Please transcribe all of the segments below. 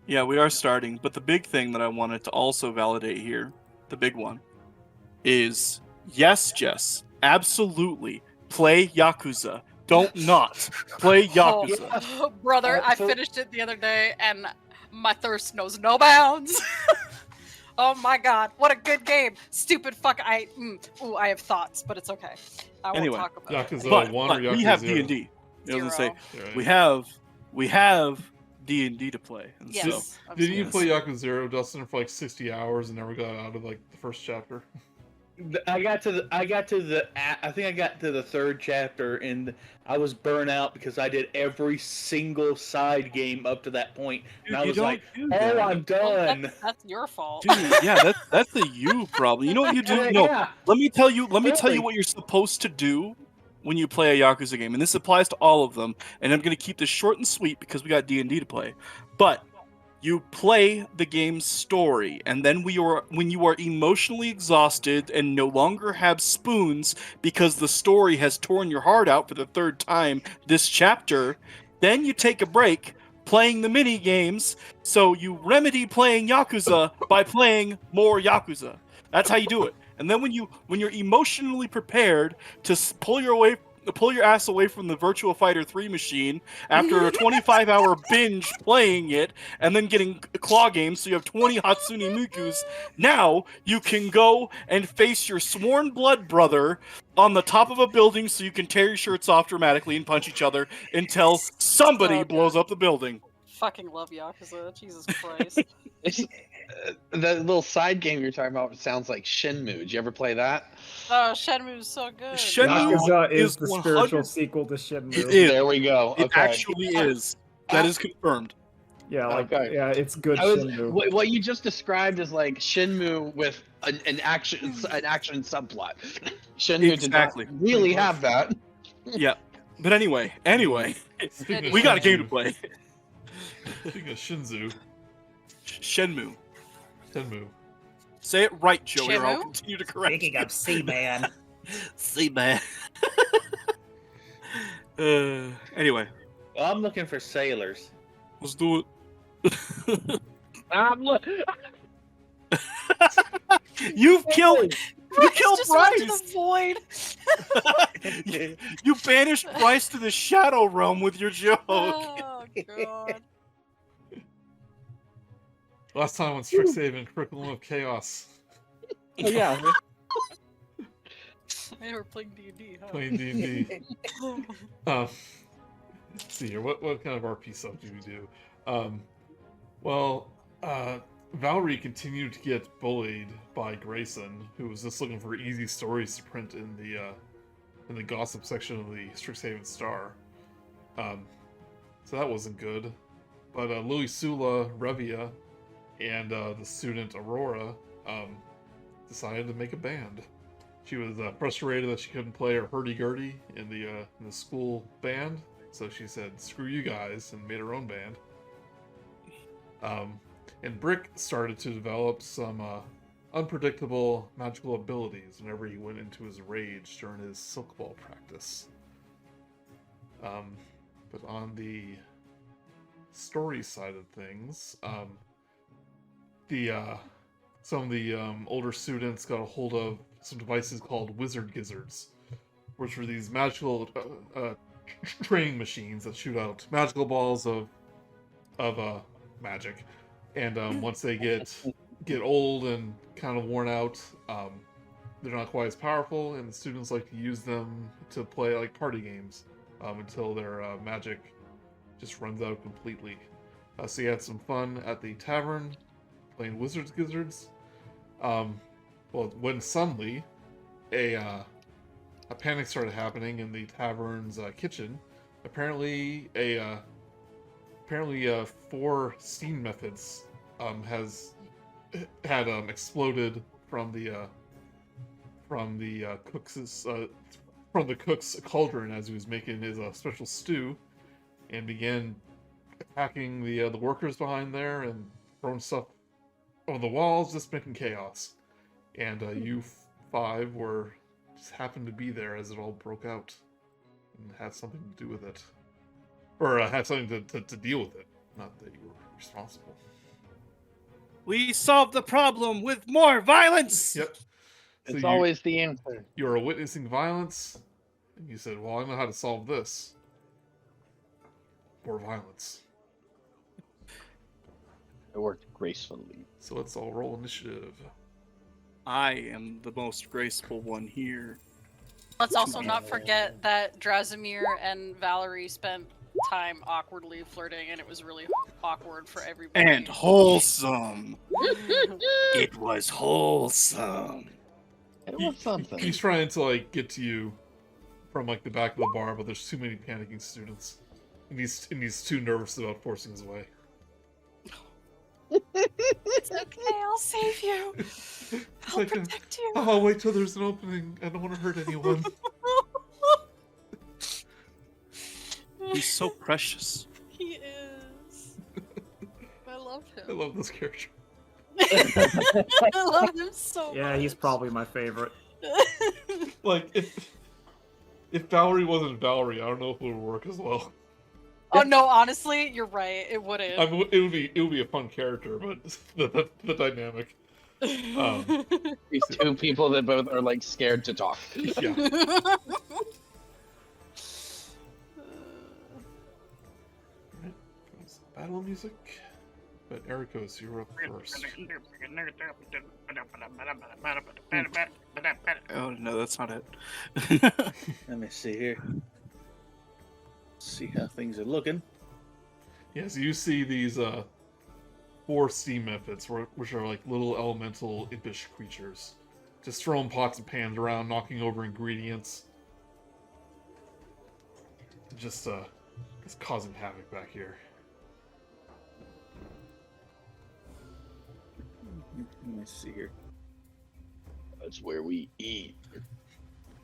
Yeah, we are starting, but the big thing that I wanted to also validate here, the big one, is yes, Jess, absolutely, play Yakuza. Don't not play Oh, Yakuza. brother, I so- finished it the other day, and my thirst knows no bounds. Oh my god, what a good game! Stupid fuck. I have thoughts, but it's okay. I won't Anyway, talk about Yakuza 1 or but we Yakuza have 0? D&D. I was gonna say Zero. Right. we have D&D to play. And Yes. so, Did you Yes. play Yakuza 0, Dustin, for like 60 hours and never got out of like the first chapter? I got to the I think I got to the third chapter and I was burnt out because I did every single side game up to that point, and Dude, I you was don't like, do "Oh, that. I'm Well, done." that's your fault. Dude, yeah, that's the you problem. You know what you do? No, Yeah. let me tell you Totally. what you're supposed to do when you play a Yakuza game, and this applies to all of them. And I'm gonna keep this short and sweet because we got D&D to play. But you play the game's story, and then when you are emotionally exhausted and no longer have spoons because the story has torn your heart out for the third time this chapter, then you take a break playing the mini games, so you remedy playing Yakuza by playing more Yakuza. That's how you do it. And then when you're emotionally prepared to pull your ass away from the Virtua Fighter 3 machine after a 25-hour binge playing it and then getting claw games, so you have 20 Hatsune Mikus, now you can go and face your sworn blood brother on the top of a building so you can tear your shirts off dramatically and punch each other until somebody So blows good. up the building. Fucking love Yakuza. Jesus Christ. That little side game you're talking about sounds like Shenmue. Did you ever play that? Oh, Shenmue's so good. Shenmue Yakuza is is the 100 spiritual sequel to Shenmue. It is. There we go. It Okay. actually is. That is confirmed. Yeah, like Okay. yeah, it's good I was Shenmue. what you just described is like Shenmue with an action subplot. Shenmue Exactly. did not really have that. Yeah. But ananyway, Speaking of we got a game to Shenmue- play. Speaking of Shinzu, Shenmue. Shenmue. Say it right, Joey, or I'll Shenmue? continue to correct Speaking you. of Seaman, See, man. Anyway, Well, I'm looking for sailors. let's do it. Look, You've killed. You killed just went to Brice. the void. You banished Brice to the Shadow Realm with your joke. Oh god. Last time on Strixhaven, Curriculum of Chaos, oh, yeah. They were playing D&D, huh? playing D&D. Let's see here, what kind of RP stuff do we do? Val'ri continued to get bullied by Grayson, who was just looking for easy stories to print in the gossip section of the Strixhaven Star. So that wasn't good. But Lilisula, Revia, and the student Aurora decided to make a band. She was frustrated that she couldn't play her hurdy-gurdy in the school band, so she said, "Screw you guys," and made her own band. And Brick started to develop some unpredictable magical abilities whenever he went into his rage during his silk ball practice. But on the story side of things, some of the older students got a hold of some devices called wizard gizzards, which were these magical training machines that shoot out magical balls of magic. And once they get old and kind of worn out, they're not quite as powerful, and the students like to use them to play like party games until their magic just runs out completely. So you had some fun at the tavern playing Wizards Gizzards. Well, when suddenly a panic started happening in the tavern's kitchen. Apparently, 4 steam methods had exploded from the cook's cauldron as he was making his special stew, and began attacking the workers behind there and throwing stuff over the walls, just making chaos. And you 5 just happened to be there as it all broke out and had something to do with it, or had something to deal with it. Not that you were responsible. We solved the problem with more violence. Yep. It's you, always the answer. You're witnessing violence, and you said, "Well, I know how to solve this. More violence." It worked gracefully. So let's all roll initiative. I am the most graceful one here. Let's also not forget that Aasimar and Val'ri spent time awkwardly flirting, and it was really awkward for everybody. And wholesome. It was wholesome. It was something. He's trying to like get to you from like the back of the bar, but there's too many panicking students, and he's too nervous about forcing his way. It's okay, I'll save you. I'll like, protect you. Oh, wait till there's an opening. I don't want to hurt anyone. He's so precious. He is. I love I him. love this character. I love him so much. Yeah, he's probably my favorite. Like if Val'ri wasn't Val'ri, I don't know if it would work as well. Oh no, honestly, you're right. It wouldn't. I mean, it would be a fun character, but the dynamic. These two people that both are like scared to talk. Yeah. Battle music. But Erakos, you're up first. Oh no, that's not it. Let me see here. See how things are looking. Yeah, so you see these 4 steam methods, which are like little elemental impish creatures, just throwing pots and pans around, knocking over ingredients, just causing havoc back here. Let me see here. That's where we eat.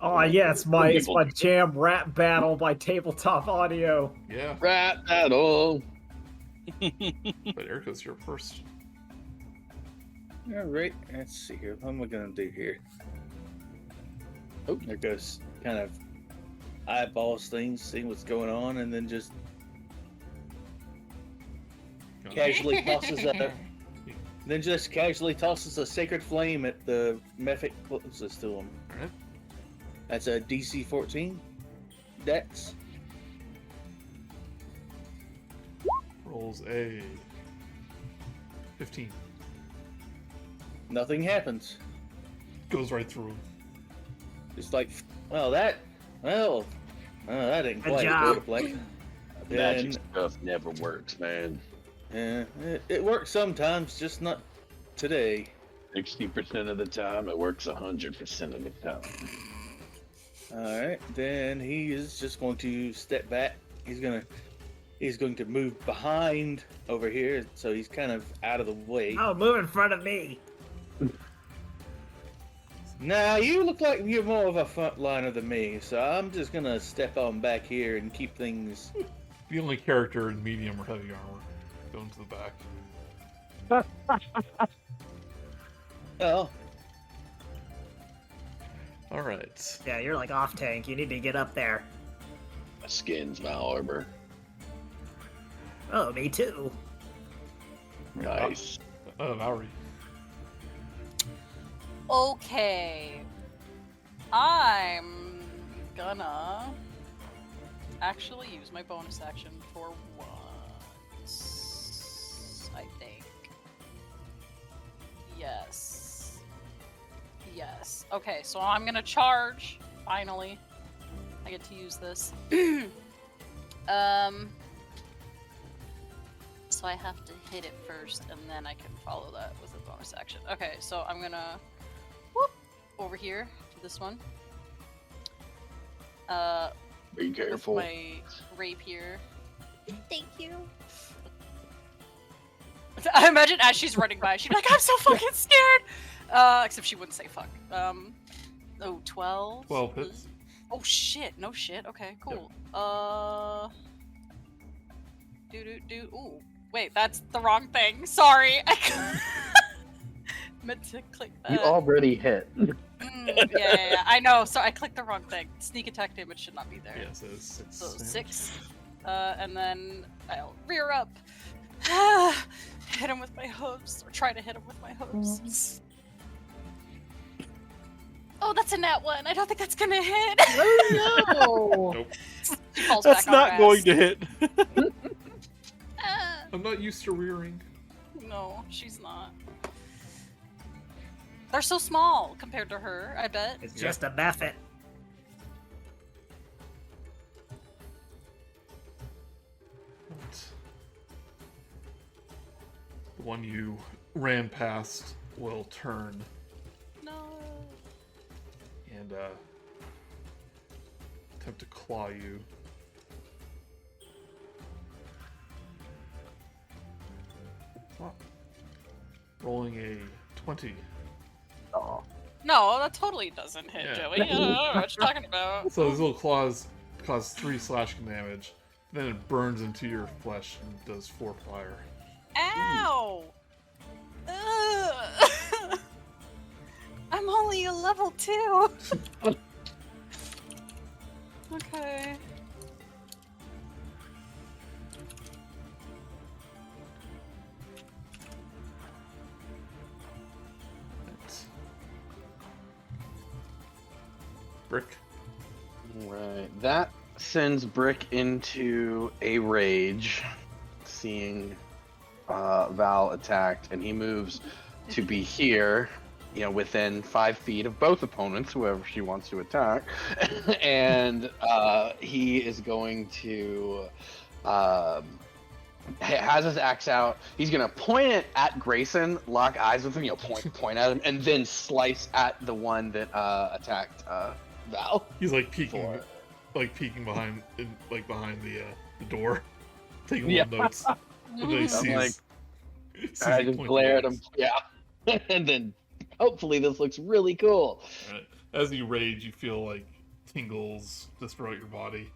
Oh yeah, it's my jam rap battle by Tabletop Audio. Yeah, Rat battle. but Erakos, you're first. All right, let's see here. What am I gonna do here? Oh, there goes kind of eyeballs things, seeing what's going on, and then just casually tosses a sacred flame at the Mephic closest to him. All right. That's a DC 14 Dex. Rolls a 15. Nothing happens. Goes right through him. Just like, that didn't Good quite job. go to play. Magic stuff never works, man. Yeah, it works sometimes, just not today. 60% of the time, it works 100% of the time. Alright, then he is just going to step back. He's going to move behind over here, so he's kind of out of the way. Oh, move in front of me. Now, you look like you're more of a front liner than me, so I'm just going to step on back here and keep things... The only character in medium or heavy armor. Going to the back. Oh, All right. Yeah, you're like off tank. You need to get up there. My skin's my armor. Oh, me too. Nice. Val'ri. Okay. I'm gonna actually use my bonus action for once. I think. Yes. Yes. Okay, so I'm gonna charge. Finally. I get to use this. So I have to hit it first, and then I can follow that with a bonus action. Okay, so I'm gonna whoop over here to this one. Be careful. With my rapier. Thank you. I imagine as she's running by, she'd be like, "I'm so fucking scared." Except she wouldn't say "fuck." 12. 12 hits. Oh shit! No shit. Okay, cool. Ooh, wait, that's the wrong thing. Sorry. I meant to click that. You already hit. Yeah, I know. So I clicked the wrong thing. Sneak attack damage should not be there. Yeah, so it's 6. So damage. 6. And then I'll rear up. Hit him with my hooves, or try to hit him with my hooves. Oh, that's a nat 1. I don't think that's gonna hit. Oh Nope. She falls That's back on her not going ass. to hit. I'm not used to rearing. No, she's not. They're so small compared to her, I bet. It's just a method. The one you ran past will turn No. and attempt to claw you. Rolling a 20. Oh. No, that totally doesn't hit, Yeah. Joey. I don't know what you're talking about. So these little claws cause 3 slashing damage. Then it burns into your flesh and does 4 fire. Ow! Ugh. I'm only a level 2. Okay. That's... Brick. Right. That sends Brick into a rage, seeing Val attacked, and he moves to be here, within 5 feet of both opponents, whoever she wants to attack. And he is going to has his axe out. He's gonna point it at Grayson, lock eyes with him, point at him, and then slice at the one that attacked Val. He's like peeking behind, behind the door, taking little notes. And then he sees, I you just point glare at the him, yeah, and then hopefully this looks really cool. Right. As you rage, you feel like tingles just throughout your body.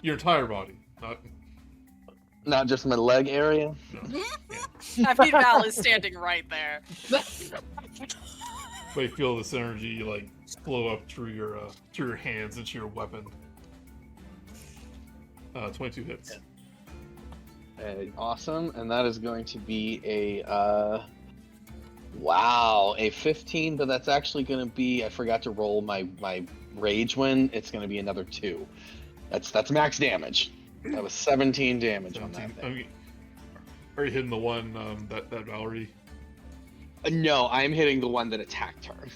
Your entire body, Not just my leg area. no. I mean, Val is standing right there. But you feel this energy like flow up through your hands into your weapon. 22 hits. Awesome, and that is going to be a a 15, but that's actually going to be, I forgot to roll my rage one. It's going to be another 2. That's max damage. That was 17 damage on that thing. I mean, are you hitting the one that Val'ri? No, I'm hitting the one that attacked her.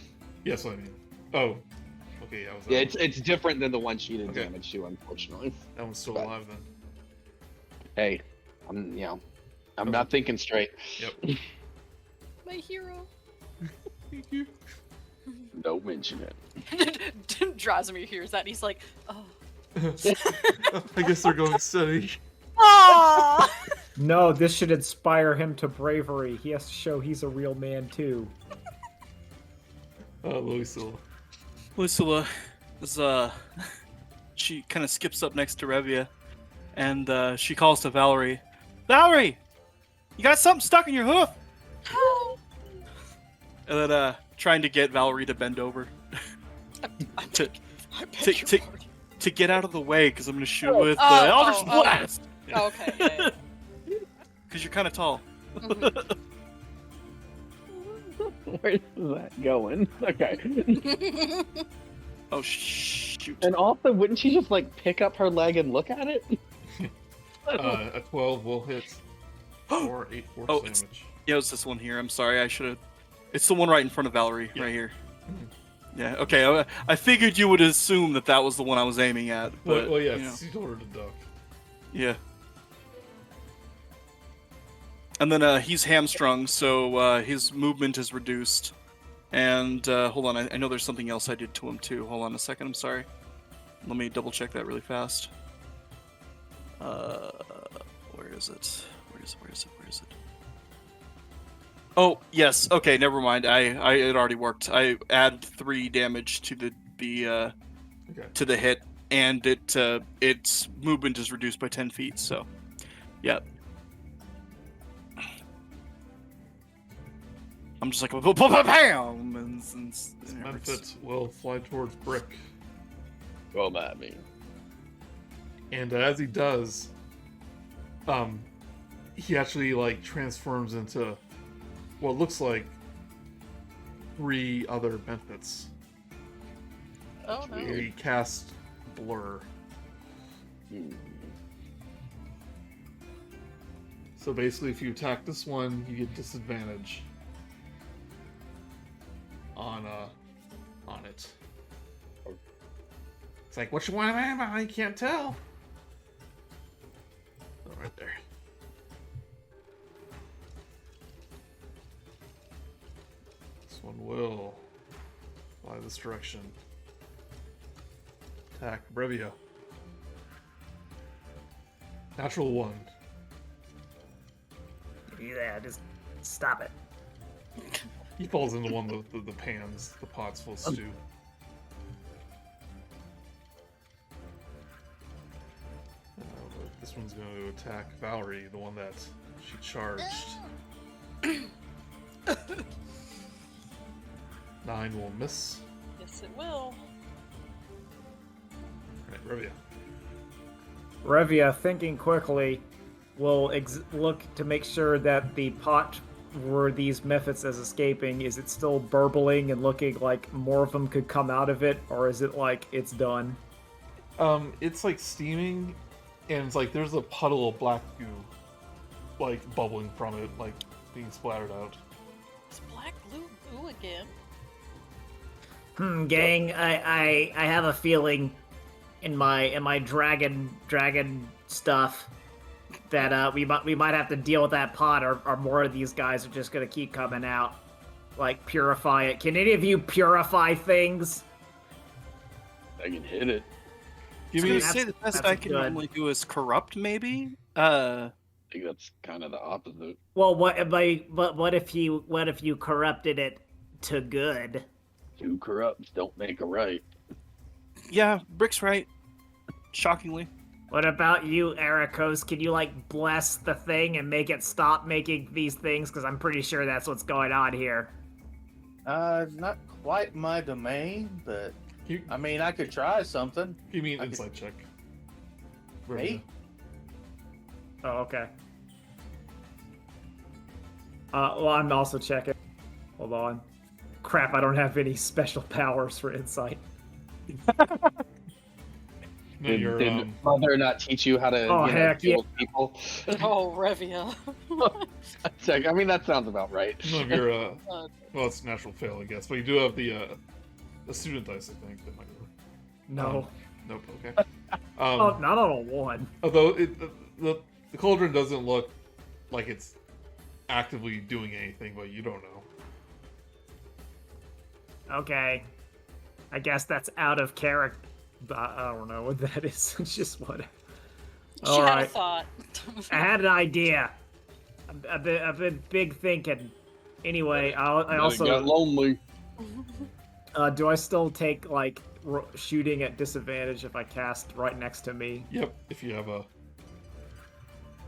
Yes, I mean. Oh, okay, yeah. Yeah, it's different than the one she did Okay. damage to, unfortunately. That one's still but- alive then. Hey, I'm not thinking straight. Yep. My hero. Thank you. Don't mention it. Drasimir hears that and he's like, oh. I guess they're going steady. Aww! No, this should inspire him to bravery. He has to show he's a real man too. Lilisula. Lilisula is she kind of skips up next to Revia, and she calls to Val'ri. Val'ri, you got something stuck in your hoof. And then trying to get Val'ri to bend over to get out of the way because I'm gonna shoot with the Eldritch Blast. Oh, okay, yeah. Because you're kind of tall. Mhm. Where's that going? Okay. Oh shoot! And also, wouldn't she just pick up her leg and look at it? A 12 will hit. Or 8 force Oh, damage. Yeah, it's this one here. I'm sorry, I should have. It's the one right in front of Val'ri, Yeah. right here. Yeah. Okay. I figured you would assume that was the one I was aiming at. But, Well, yeah, you know, you told her to duck. yeah. And then he's hamstrung, so his movement is reduced. And hold on, I know there's something else I did to him too. Hold on a second. I'm sorry. Let me double check that really fast. Where is it? Where is it? Oh yes. Okay, never mind. It already worked. I add 3 damage to the Okay. to the hit, and its movement is reduced by 10 feet. So, yeah. I'm just like bam, and Benefit will fly towards Brick. Come at me. And as he does, he actually like transforms into what looks like 3 other benefits. Oh no. He casts Blur. So basically, if you attack this one, you get disadvantage on it. It's like, what you want, man? I can't tell. Oh, right there. This one will fly this direction. Attack Revia. Natural 1. Yeah, just stop it. He falls into one of the pans, the pots full of stew. But this one's going to attack Val'ri, the one that she charged. 9 will miss. Yes, it will. Alright, Revia. Revia, thinking quickly, will look to make sure that the pot where these methods is escaping, is it still burbling and looking like more of them could come out of it, or is it like it's done? It's like steaming, and it's like there's a puddle of black goo, like bubbling from it, like being splattered out. It's black goo again. Gang, I have a feeling in my dragon stuff that we might have to deal with that pot, or more of these guys are just gonna keep coming out. Like, purify it. Can any of you purify things? I can hit it. I was I mean, gonna say the best I can good. normally do is corrupt, maybe. I think that's kind of the opposite. Well, what if you corrupted it to good? 2 corrupts don't make a right. Yeah, Brick's right. Shockingly. What about you, Erakos? Can you, like, bless the thing and make it stop making these things? Because I'm pretty sure that's what's going on here. Not quite my domain, but I mean, I could try something. You mean insight check? Me? Oh, okay. Well, I'm also checking. Hold on. Crap, I don't have any special powers for insight. No, Did Mother not teach you how to deal with people? Oh, Revia. I mean, that sounds about right. None of your, well, it's natural fail, I guess. But you do have the student dice, I think. That might work. No. Nope. Okay. Oh, not on a 1. Although the cauldron doesn't look like it's actively doing anything, but you don't know. Okay. I guess that's out of character. I don't know what that is. It's just whatever. She had a thought. I had an idea. I've been big thinking. Anyway, I also got lonely. do I still take like shooting at disadvantage if I cast right next to me? Yep. If you have a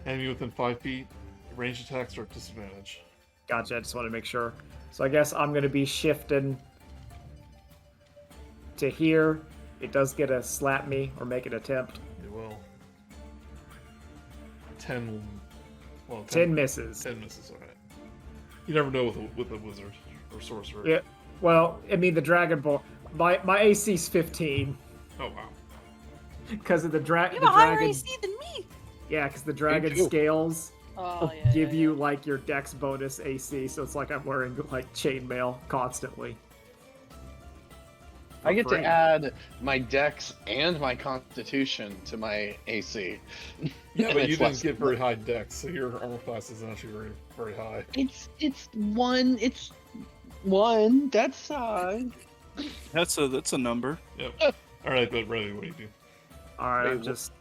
enemy within 5 feet, ranged attacks are at disadvantage. Gotcha. I just want to make sure. So I guess I'm gonna be shifting to here. It does get a slap me or make an attempt. It will. 10. Well, 10 misses. 10 misses. All right. You never know with a wizard or sorcerer. Yeah. Well, I mean the Dragon Ball. My AC's 15 Oh wow. because of the You dragon. have a higher AC than me. Yeah, because the dragon too. scales Oh, yeah, give yeah, you yeah. like your dex bonus AC, so it's like I'm wearing like chainmail constantly. I get Free. to add my dex and my constitution to my AC. Yeah, And but it's you less- didn't get very high dex, so your armor class isn't actually very high. It's one. It's one. That's That's a number. Yep. All right, but really, what do you do? All right, Wait, just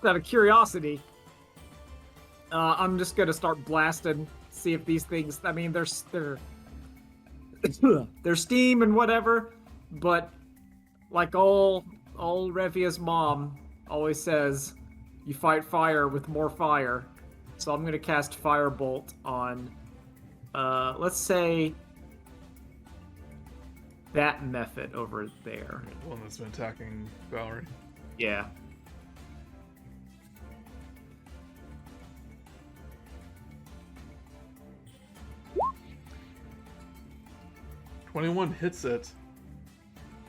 out of curiosity, I'm just gonna start blasting. See if these things. I mean, they're they're steam and whatever, but like old Revia's mom always says, you fight fire with more fire. So I'm gonna cast Firebolt on, let's say that method over there. The one that's been attacking Val'ri. Yeah. 21 hits it,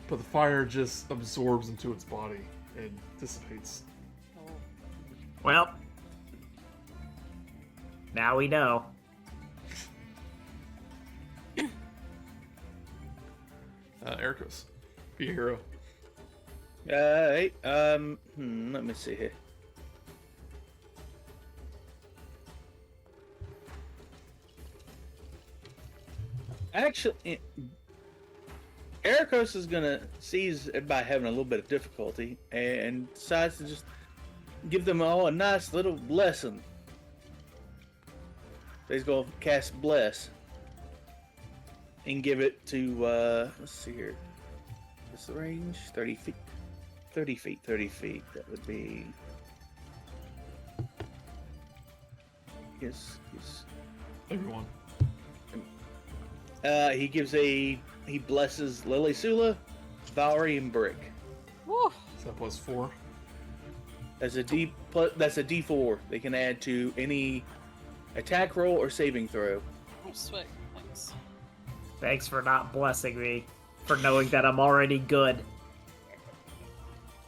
but the fire just absorbs into its body and dissipates. Well, now we know. Erakos, be a hero. Hey, let me see here. Actually, Erakos is gonna sees everybody having a little bit of difficulty and decides to just give them all a nice little blessing. So he's gonna cast Bless and give it to let's see here. What's the range? 30 feet. 30 feet. 30 feet. That would be. Yes. Everyone. He blesses Lilisula, Val'ri, and Brick. Woo. Is that +4? That's a D4 they can add to any attack roll or saving throw. Oh, sweet. Thanks. Thanks for not blessing me, for knowing that I'm already good.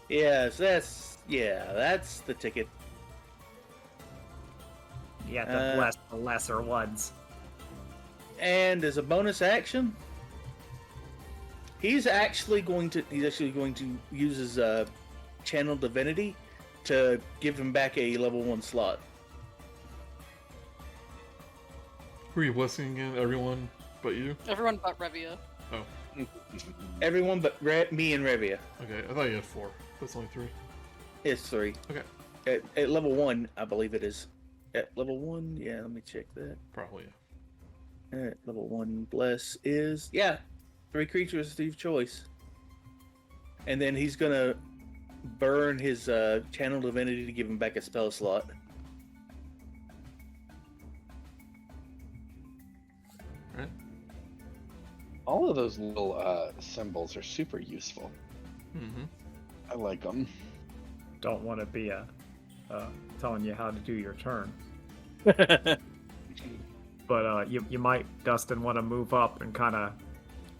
Yes, that's the ticket. You have to bless the lesser ones. And as a bonus action, he's actually going to use his channel divinity to give him back a level 1 slot. Who are you blessing again? Everyone but you? Everyone but Revia. Oh, Everyone but me and Revia. okay. I thought you had 4. That's only 3. It's 3. Okay. At level 1, I believe it is. At level 1, yeah, let me check that. Probably, yeah. At level 1, bless is 3 creatures of your choice. And then he's gonna burn his channel divinity to give him back a spell slot. Right. All of those little symbols are super useful. Mm-hmm. I like them. Don't want to be telling you how to do your turn. But you might, Dustin, want to move up and kind of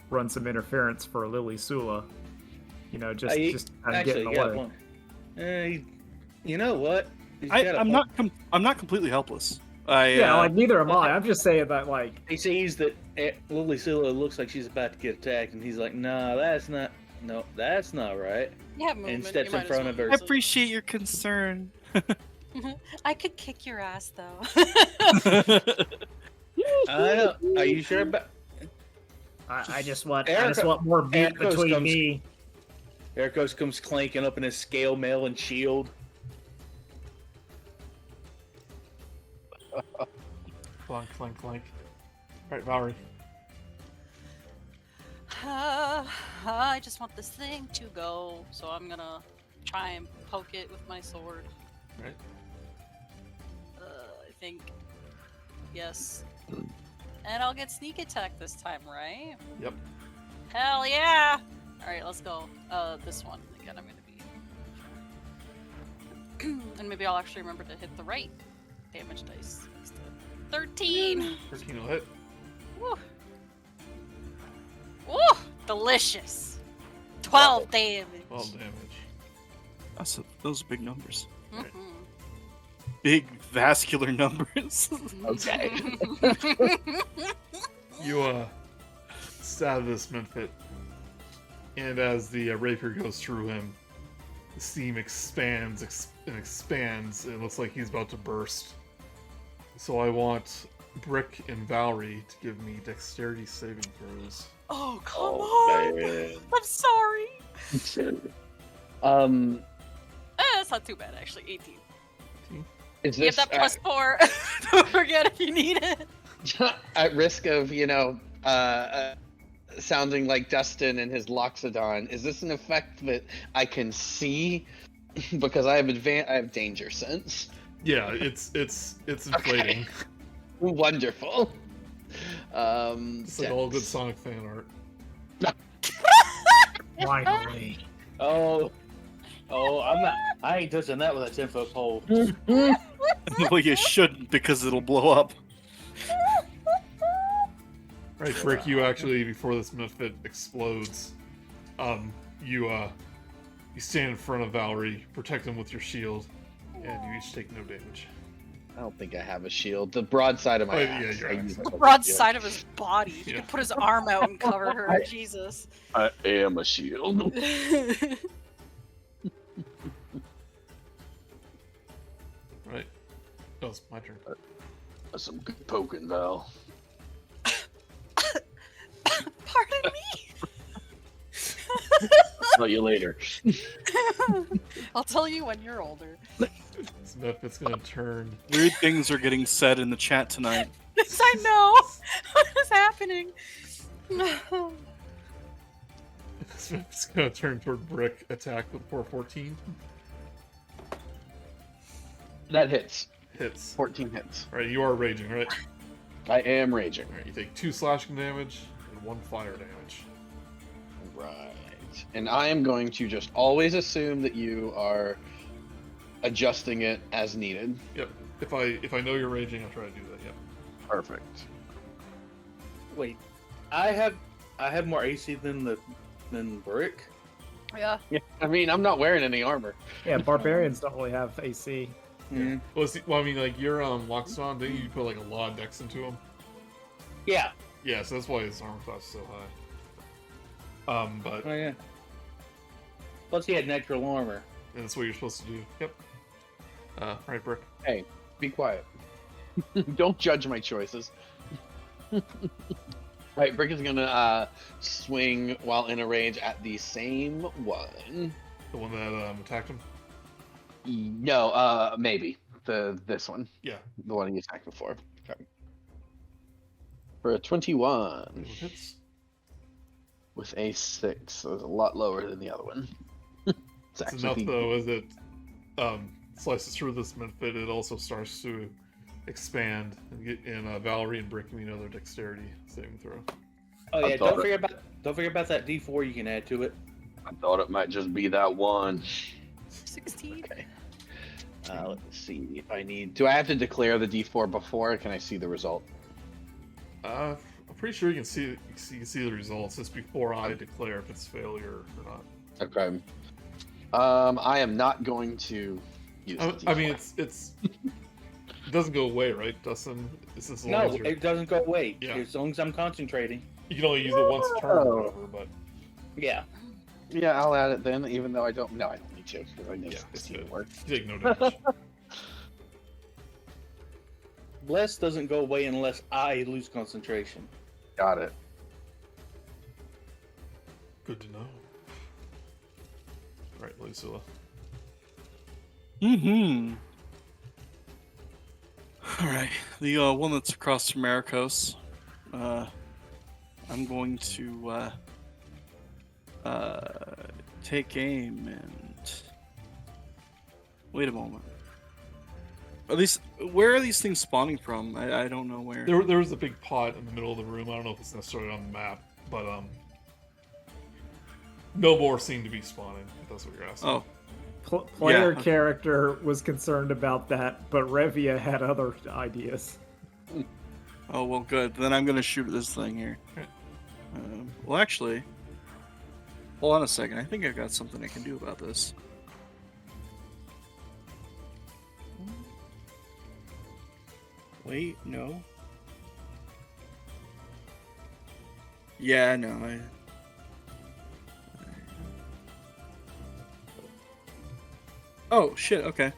run some interference for Lilisula. You know, just kind of get in the way. One. You know what? I'm not completely helpless. Like neither am I. I'm just saying that, like, He sees that Lilisula looks like she's about to get attacked, and he's like, "Nah, that's not right." Yeah, movement. And steps You in might front as of well her. I appreciate your concern. I could kick your ass though. I know. Are you sure about? I just want more meat Erakos between comes- me. Erakos comes clanking up in his scale mail and shield. Clunk, clunk, clunk. Alright, Val'ri. I just want this thing to go, so I'm gonna try and poke it with my sword. Right. I think. Yes. And I'll get sneak attack this time, right? Yep. Hell yeah! Alright, let's go. This one. Again, I'm gonna be... and maybe I'll actually remember to hit the right damage dice. 13! 13 will hit. Woo! Woo! Delicious! 12 damage! 12 damage. Those are big numbers. Mhm. Big vascular numbers. Okay. You stab this Memphit, and as the rapier goes through him, the steam expands and expands, and it looks like he's about to burst. So I want Brick and Val'ri to give me dexterity saving throws. Oh, come on! man. I'm sorry! That's not too bad, actually. 18. Is You have this that plus 4. Don't forget if you need it. at risk of, sounding like Dustin and his Loxodon, is this an effect that I can see? Because I have danger sense. Yeah, it's inflating. Okay. Wonderful. It's like all good Sonic fan art. Finally. Oh, I ain't touching that with a 10-foot pole. Well, you shouldn't, because it'll blow up. Right, Brick, you actually, before this misfit explodes, you stand in front of Val'ri, protect him with your shield, and you each take no damage. I don't think I have a shield. The broadside of my yeah, axe. your I axe. use The as a broadside shield. of his body. He Yeah. could put his arm out and cover her. Jesus. I am a shield. Right. Oh, it's my turn. That's some good poking, Val. Pardon me? Tell you later. I'll tell you when you're older. This misfit's gonna turn. Weird things are getting said in the chat tonight. Yes, I know. What is happening? This misfit's gonna turn toward Brick, attack with 414. That hits. Hits. 14 hits. Right, you are raging, right? I am raging. Alright, you take 2 slashing damage and 1 fire damage. Right. And I am going to just always assume that you are adjusting it as needed. Yep. If I know you're raging, I'll try to do that. Yep. Perfect. Wait, I have more AC than Brick. Yeah. Yeah. I mean, I'm not wearing any armor. Yeah, barbarians don't really have AC. Yeah. Well, I mean, like your locked on, didn't you put like a lot of dex into him? Yeah. Yeah, so that's why his armor class is so high. But Oh yeah. Plus he had natural armor. and that's what you're supposed to do. Yep. Right, Brick. Hey, be quiet. Don't judge my choices. Right, Brick is gonna swing while in a rage at the same one. The one that attacked him. No, maybe this one, Yeah. the one he attacked before. Okay. For a 21 It hits. with a 6, so it's a lot lower than the other one. It's It's actually enough the- though, as it slices through this misfit. It also starts to expand and get in Val'ri and Brick. You know their dexterity saving throw. Oh I yeah, thought don't forget about that D4 you can add to it. I thought it might just be that one. 16. Okay. Let's see if I need. Do I have to declare the D4 before, or can I see the result? I'm pretty sure you can see the results just before I declare if it's failure or not. Okay. I am not going to use. The I mean, D4. it's it doesn't go away, right, Dustin? It's as long No, as you're, it doesn't go away. Yeah. As long as I'm concentrating. you can only use it once a turn or whatever. But Yeah. Yeah, I'll add it then, even though I don't. No, I don't need to because I know Yeah, it's 16 good. works. you take no damage. Bless doesn't go away unless I lose concentration. Got it. Good to know. All right, Lilisula. Mm-hmm. All right, the one that's across from Erakos. I'm going to take aim and wait a moment. Where are these things spawning from? I don't know where. There was a big pot in the middle of the room. I don't know if it's necessarily on the map, but no more seem to be spawning. If that's what you're asking. Oh, Player Yeah. character was concerned about that, but Revia had other ideas. oh well, good. Then I'm gonna shoot this thing here. Okay. Well, actually, hold on a second. I think I've got something I can do about this. Wait, no. Yeah, no. Oh shit. Okay.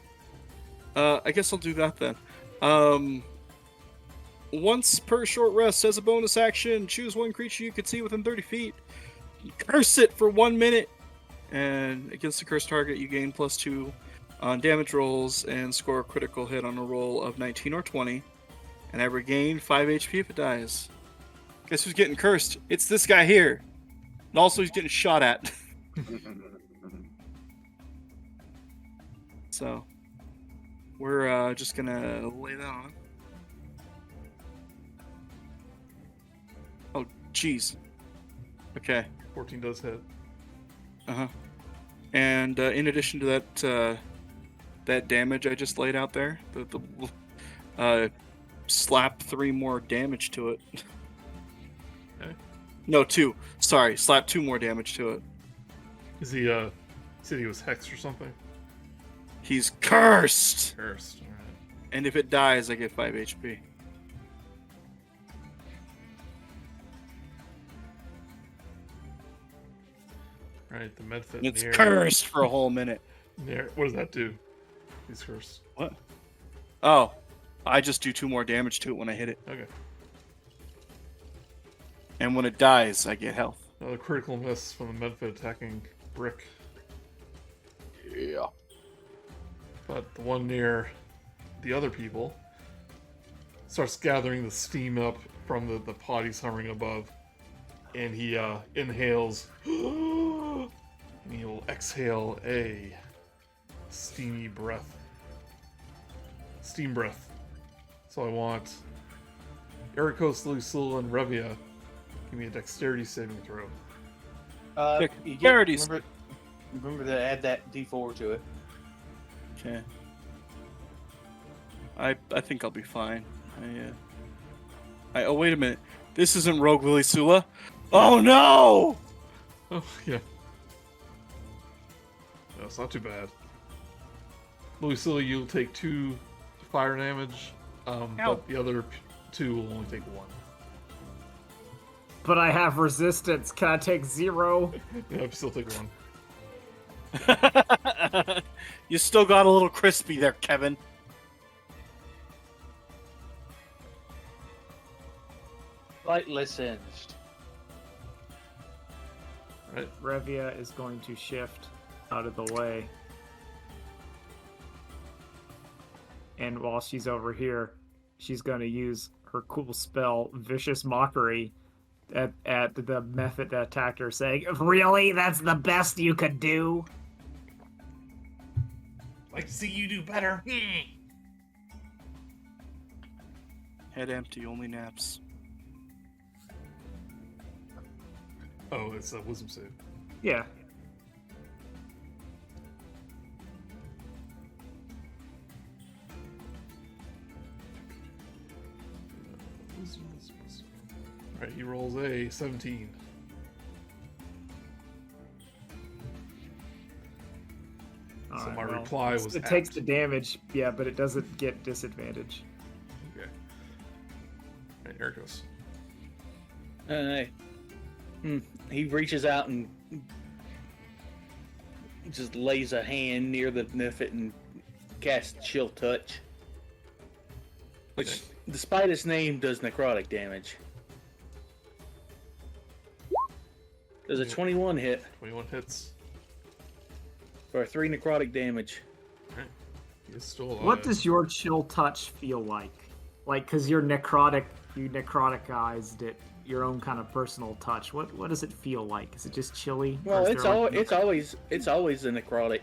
I guess I'll do that then. Once per short rest, as a bonus action, choose one creature you can see within 30 feet. Curse it for 1 minute, and against the cursed target, you gain +2 on damage rolls and score a critical hit on a roll of 19 or 20. And I regain 5 HP if it dies. Guess who's getting cursed? It's this guy here. And also, he's getting shot at. So, we're just gonna lay that on. Oh, jeez. Okay. 14 does hit. Uh-huh. And in addition to that, that damage I just laid out there, slap 3 more damage to it. No, 2. Sorry, slap 2 more damage to it. Is he said he was hexed or something? He's cursed! Cursed. All right. And if it dies, I get 5 HP. All right, the medfit. It's near, cursed for a whole minute. Near, what does that do? He's cursed. What? Oh, I just do 2 more damage to it when I hit it. Okay. And when it dies, I get health. Another critical miss from the medfit attacking Brick. Yeah. But the one near the other people starts gathering the steam up from the pot he's hovering above. And he inhales. And he will exhale a steamy breath. Steam breath. So I want Erakos, Lilisula, and Revia. Give me a dexterity saving throw. You get, Dexterity's- remember to add that D4 to it. Okay. I think I'll be fine. Oh, wait a minute. This isn't Rogue Lilisula. Oh, no! Oh, yeah. No, it's not too bad. Lilisula, you'll take 2 fire damage, but the other 2 will only take 1. But I have resistance. Can I take 0? Yeah, still take 1. You still got a little crispy there, Kevin. Lightly singed. Right. Revia is going to shift out of the way. And while she's over here, she's going to use her cool spell, Vicious Mockery, at the method that attacked her, saying, "Really? That's the best you could do?" Like to see you do better. Head empty, only naps. Oh, it's a wisdom save. Yeah. Alright, he rolls a 17. So Alright, my well, reply was it takes apt. the damage, yeah, but it doesn't get disadvantage. Okay. Alright, Erakos. He reaches out and just lays a hand near the Nifit and casts Chill Touch. Which, despite its name, does necrotic damage. Does a 21 hit 21 hits. for 3 necrotic damage. Alright. He is still alive. What does your chill touch feel like? Like, because you're necrotic, you necroticized it, your own kind of personal touch. What does it feel like? Is it just chilly? Or Well, is there, like, it's always a necrotic.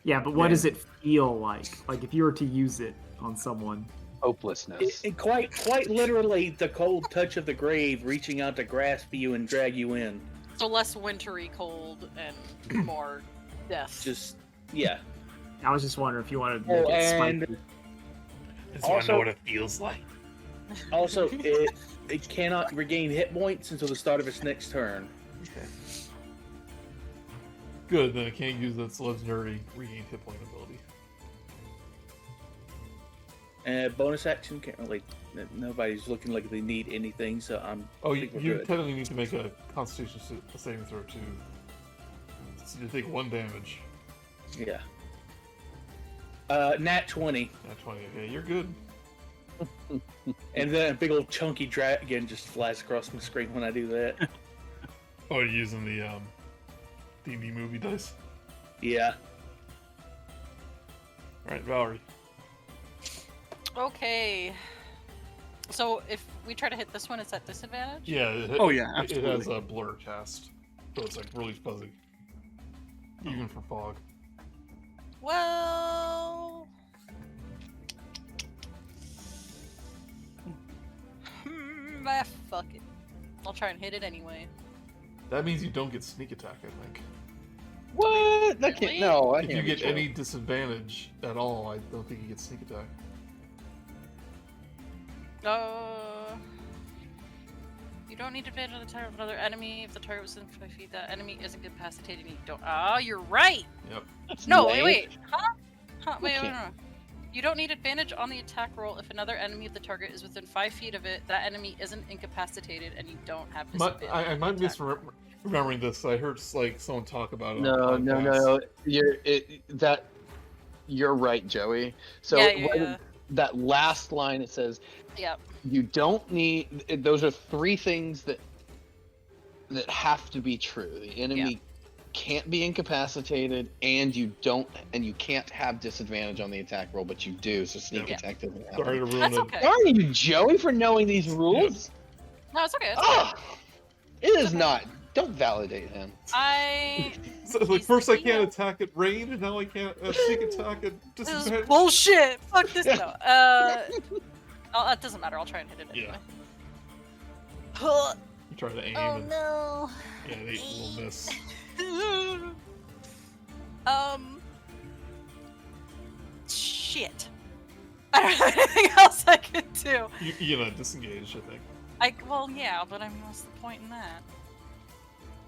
Yeah, but what Yeah. does it feel like? Like if you were to use it on someone. Hopelessness. It quite literally the cold touch of the grave reaching out to grasp you and drag you in. So less wintry cold and more death. Just yeah. I was just wondering if you wanted to make it and spiky. Just want to know also- what it feels like. Also, it cannot regain hit points until the start of its next turn. Okay. Good, then it can't use its legendary regain hit point ability. Bonus action can't really. Nobody's looking like they need anything, so I'm. Oh, I you think we're good. technically need to make a Constitution saving throw too. So you take 1 damage. Yeah. Nat 20, Not 20. Okay, you're good. and then a big old chunky dragon just flies across my screen when I do that. Oh, you're using the D&D movie dice. Yeah. All right, Val'ri. Okay. So if we try to hit this one, it's at disadvantage? Yeah. Oh, yeah, It has absolutely. a blur cast, so it's like really fuzzy, even for fog. Well... fuck it. I'll try and hit it anyway. That means you don't get sneak attack, I think. What? That can't. Really? No, I If you can't. get be true. any disadvantage at all, I don't think you get sneak attack. You don't need advantage on the target of another enemy if the target was within 5 feet. That enemy isn't incapacitated. And you don't. Oh, you're right. Yep. No, Lame. wait. Huh? Wait, Okay. no. You don't need advantage on the attack roll if another enemy of the target is within 5 feet of it. That enemy isn't incapacitated, and you don't have disadvantage. I might be on the attack roll. remembering this. I heard like someone talk about it. No, on no, podcasts. no. You're right, Joey. So Yeah. that last line, it says, Yep. you don't need. Those are 3 things that have to be true. The enemy can't be incapacitated, and you can't have disadvantage on the attack roll, but you do. So sneak Yeah. attack doesn't happen. Sorry to ruin That's it. okay. Darn you, Joey, for knowing these rules. No, it's okay. It's okay. Oh, it is not. Don't validate him. So, like first I can't attack at range, and now I can't sneak attack at This is disadvantage. bullshit. Fuck this. No. It doesn't matter. I'll try and hit it anyway. You try to aim, Oh and no. yeah, they will miss. Shit. I don't have anything else I can do. You know, disengage. I think. Well, yeah, but I mean, what's the point in that?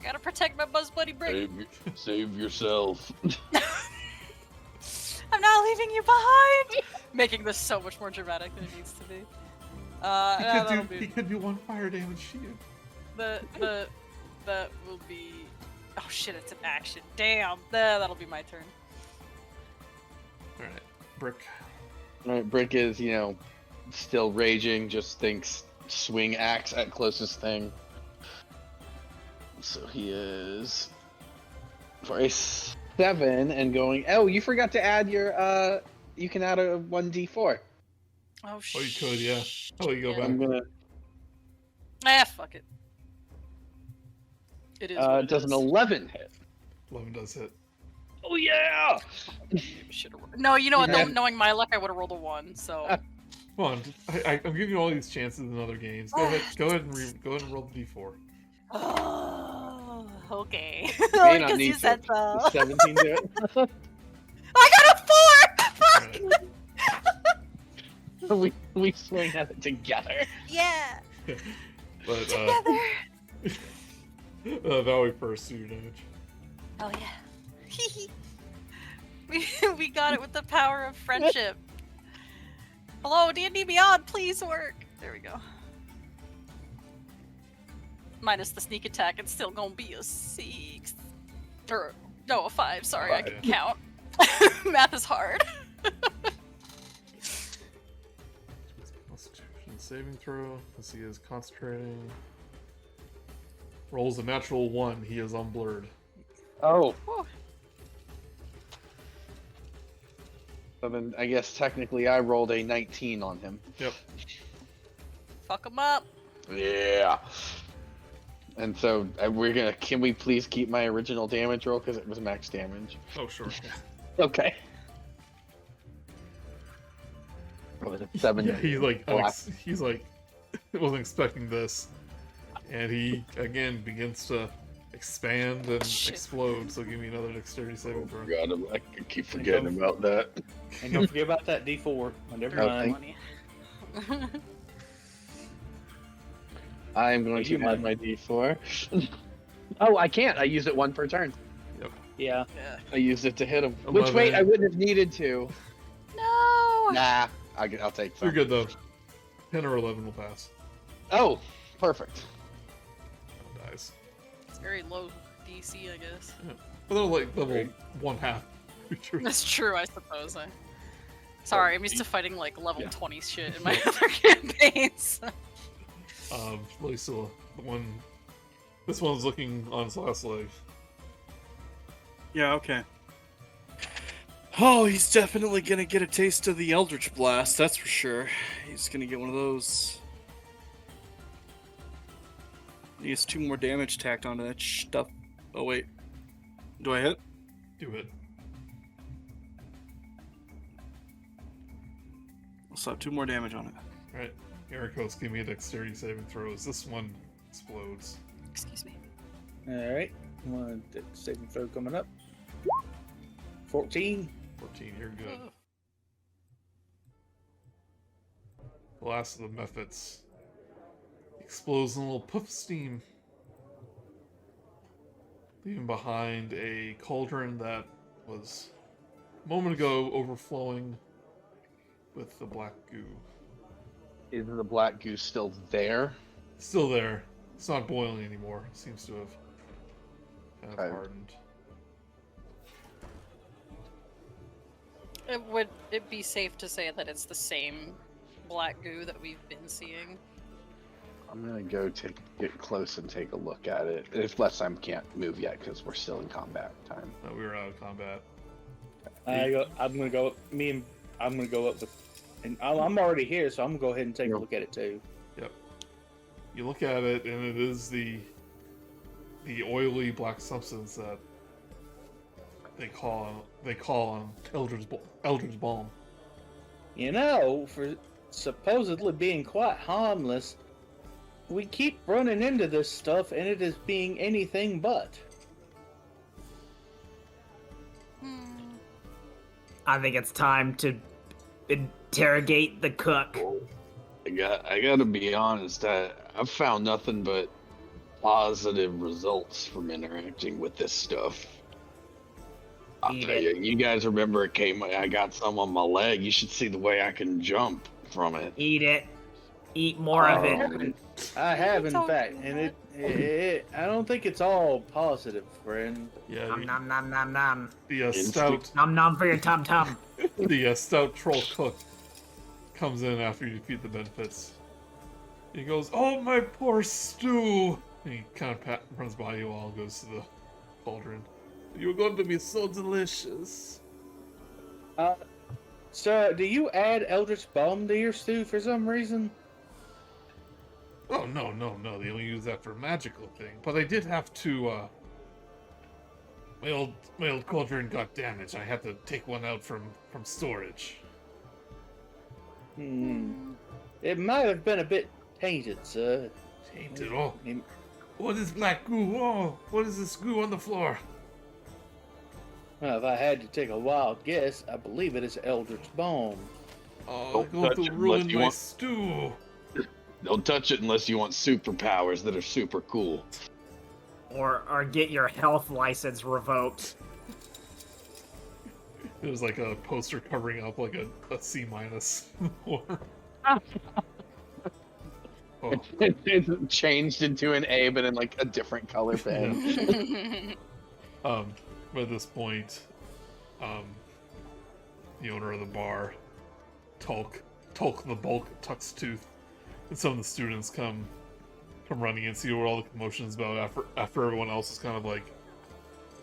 Gotta protect my buzz buddy Brick. Save yourself. I'm not leaving you behind. Making this so much more dramatic than it needs to be. He could do 1 fire damage shield. That will be. Oh shit! It's an action. Damn. That'll be my turn. All right, Brick. All right, Brick is, still raging, just thinks swing axe at closest thing. So he is for a 7 and going. Oh, you forgot to add your. You can add a 1d4. Oh shit. Oh, you could, yeah. Oh, you go back. I'm gonna. Fuck it. It is. What it Does an is. 11 hit? 11 does hit. Oh yeah! No, you know what? Yeah. Knowing my luck, I would have rolled a 1. So. Come on, I'm giving you all these chances in other games. Go ahead and roll the d4. Oh, okay. May not Because need you said so. 17 to it. I got a 4. Fuck. we swing at it together. Yeah. But Together. Val'ri first, do your damage. Oh yeah. we got it with the power of friendship. Hello, D&D Beyond, please work. There we go. Minus the sneak attack, it's still gonna be a 6. Or no, a 5. Sorry, I can count. Math is hard. Constitution saving throw. As he is concentrating. Rolls a natural 1. He is unblurred. Oh. Whew. So then I guess technically I rolled a 19 on him. Yep. Fuck him up. Yeah. And so can we please keep my original damage roll because it was max damage? Oh, sure. Okay. What was it, 7? Yeah, he's like, Black. he's like, wasn't expecting this, and he again begins to expand and Shit. explode. So give me another dexterity saving throw. God, I keep forgetting about that. And don't forget about that D4. Never Oh, mind. thank- I'm going You to add my d4. Oh, I can't. I use it 1 per turn. Yeah. Yeah. I used it to hit him. Which 11. wait, I wouldn't have needed to. No. Nah, I'll take some. You're good though. 10 or 11 will pass. Oh, perfect. Dies. It's very low DC, I guess. But they're like level 1/2 creatures. That's true, I suppose. Sorry, I'm used to fighting like level Yeah. 20 shit in my other campaigns. Lilisula, the one. This one's looking on its last leg. Yeah, okay. Oh, he's definitely gonna get a taste of the Eldritch Blast, that's for sure. He's gonna get one of those. He has 2 more damage tacked onto that stuff. Oh, wait. Do I hit? Do it. Also have 2 more damage on it. Alright. Erakos, give me a dexterity saving throw as this one explodes. Excuse me. Alright. One saving throw coming up. 14. 14, you're good. The last of the methods. You explodes in a little puff of steam, leaving behind a cauldron that was a moment ago overflowing with the black goo. Is the black goose still there? Still there. It's not boiling anymore. It seems to have kind of Okay. hardened. Would it be safe to say that it's the same black goo that we've been seeing? I'm gonna go get close and take a look at it. If less time can't move yet because we're still in combat time. No, we were out of combat. I'm gonna go up with, and I'm already here, so I'm gonna go ahead and take a look at it too. Yep. You look at it, and it is the oily black substance that they call on Eldritch Balm. You know, for supposedly being quite harmless, we keep running into this stuff, and it is being anything but. I think it's time to interrogate the cook. I gotta be honest. I've found nothing but positive results from interacting with this stuff. I'll Eat tell it. you, you guys remember I got some on my leg. You should see the way I can jump from it. Eat it. Eat more of it. I have, in Don't fact, do and I don't think it's all positive, friend. Yeah, Nom nom nom nom nom. the stout Nom nom for your tum tum. the stout troll cook comes in after you defeat the benefits. He goes, "Oh, my poor stew!" And he kind of runs by you all, goes to the cauldron. You're going to be so delicious. Sir, do you add Eldritch Balm to your stew for some reason? Oh, no. They only use that for a magical thing. But I did have to, my old cauldron got damaged. I had to take one out from storage. It might have been a bit tainted, sir. Tainted. Oh, It- what is black goo? Oh, what is this goo on the floor? Well, if I had to take a wild guess, I believe it is Eldritch Balm. Oh, Don't they're going touch to it ruin unless you my want- stew. Don't touch it unless you want superpowers that are super cool. Or get your health license revoked. There's like a poster covering up like a C minus. Oh, It's changed into an A, but in like a different color pen. but at this point, the owner of the bar, Tulk the Bulk Tuckstooth, and some of the students come running in, see what all the commotion is about after everyone else is kind of like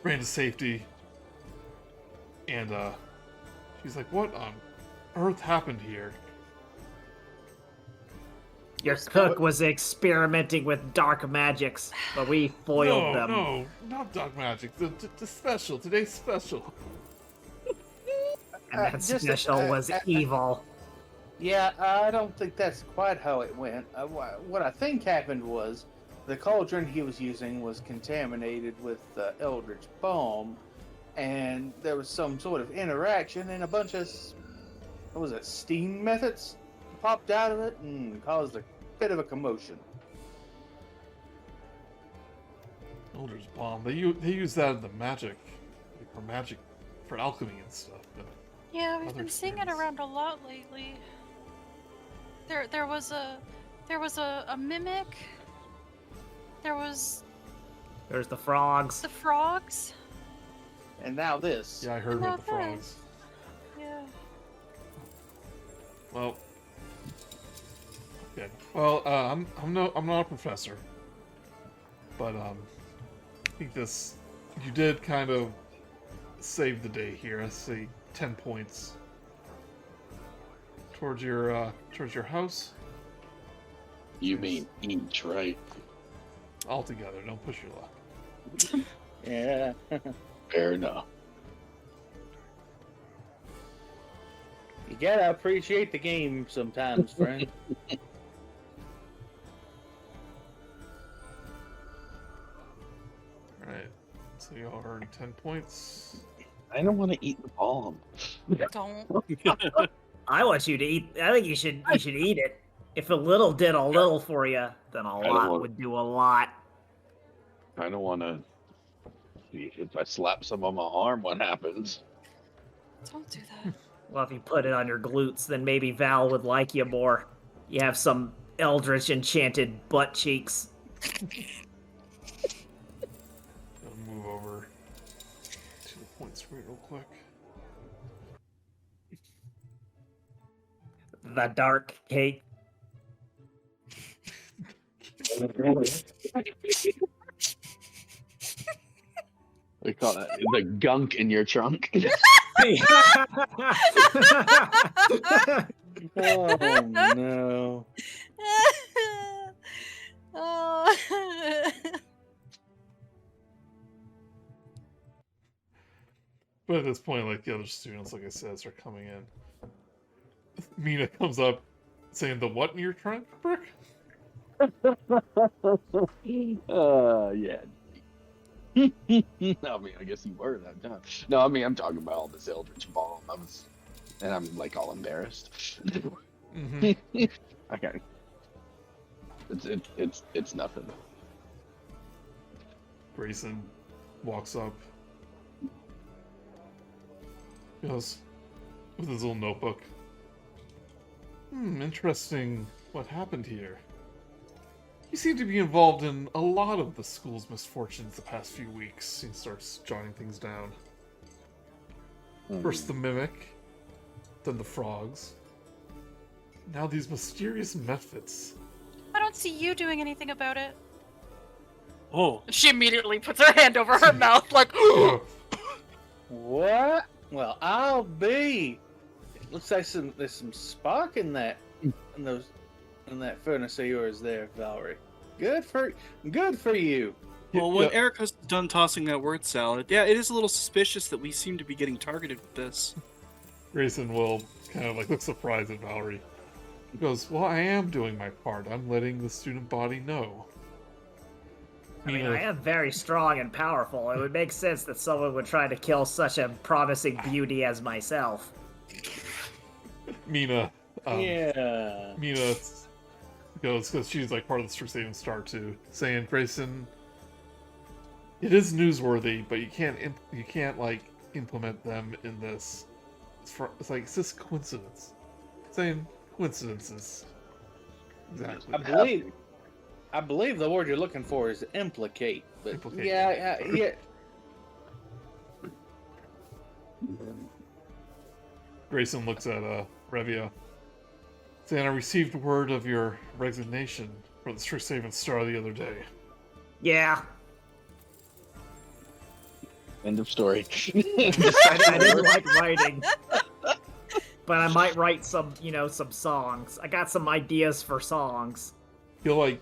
ran to safety. And she's like, "What on earth happened here?" Your cook was experimenting with dark magics, but we foiled them. No, not dark magic. The special, today's special. And that Just, special was evil. Yeah, I don't think that's quite how it went. What I think happened was the cauldron he was using was contaminated with Eldritch Balm, and there was some sort of interaction, and a bunch of, what was it, steam methods popped out of it and caused a bit of a commotion. Eldritch Balm. They use that in the magic, for alchemy and stuff. But Yeah, we've Other been seeing it things. around a lot lately. There was a mimic. There was There's the frogs. the frogs. And now this. yeah, I heard Now about the frogs. Yeah. Well, okay. Well, I'm not a professor, but I think you did kind of save the day here. I see 10 points towards your house You mean each, right? altogether. Don't push your luck. Yeah. Fair enough. You gotta appreciate the game sometimes, friend. All right. So you all earned 10 points. I don't want to eat the bomb. Don't. I want you to eat. I think you should eat it. If a little did a little for you, then a don't lot want- would do a lot. I don't want to. If I slap some on my arm, what happens? Don't do that. Well, if you put it on your glutes, then maybe Val would like you more. You have some eldritch enchanted butt cheeks. I'll move over to the point screen real quick. The dark cake. We call that the gunk in your trunk. Oh no. Oh. But at this point, like the other students, like I said, start coming in. Mina comes up saying, "The what in your trunk, Brick?" Yeah. I mean, I guess you were that time. No, I mean, I'm talking about all this Eldritch Bomb. And I'm like all embarrassed. Mm-hmm. Okay. It's nothing. Grayson walks up, goes with his little notebook. Interesting what happened here. You seem to be involved in a lot of the school's misfortunes the past few weeks. He starts jotting things down. First the Mimic, then the Frogs. Now these mysterious methods. I don't see you doing anything about it. Oh, She immediately puts her hand over her mouth, like, What? Well, I'll be. It looks like there's some spark in that that furnace of yours there, Val'ri. Good for you. well, when Yeah. Erakos is done tossing that word salad, yeah, it is a little suspicious that we seem to be getting targeted with this. Grayson will kind of like look surprised at Val'ri. He goes, "Well, I am doing my part. I'm letting the student body know." I mean, Mina- I am very strong and powerful. It would make sense that someone would try to kill such a promising beauty as myself. Mina, Yeah. Mina goes, because she's like part of the Strixhaven Star too, saying, "Grayson, it is newsworthy, but you can't like implement them in this. It's like it's just coincidence. Saying coincidences. Exactly. I believe the word you're looking for is implicate. But Implicate. yeah. Grayson looks at Revia, saying, "I received word of your resignation for the Strixhaven Star the other day." Yeah, End of story. I didn't like writing. But I might write some songs. I got some ideas for songs. He'll like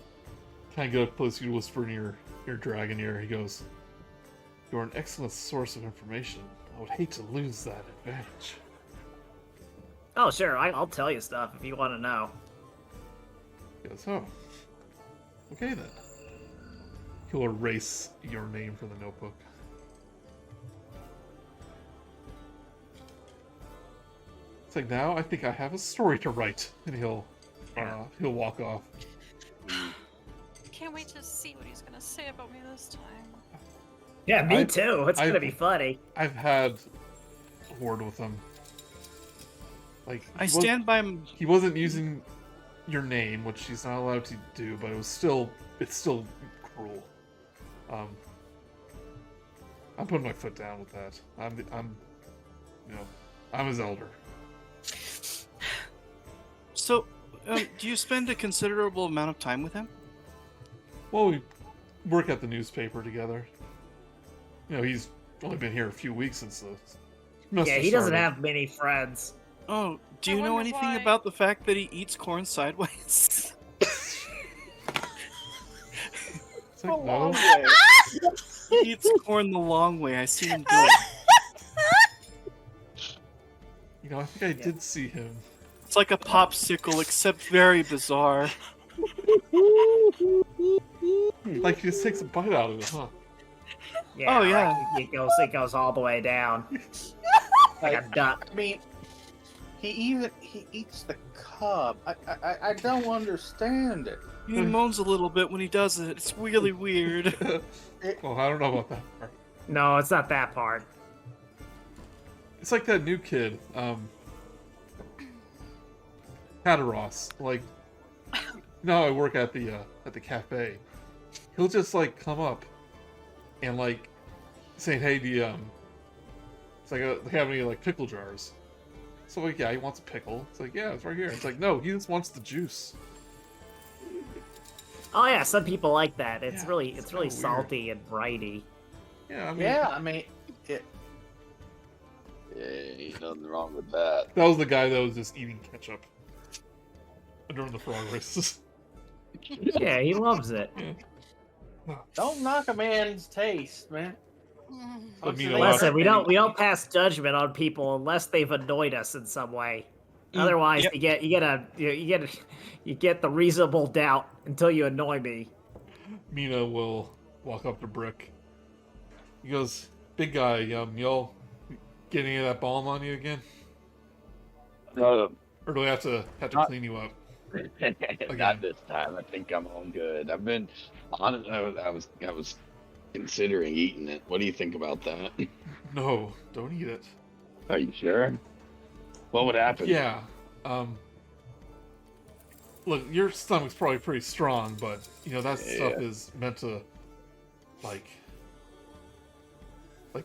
kind of get up close to you, whisper in your dragon ear. He goes, "You're an excellent source of information. I would hate to lose that advantage." Oh, sure, I'll tell you stuff if you want to know. He goes, "Oh, okay then." He'll erase your name from the notebook. It's like, now I think I have a story to write, and he'll walk off. can't wait to see what he's gonna say about me this time. Yeah, me I- too. It's I- gonna be funny. I've had a word with him. Like, I stand by him. He wasn't using your name, which he's not allowed to do, but it's still cruel. I'm putting my foot down with that. I'm his elder. So, do you spend a considerable amount of time with him? Well, we work at the newspaper together. He's only been here a few weeks since the semester Yeah, he doesn't started. have many friends. Oh, do I you know wonder anything why. about the fact that he eats corn sideways? It's like, no. He eats corn the long way. I see him do it. I think I did see him. It's like a popsicle, except very bizarre. Like, he just takes a bite out of it, huh? Yeah, Oh, yeah. Like, it goes all the way down. Like a duck. I mean, He eats the cub. I don't understand it. He moans a little bit when he does it. It's really weird. Well, I don't know about that part. No, it's not that part. It's like that new kid, Hadaros. Like, now I work at the cafe. He'll just like come up and like saying, "Hey, it's like they have any like pickle jars?" So like, yeah, he wants a pickle. It's like, yeah, it's right here. It's like, no, he just wants the juice. Oh yeah, some people like that. It's Yeah, really it's really kinda weird. salty and brighty. Yeah, I mean, it, Hey, nothing wrong with that. that was the guy that was just eating ketchup during the frog races. Yeah, he loves it. don't knock a man's taste, man. But me, Listen, we don't pass judgment on people unless they've annoyed us in some way. Otherwise, yep. you get the reasonable doubt until you annoy me. Mina will walk up to Brick. He goes, "Big guy, y'all get any of that balm on you again? No, Or do we have to clean you up?" not this time. I think I'm all good. I've been honest. I was considering eating it. What do you think about that? No, don't eat it. Are you sure? What would happen? Yeah. Look, your stomach's probably pretty strong, but that stuff is meant to like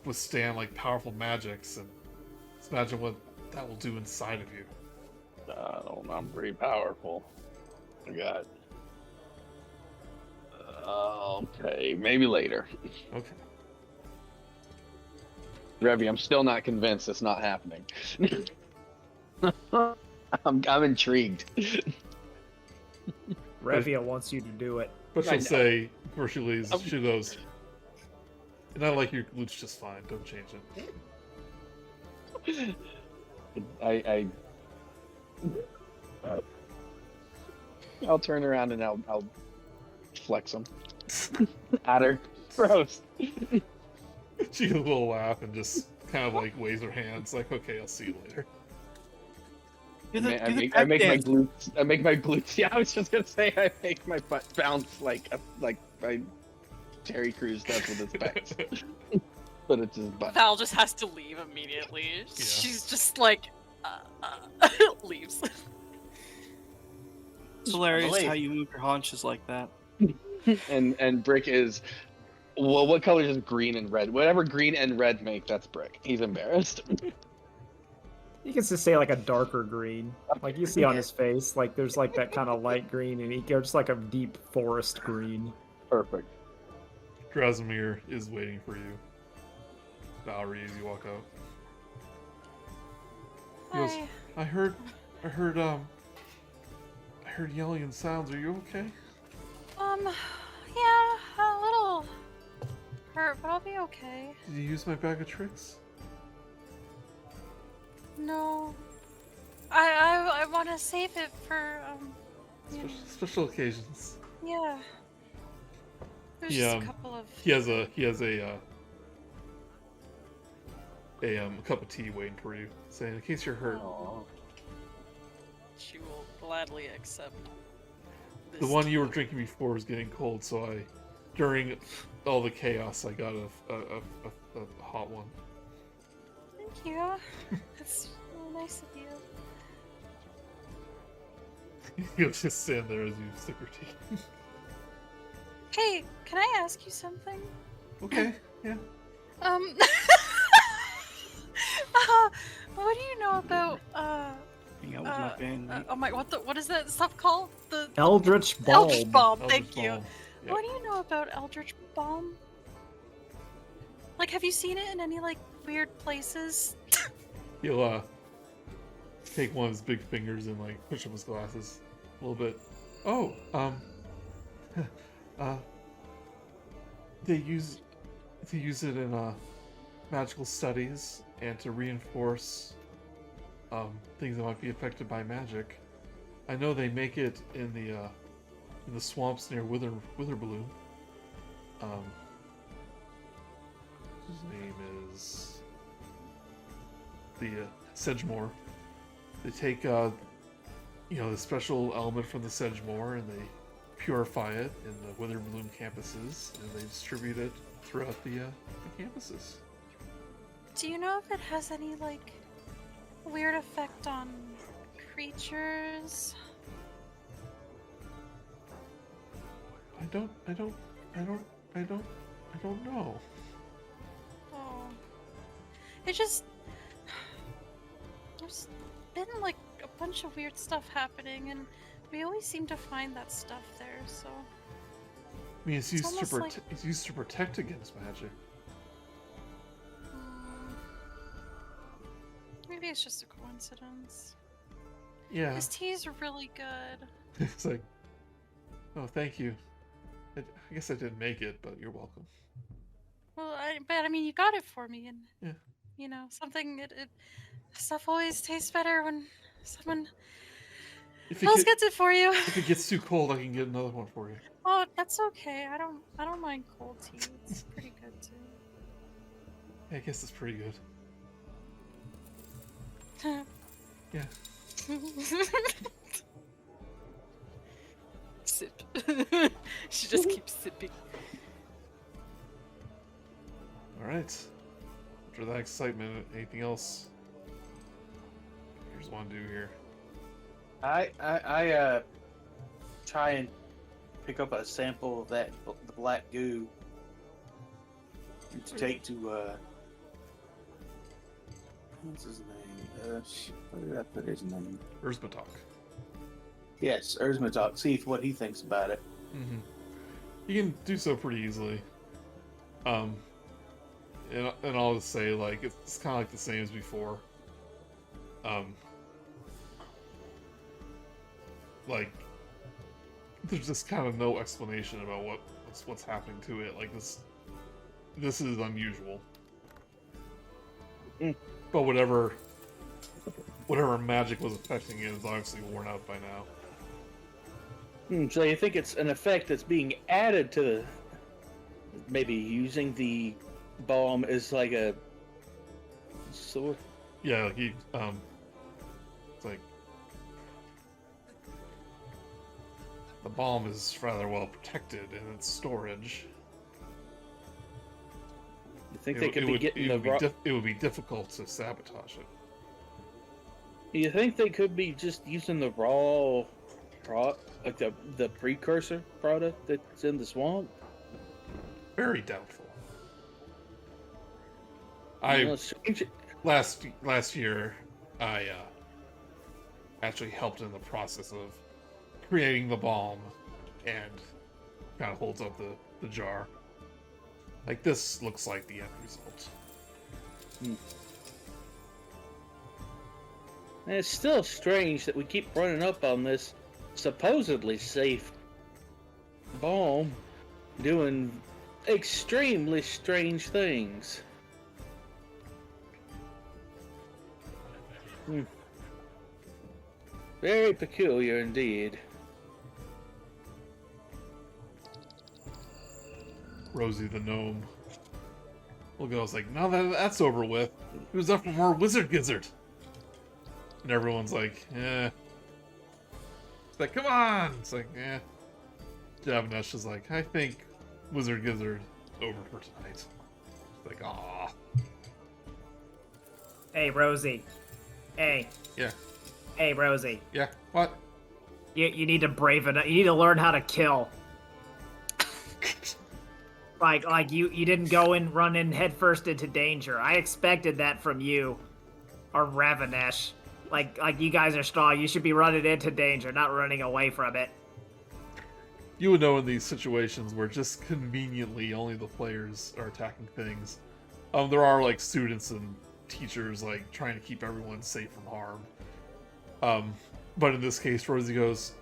withstand like powerful magics, and just imagine what that will do inside of you. I don't know. I'm pretty powerful. I got. Okay, maybe later. Okay. Revia, I'm still not convinced it's not happening. I'm intrigued. Revia wants you to do it. But I she'll know. say before she leaves, she goes, "And I like your glutes just fine. Don't change it." I'll turn around and I'll flex them at her. Gross. She gives a little laugh and just kind of like waves her hands, like, "Okay, I'll see you later." I make my glutes. Yeah, I was just gonna say I make my butt bounce like my Terry Crews does with his pecs. But it's his butt. Val just has to leave immediately. She's just like, leaves. It's hilarious how you move your haunches like that. And Brick is, well, what color is green and red? Whatever green and red make, that's Brick. He's embarrassed. You can just say like a darker green, like you see on his face. Like there's like that kind of light green, and he goes like a deep forest green. Perfect. Aasimar is waiting for you. Val'ri, as you walk out. He goes, Hi. I heard yelling and sounds. Are you okay? Yeah, a little hurt, but I'll be okay. Did you use my bag of tricks? No, I want to save it for Special occasions. yeah. There's Yeah, just a couple of. He has a cup of tea waiting for you, saying, "In case you're hurt." Aww. She will gladly accept. The one you were drinking before is getting cold, so during all the chaos, I got a hot one. Thank you. That's really nice of you. You'll just stand there as you sip your tea. Hey, can I ask you something? Okay, yeah. What do you know about Hang out with my bandmate. oh my, what is that stuff called? The Eldritch Balm. Eldritch Balm. Eldritch Thank you. Balm. Yeah. What do you know about Eldritch Balm? Like, have you seen it in any like weird places? He'll take one of his big fingers and like push up his glasses a little bit. Oh, they use it in magical studies and to reinforce things that might be affected by magic. I know they make it in the swamps near Witherbloom. His name is the Sedgemoor. They take, the special element from the Sedgemoor and they purify it in the Witherbloom campuses, and they distribute it throughout the campuses. Do you know if it has any, like, weird effect on creatures? I don't know. Oh. There's been, like, a bunch of weird stuff happening, and we always seem to find that stuff there, so... I mean, it's used to protect against magic. Maybe it's just a coincidence. Yeah. This tea is really good. It's like, oh, thank you. I guess I didn't make it, but you're welcome. Well, but I mean, you got it for me, and Yeah. Stuff always tastes better when someone If else gets it for you. If it gets too cold, I can get another one for you. Oh, that's okay. I don't mind cold tea. It's pretty good too. Yeah, I guess it's pretty good. Yeah. Sip. She just keeps sipping. Alright. After that excitement, anything else? Here's one do here. I try and pick up a sample of the black goo to take to what's his name? Where did I put his name? Erzmatok. Yes, Aasimar. See what he thinks about it. Mm-hmm. You can do so pretty easily. And I'll just say, like, it's kind of like the same as before. Like, there's just kind of no explanation about what's happening to it. Like, this is unusual. But whatever magic was affecting it is obviously worn out by now. So you think it's an effect that's being added to maybe using the bomb as like a sword? Yeah, it's like the bomb is rather well protected in its storage. You think they could be getting the raw... It would be difficult to sabotage it. You think they could be just using the raw, like the precursor product that's in the swamp? Very doubtful. Last year, I actually helped in the process of creating the bomb, and kind of holds up the jar. Like, this looks like the end result. And it's still strange that we keep running up on this supposedly safe bomb doing extremely strange things. Very peculiar indeed. Rosie the gnome. Look, I was like, now that that's over with, who's up for more Wizard Gizzard? And everyone's like, eh. It's like, come on! It's like, eh. Javanesh is like, I think Wizard Gizzard over for tonight. It's like, ah. Hey, Rosie. Hey. Yeah. Hey, Rosie. Yeah. What? You need to brave it. You need to learn how to kill. Like you didn't run in headfirst into danger. I expected that from you, or Ravenesh. Like you guys are strong. You should be running into danger, not running away from it. You would know in these situations where just conveniently only the players are attacking things. There are like students and teachers like trying to keep everyone safe from harm. But in this case, Rosie goes,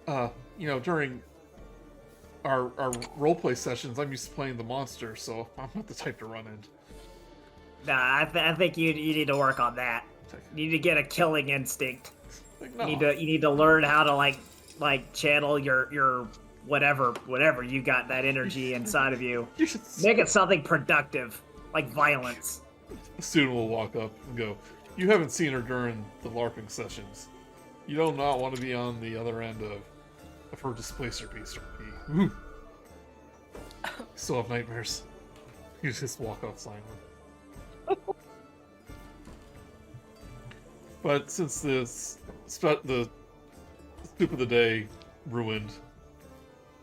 during our roleplay sessions, I'm used to playing the monster, so I'm not the type to run in. Nah, I think you need to work on that. You need to get a killing instinct. Like, no. You need to learn how to like channel your whatever you got that energy inside of you. You should make it something productive, like violence. A student will walk up and go, You haven't seen her during the LARPing sessions. You do not want to be on the other end of her displacer piece. Ooh. Still have nightmares. You just walk off silently. But since the soup of the day ruined,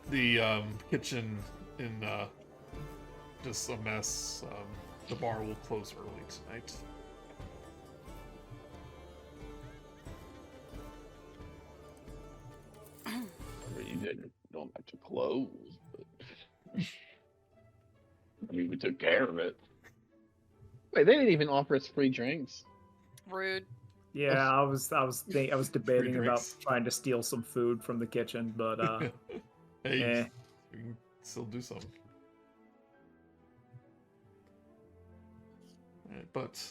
the kitchen in just a mess. The bar will close early tonight. You don't have to close, but I mean, we took care of it. Wait, they didn't even offer us free drinks. Rude. Yeah, I was debating about drinks. trying to steal some food from the kitchen, but Hey, eh. you can still do something. Alright, but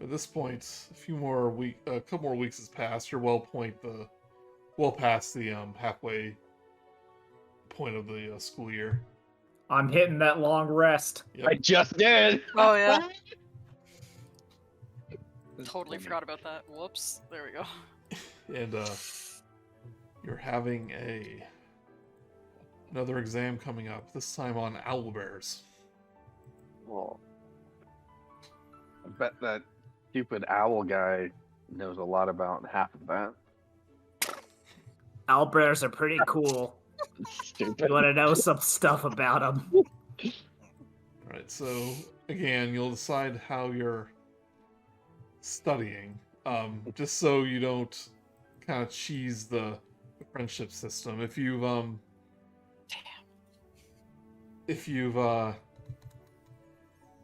at this point, a couple more weeks has passed. You're well past the halfway point of the school year. I'm hitting that long rest. Yep. I just did. Oh yeah. Totally forgot about that. Whoops. There we go. And you're having another exam coming up. This time on owlbears. Well, I bet that stupid owl guy knows a lot about half of that. Owlbears are pretty cool. Stupid. You want to know some stuff about them? Alright, so again, you'll decide how you're studying, just so you don't kind of cheese the friendship system. If you've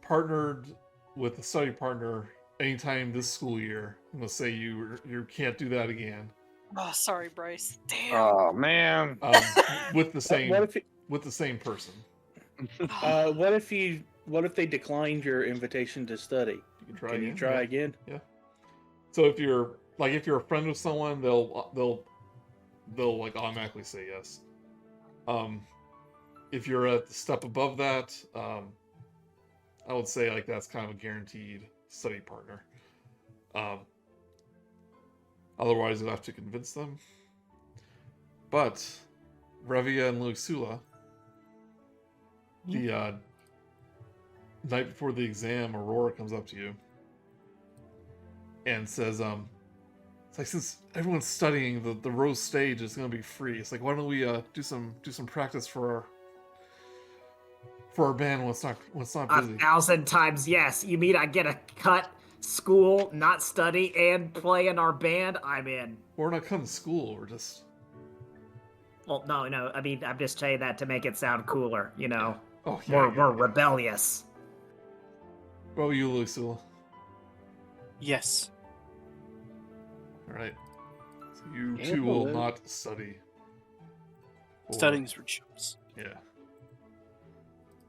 partnered with a study partner anytime this school year, let's say you can't do that again. Oh, sorry, Brice. Damn. Oh man. With the same What same person. what if they declined your invitation to study? You can try Can again. you try again? Yeah. So if you're a friend of someone, they'll like automatically say yes. If you're at the step above that, I would say like that's kind of a guaranteed study partner. Otherwise, you'll have to convince them. But Revia and Lilisula, the night before the exam, Aurora comes up to you and says, it's like, since everyone's studying, the Rose stage is going to be free. It's like, why don't we do some practice for our band when it's not busy. 1,000 times yes. You mean I get a cut, school, not study, and play in our band? I'm in. We're not cutting school. We're just. Well, no. I mean, I'm just saying that to make it sound cooler. You know, Oh, yeah. more rebellious. What about you, Lilisula? Yes. All right. So you Yeah, two will well, not study. Or- Studying's for chumps. Yeah.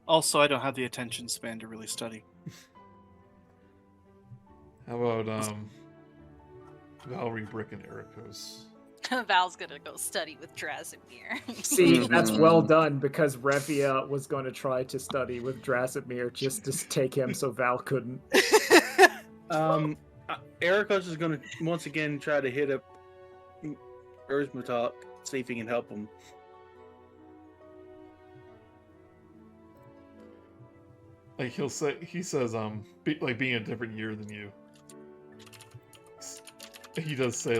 Also, I don't have the attention span to really study. How about Val'ri, Brick, and Erakos? Val's gonna go study with Aasimar. See, that's well done because Revia was going to try to study with Aasimar just to take him so Val couldn't. Erakos is going to once again try to hit up Aasimar, see if he can help him. Like he says, being a different year than you. He does say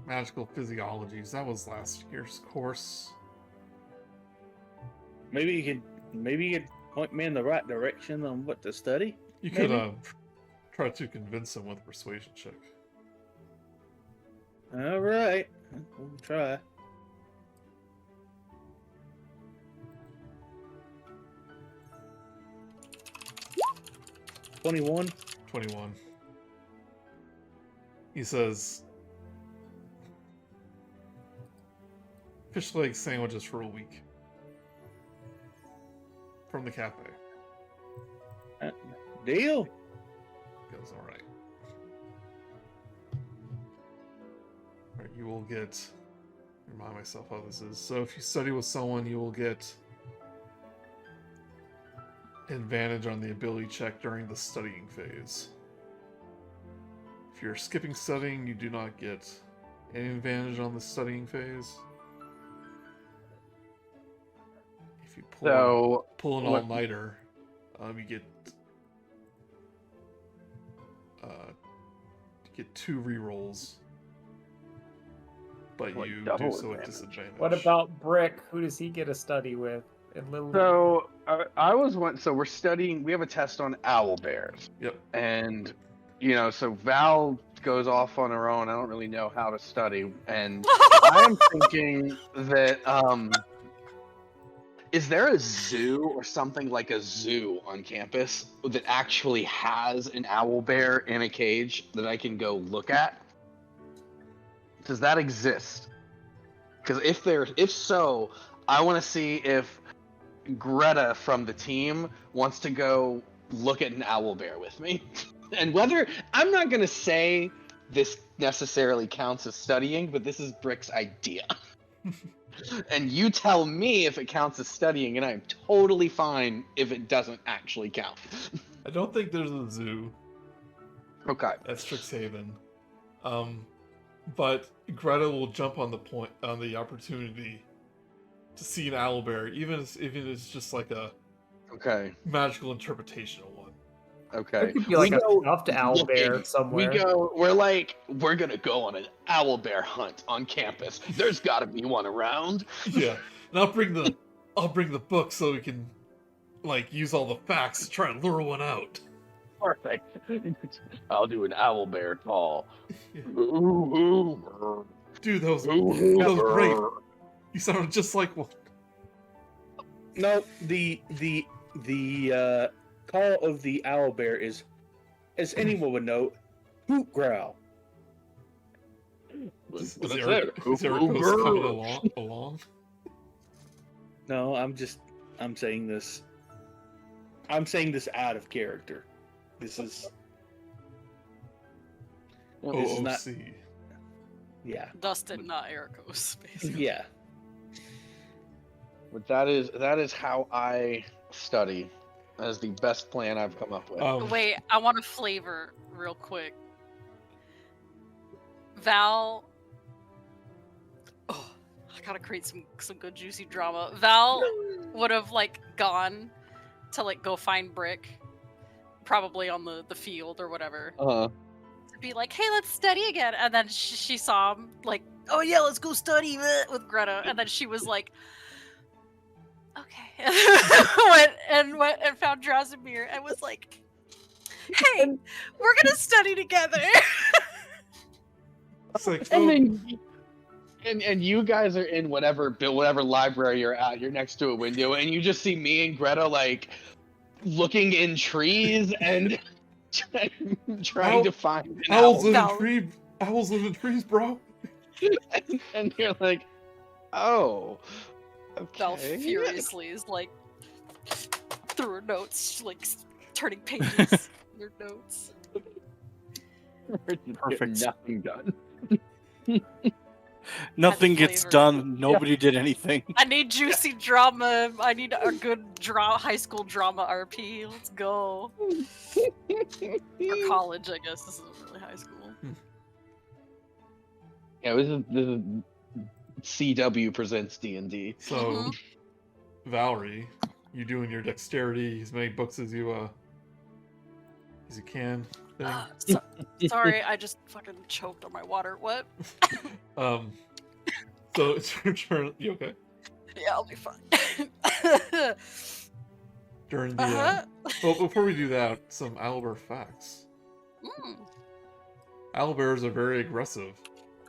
magical physiologies. That was last year's course. Maybe you could point me in the right direction on what to study. You could Maybe. try to convince him with a persuasion check. All right, we'll try. $21. 21. He says, fish leg sandwiches for a week from the cafe. Deal. Goes, all right. All right, you will get. Remind myself how this is. So if you study with someone, you will get advantage on the ability check during the studying phase. If you're skipping studying, you do not get any advantage on the studying phase. If you pull an all-nighter, you get 2 rerolls, but Like you double do so at advantage. disadvantage. What about Brick? Who does he get a study with? And Lil... So so we're studying. We have a test on owl bears, Yep. and so Val goes off on her own. I don't really know how to study, and I am thinking that is there a zoo or something like a zoo on campus that actually has an owl bear in a cage that I can go look at? Does that exist? Because if so, I want to see if Greta from the team wants to go look at an owl bear with me. And whether, I'm not going to say this necessarily counts as studying, but this is Brick's idea. And you tell me if it counts as studying, and I'm totally fine if it doesn't actually count. I don't think there's a zoo Okay. at Strixhaven. But Greta will jump on the opportunity to see an owlbear, even if it's just like a magical interpretational one. Okay. It could be like a stuffed owlbear somewhere. We're gonna go on an owlbear hunt on campus. There's gotta be one around. Yeah. And I'll bring the book so we can use all the facts to try and lure one out. Perfect. I'll do an owlbear call. Yeah. Ooh. Dude, that was great. You sounded just like one. No, the call of the owlbear is, as anyone would know, hoot growl. Is Erakos coming along? No, I'm saying this. I'm saying this out of character. This is not. Yeah. Dustin, not Erakos, basically. Yeah. But that is how I study. That is the best plan I've come up with. Wait, I want a flavor real quick. Val. Oh, I gotta create some good juicy drama. Val would have gone to go find Brick, probably on the field or whatever. To be like, hey, let's study again, and then she saw him oh yeah, let's go study with Greta, and then she was like, okay, went and found Aasimar and was like, hey, we're gonna study together. It's like, and you guys are in whatever library you're at. You're next to a window, and you just see me and Greta looking in trees and trying to find an owls live in trees, bro. and you're like, oh, okay. Val furiously is through her notes, turning pages in her notes. Perfect. Nothing done. Nothing gets flavor. done. Nobody did anything. I need juicy drama. I need a good high school drama RP. Let's go. Or college, I guess. This isn't really high school. Yeah, this is CW presents D&D. So, Val'ri, you doing your dexterity, as many books as you can. Sorry, I just fucking choked on my water. What? So it's your turn. You okay? Yeah, I'll be fine. During the well, before we do that, some owlbear facts. Owlbears are very aggressive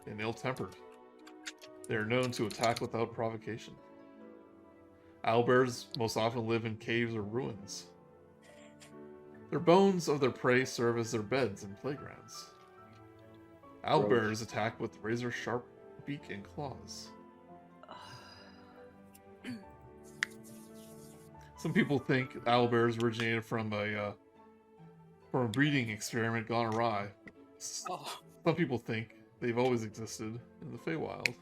and ill-tempered. They are known to attack without provocation. Owlbears most often live in caves or ruins. Their bones of their prey serve as their beds and playgrounds. Owlbears attack with razor-sharp beak and claws. Some people think owlbears originated from a breeding experiment gone awry. Some people think they've always existed in the Feywild.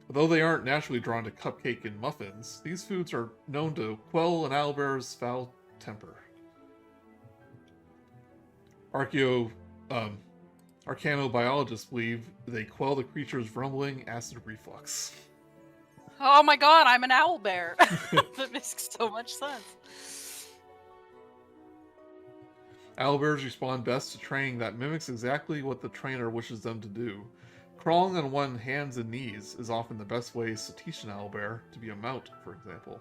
Although they aren't naturally drawn to cupcake and muffins, these foods are known to quell an owlbear's foul temper. Arcanobiologists believe they quell the creature's rumbling acid reflux. Oh my god, I'm an owlbear. That makes so much sense. Owlbears respond best to training that mimics exactly what the trainer wishes them to do. Crawling on one's hands and knees is often the best ways to teach an owlbear to be a mount, for example.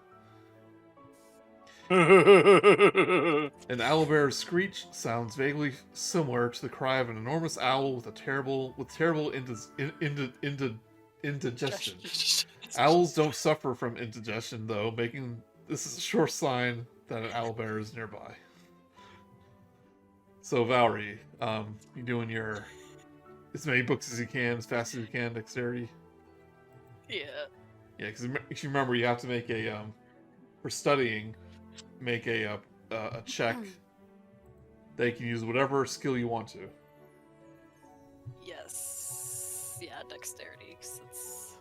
An owlbear's screech sounds vaguely similar to the cry of an enormous owl with terrible indigestion. Owls don't suffer from indigestion, though, making this is a sure sign that an owlbear is nearby. So, Val'ri, you doing your as many books as you can, as fast as you can, dexterity? Yeah. Yeah, because you remember, you have to make a, for studying, make a check that you can use whatever skill you want to. Yes. Yeah, dexterity, 'cause it's...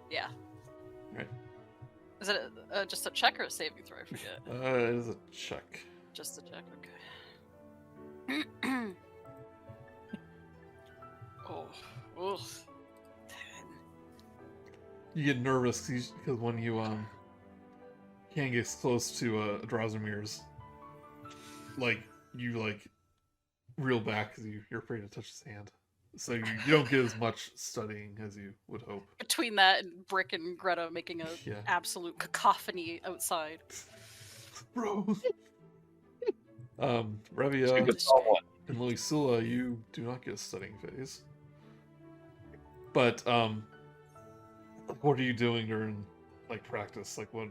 Yeah. Right. Is it just a check or a saving throw? I forget. It is a check. Just a check, okay. Oh, 10. You get nervous because when you can't get close to Drazimir's, you reel back because you're afraid to touch his hand. So you don't get as much studying as you would hope. Between that and Brick and Greta making a absolute cacophony outside. Bro. Revia and Lilisula, you do not get a studying phase. But what are you doing during practice? What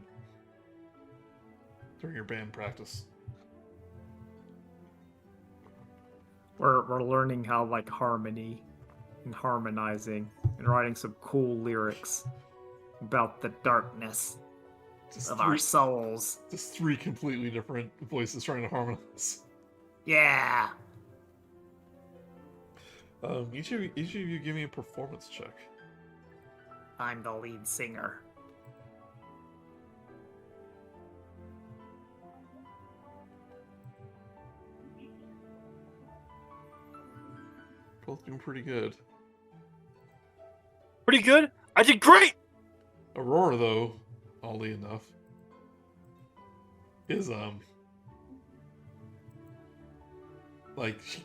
during your band practice? We're learning how harmony and harmonizing and writing some cool lyrics about the darkness of our souls. Just 3 completely different voices trying to harmonize. Yeah. Each of you give me a performance check. I'm the lead singer. Both doing pretty good. Pretty good? I did great! Aurora, though, oddly enough, is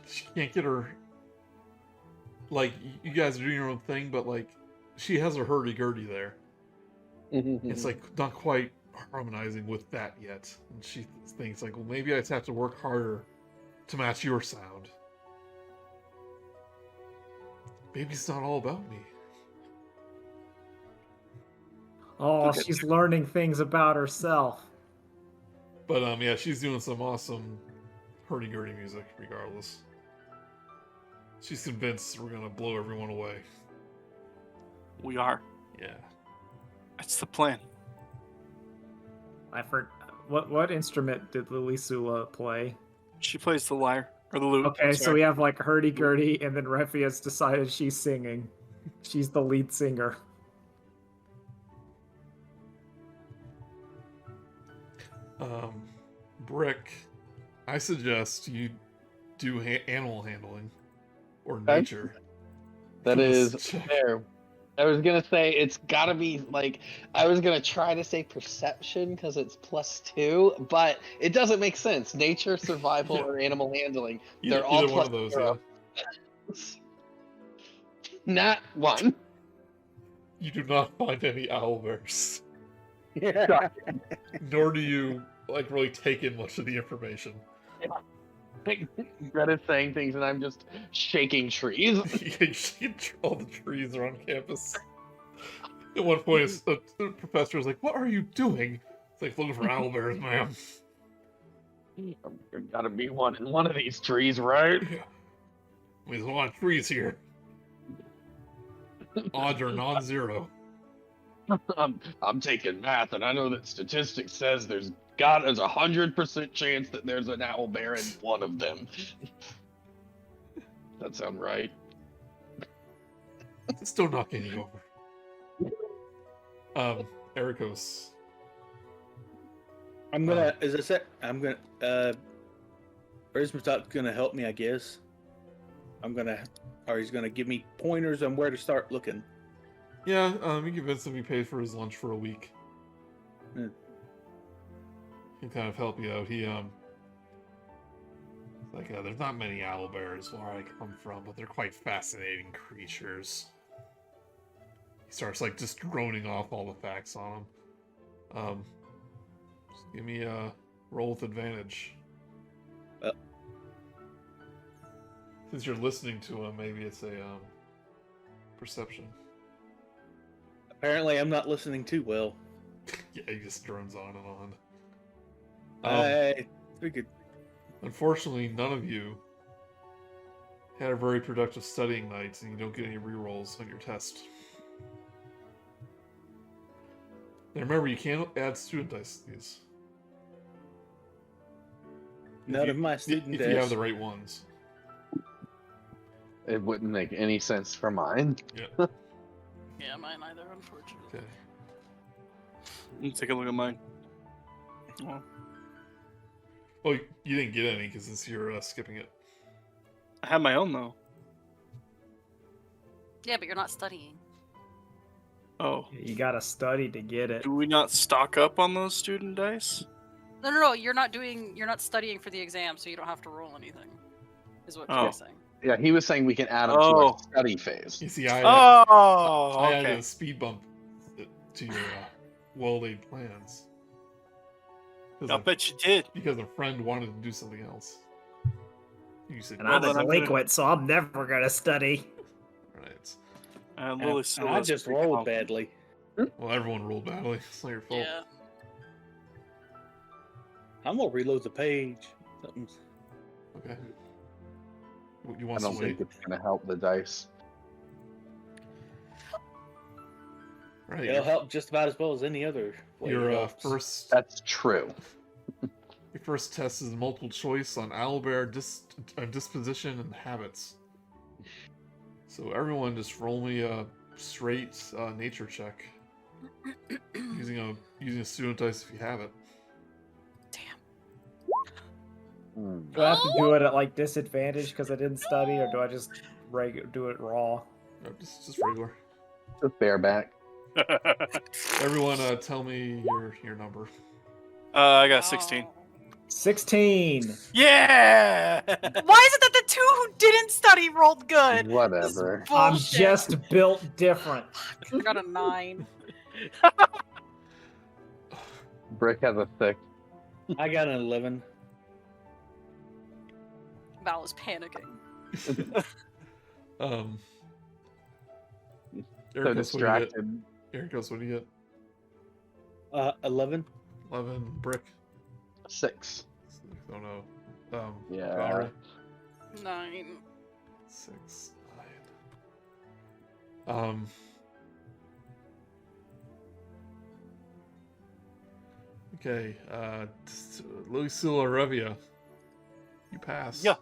she can't get her, you guys are doing your own thing, but she has her hurdy-gurdy there. It's not quite harmonizing with that yet, and she thinks well, maybe I just have to work harder to match your sound. Maybe it's not all about me. Oh, she's learning things about herself. But yeah, she's doing some awesome hurdy-gurdy music regardless. She's convinced we're gonna blow everyone away. We are. Yeah. That's the plan. What instrument did Lilisula play? She plays the lyre. Or the lute. Okay, so we have hurdy-gurdy, and then Refia's decided she's singing. She's the lead singer. Brick, I suggest you do animal handling or nature. That is fair. I was gonna say it's gotta be I was gonna try to say perception because it's +2, but it doesn't make sense. Nature, survival, or animal handling. They're all either one of those. +0. Not one. You do not find any owlbears. Yeah. Nor do you really take in much of the information. Greta's saying things and I'm just shaking trees. All the trees around campus. At one point, the professor was like, "What are you doing?" It's looking for owlbears, ma'am. There's gotta be one in one of these trees, right? Yeah. There's a lot of trees here. Odds are non-zero. I'm taking math, and I know that statistics says there's 100% chance that there's an owlbear in one of them. That sound right? Still not getting over. Erakos. I'm gonna, as I said, I'm gonna. Erismatop's gonna help me, I guess. He's gonna give me pointers on where to start looking. Yeah, you convince him he paid for his lunch for a week. Yeah. He kind of help you out. Like, there's not many owlbears where I come from, but they're quite fascinating creatures. He starts, like, just droning off all the facts on them. Just give me a roll with advantage. Since you're listening to him, maybe it's a, perception. Apparently, I'm not listening too well. Yeah, he just drones on and on. We could. Unfortunately, none of you had a very productive studying night, and you don't get any rerolls on your test. Now remember, you can't add student dice to these. None of my student if dice. you have the right ones. It wouldn't make any sense for mine. Yeah. Yeah, mine either, unfortunately. Okay. Let's take a look at mine. Oh, you didn't get any because since you're skipping it. I have my own though. Yeah, but you're not studying. Oh. You gotta study to get it. Do we not stock up on those student dice? No, you're not studying for the exam, so you don't have to roll anything. Is what you're saying. Yeah, he was saying we can add them to our study phase. You see, I okay. added a speed bump to your well-laid plans. I bet you did. Because a friend wanted to do something else. You said, And I'm a delinquent, so I'm never gonna study. Right. I just rolled badly. Well, everyone rolled badly. It's not your fault. Yeah. I'm gonna reload the page. Something's... Okay. You I want don't to wait? think it's gonna help the dice. Right. It'll help just about as well as any other. Your first. That's true. Your first test is multiple choice on owlbear disposition and habits. So everyone, just roll me a straight nature check using a student dice if you have it. Do I have to do it at like disadvantage because I didn't study, or do I just do it raw? No, just regular. Just bareback. Everyone, tell me your number. I got 16. 16. Yeah. Why is it that the two who didn't study rolled good? Whatever. I'm just built different. I got a 9. Brick has a 6. I got an 11. Val is panicking. So distracted. Erakos, what do you get? 11. 11. Brick. 6. Oh no. Yeah. Val'ri. 9. 6, 9. Okay. Lilisula, Revia. You pass. Yeah.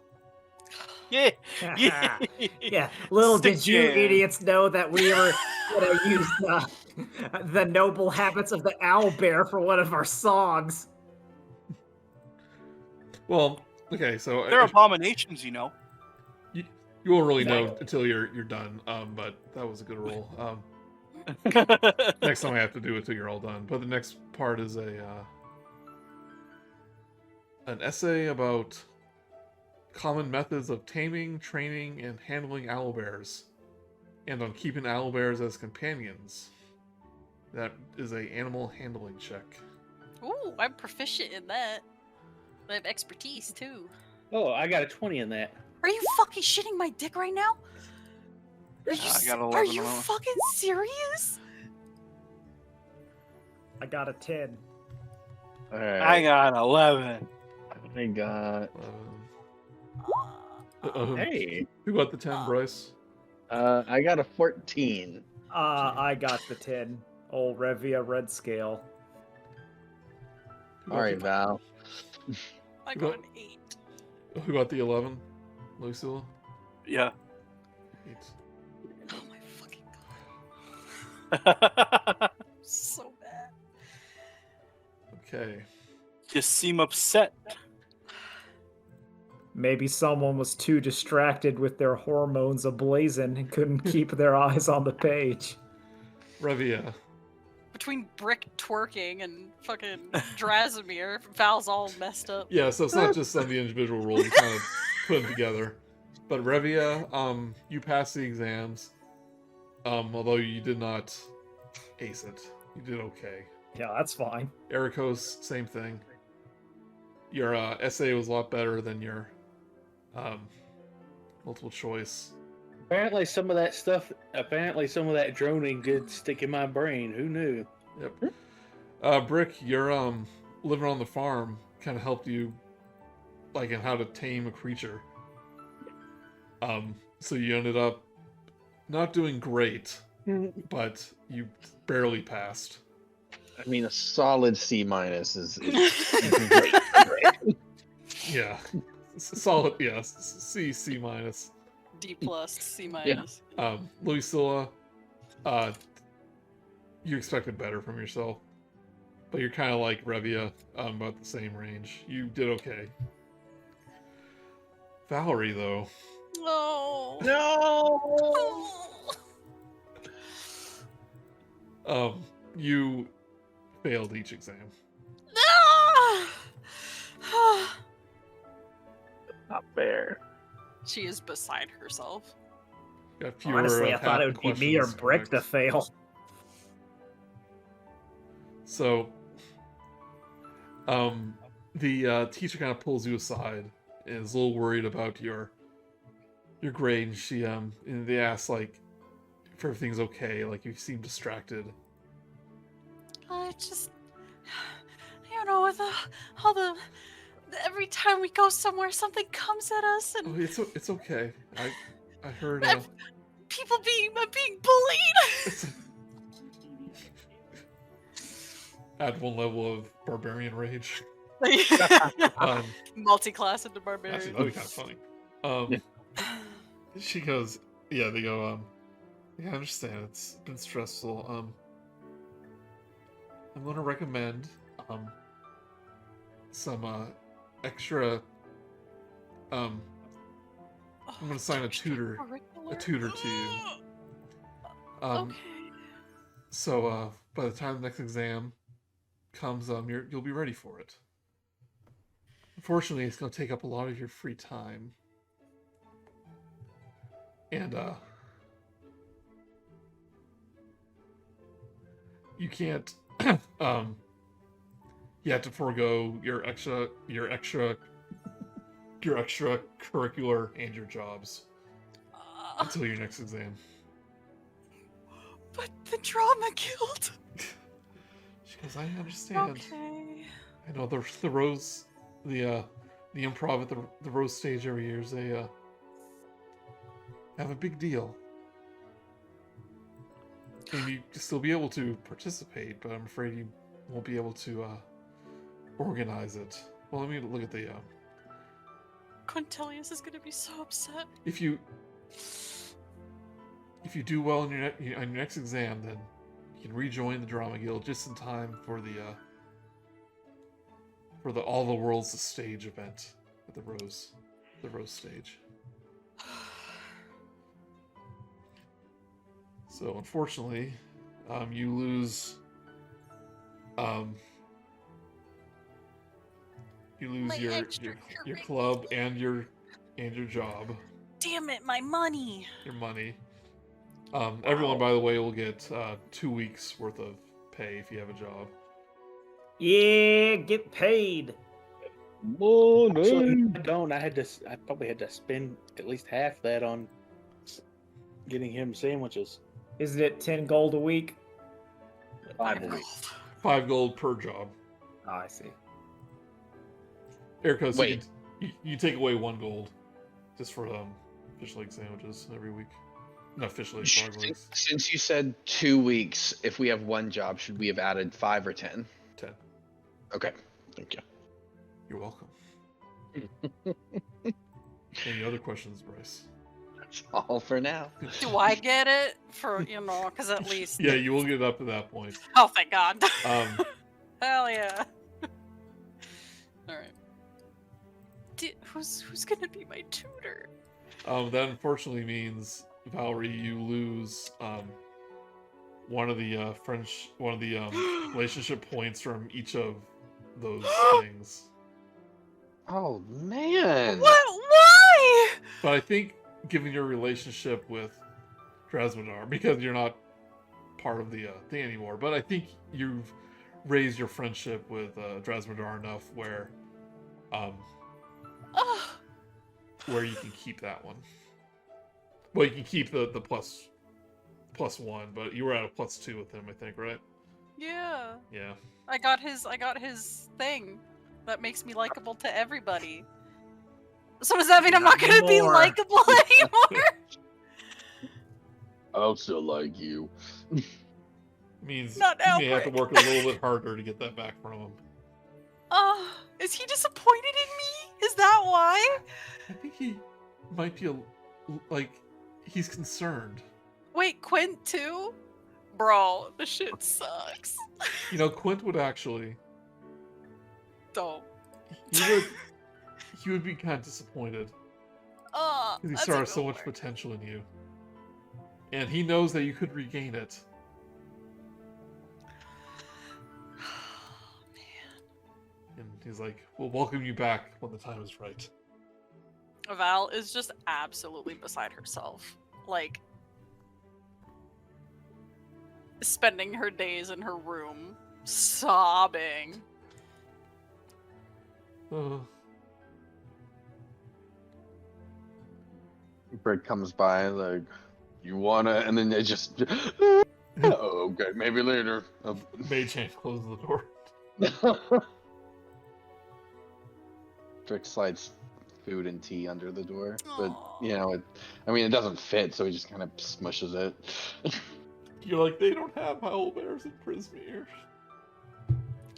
Yeah. Yeah. Yeah. Little Stick did you jam. idiots know that we were gonna use the noble habits of the owlbear for one of our songs. Well, okay, so They're abominations, you know. you won't really know until you're done. But that was a good roll. Next time I have to do it until you're all done. But the next part is an essay about common methods of taming, training, and handling owlbears, and on keeping owlbears as companions. That is a animal handling check. Ooh, I'm proficient in that. I have expertise too. Oh, I got a 20 in that. Are you fucking shitting my dick right now? Are you, I got 11 are you on it. fucking serious? I got a 10. Alright. I got 11. I got. Hey. Who got the 10, Brice? I got a 14. I got the 10. Old Revia Redscale. Alright, Val. I got an 8. Who got the 11? Lilisula? Yeah. 8. Oh my fucking god. So bad. Okay. You seem upset. Maybe someone was too distracted with their hormones ablazing and couldn't keep their eyes on the page. Revia. Between Brick twerking and fucking Aasimar, Val's all messed up. Yeah, so it's not just on the individual roll, you kind of put them together. But Revia, you passed the exams, although you did not ace it. You did okay. Yeah, that's fine. Erakos, same thing. Your essay was a lot better than your multiple choice. Apparently some of that droning did stick in my brain. Who knew? Yep. Brick, your living on the farm kind of helped you, like, in how to tame a creature. So you ended up not doing great, but you barely passed. I mean, a solid C- is great. Great. Yeah, solid. Yeah, C minus. D+, C-. Yeah. Lilisula, you expected better from yourself, but you're kind of like Revia, about the same range. You did okay. Val'ri, though. No. You failed each exam. Not fair. She is beside herself. Got fewer, Honestly, I thought it would be me or questions Brick to correct. fail. So, the teacher kind of pulls you aside and is a little worried about your grade. And she and they ask, like, if everything's okay. Like, you seem distracted. With all the every time we go somewhere, something comes at us, and It's okay. I heard. People being bullied. Add one level of Barbarian rage. Multi-class into Barbarian. Actually, that'd be kind of funny. She goes, yeah, they go, yeah, I understand, it's been stressful. I'm gonna recommend, some, extra, I'm gonna assign a tutor to you. Okay. So, by the time the next exam comes, you'll be ready for it. Unfortunately, it's gonna take up a lot of your free time. And, you can't, you have to forego your extracurricular and your jobs until your next exam. But the drama guild. She goes, I understand. Okay. I know the Rose, the improv at the Rose stage every year is have a big deal. And you still be able to participate, but I'm afraid you won't be able to organize it. Well, let me look at the. Quintilius is gonna be so upset. If you do well on your next exam, then you can rejoin the drama guild just in time for the All the Worlds stage event at the Rose stage. So unfortunately, you lose your club and your job. Damn it, my money. Your money. Everyone, by the way, will get 2 weeks worth of pay if you have a job. Yeah, get paid. Actually, I don't. I probably had to spend at least half that on getting him sandwiches. Isn't it 10 gold a week? 5 a week. 5 gold per job. Oh, I see. Erakos, Wait. you take away 1 gold just for fish leg sandwiches every week. Not fish leg, frog legs. Since you said 2 weeks, if we have 1 job, should we have added 5 or 10? 10. Okay, thank you. You're welcome. Any other questions, Brice? That's all for now. Do I get it for Because at least. Yeah, you will get up to that point. Oh, thank God. Um, Hell yeah. All right. Who's gonna be my tutor? that unfortunately means, Val'ri, you lose one of the relationship points from each of those things. Oh man. What? Why? But I think, given your relationship with Drasmadar, because you're not part of the thing anymore, but I think you've raised your friendship with Drasmadar enough where you can keep that one. Well, you can keep the plus one, but you were at a +2 with him, I think, right? Yeah. Yeah. I got his thing that makes me likable to everybody. So does that mean I'm not gonna be likable anymore? I also like you. Means Not you now, may have to work a little bit harder to get that back from him. Is he disappointed in me? Is that why? I think he might be he's concerned. Wait, Quint too? Bro, this shit sucks. Quint would actually. Don't. He would be kind of disappointed. Because he saw so much potential in you. And he knows that you could regain it. And he's like, we'll welcome you back when the time is right. Val is just absolutely beside herself. Like, spending her days in her room, sobbing. Bird comes by, like, you wanna, and then they just, oh, okay, maybe later. Mage hand closes the door. Brick slides food and tea under the door, but Aww. it doesn't fit, so he just kind of smushes it. You're like, they don't have owlbears in Prismere.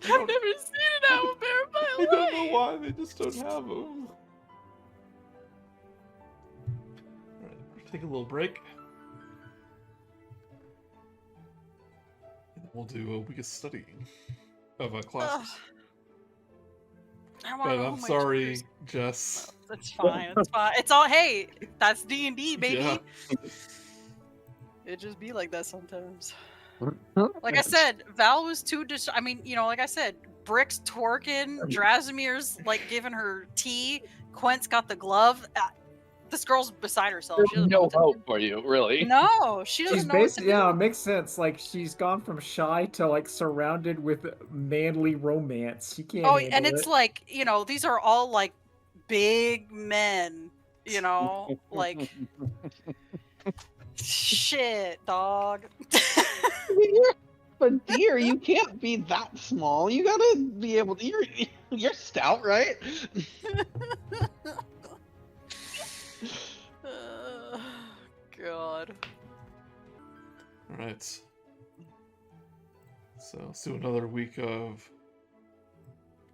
I've never seen an owlbear in my I life. don't know why, they just don't have them. Alright, we'll take a little break. And then we'll do a week of studying of classes. But I'm sorry, Jess. It's fine. It's fine. It's all. Hey, that's D&D, baby. Yeah. It just be like that sometimes. Like I said, Val was too. Like I said, Brick's twerking. Drazimir's like giving her tea. Quent's got the glove. This girl's beside herself. There's no hope for you, really. No, she doesn't know what to do. Yeah, it makes sense. Like, she's gone from shy to like surrounded with manly romance. She can't. And it's like, these are all like big men. Like shit, dog. But dear, you can't be that small. You gotta be able to. You're stout, right? God. Alright. So, let's do another week of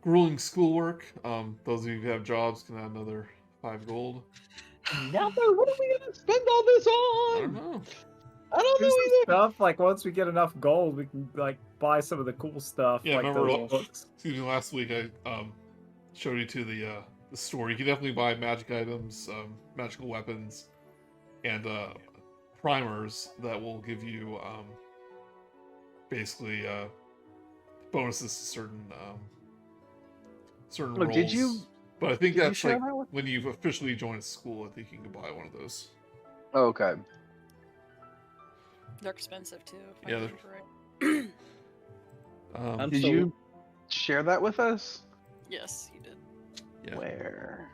grueling schoolwork. Those of you who have jobs can add another 5 gold. Now, what are we gonna spend all this I don't on? know. I don't know either. Stuff like once we get enough gold, we can like buy some of the cool stuff. Yeah, like remember those books. Excuse me, last week I showed you to the store. You can definitely buy magic items, magical weapons, and primers that will give you basically bonuses to certain roles. Did you? But I think did you that's share like that with- when you've officially joined a school. I think you can buy one of those. Oh, okay. They're expensive too. If I Yeah, remember right. Did you share that with us? Yes, he did. Yeah. Where?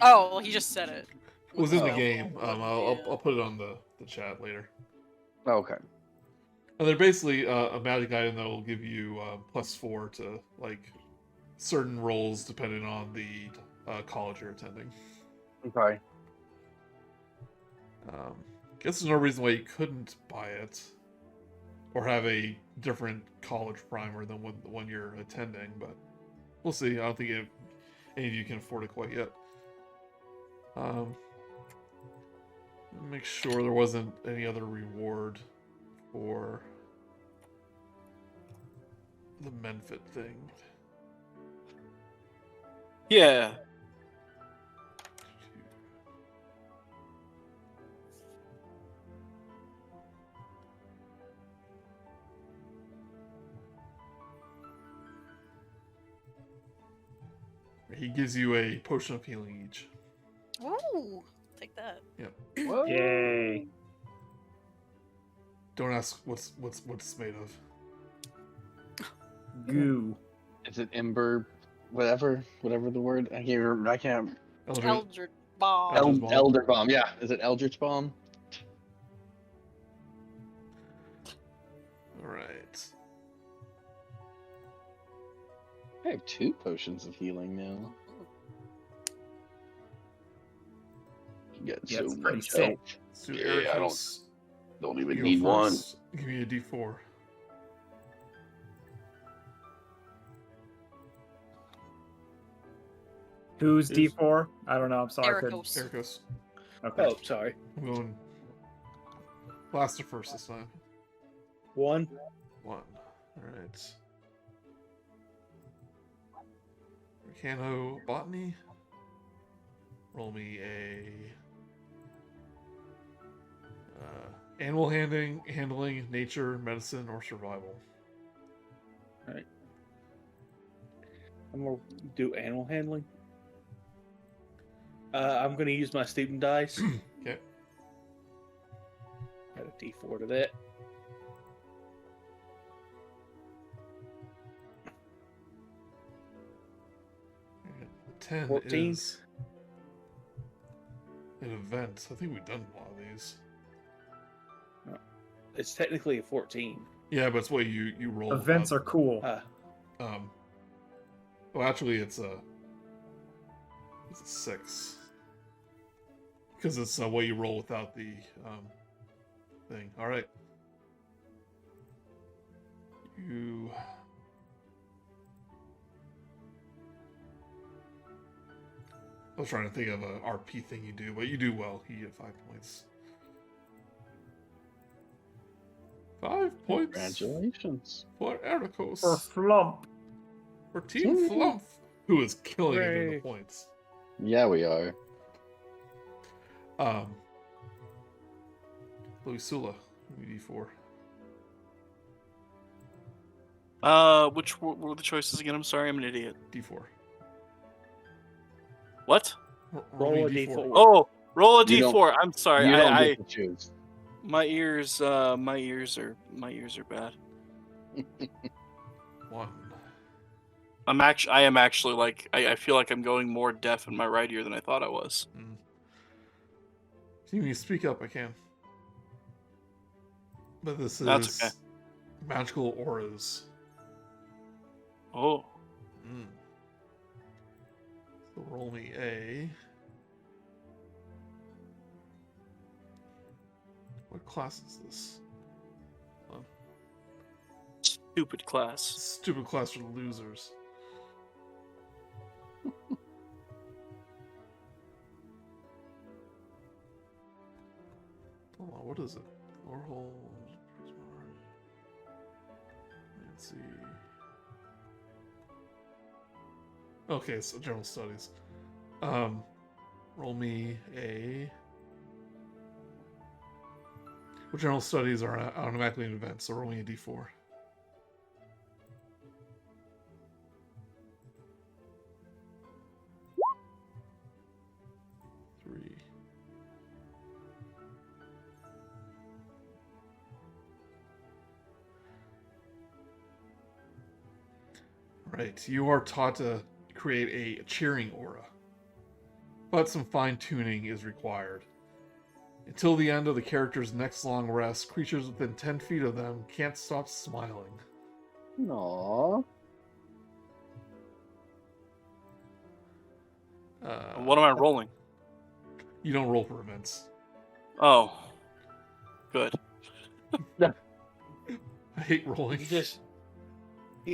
Oh, well, he just said it. It was in the Oh. game. Yeah. I'll put it on the chat later. Okay. And they're basically a magic item that will give you +4 to like certain roles depending on the college you're attending. Okay. Guess there's no reason why you couldn't buy it or have a different college primer than the one you're attending, but we'll see. I don't think any of you can afford it quite yet. Make sure there wasn't any other reward for the Menfit thing. Yeah. He gives you a potion of healing each. Ooh, take that. Yep. Yay. Don't ask what's made of. Goo. Is it ember? Whatever the word. I can't remember. I can't. Eldritch Bomb. Eldritch Bomb. Elder Bomb. Yeah. Is it Eldritch Bomb? All right. I have 2 potions of healing now. You get Yeah, so it's pretty much sick. health. So Yeah, I Erakos, don't you even go need one. first. Give me a D4. Who's D4? I don't know. I'm sorry. I couldn't- Erakos. Erakos. Okay. Oh, sorry. I'm going last to first this time. 1. 1. Alright. Mechano Botany. Roll me a animal handling, nature, medicine, or survival. I'm gonna do animal handling. I'm gonna use my student dice. Okay. Add a D4 to that. The 10 14. is an event. I think we've done a lot of these. It's technically a 14. Yeah, but it's what you roll. Events are cool. Well, actually, it's a 6 because it's what you roll without the thing. All right. You. I was trying to think of a RP thing you do, but you do well. You get 5 points. 5 points Congratulations. for Erakos. For Flump. For Team Flump, who is killing it in the Hooray. points. Yeah, we are. Lilisula, D4. Which were the choices again? I'm sorry, I'm an idiot. D4. What? Roll a me D4. Oh, roll a You don't- D4. I'm sorry. You don't I get to choose. my ears are bad. 1. I am actually like I feel like I'm going more deaf in my right ear than I thought I was. If you need to speak up, I can. But this That's is okay. magical auras. Oh. So roll me a. What class is this? Stupid class. Stupid class for losers. Hold on, what is it? Orhol. Let's see. Okay, so general studies. Roll me a. Well, general studies are automatically an event, so roll me a d4. Right, you are taught to create a cheering aura, but some fine-tuning is required. Until the end of the character's next long rest, creatures within 10 feet of them can't stop smiling. Aww. What am I rolling? You don't roll for events. Oh. Good. I hate rolling. You just.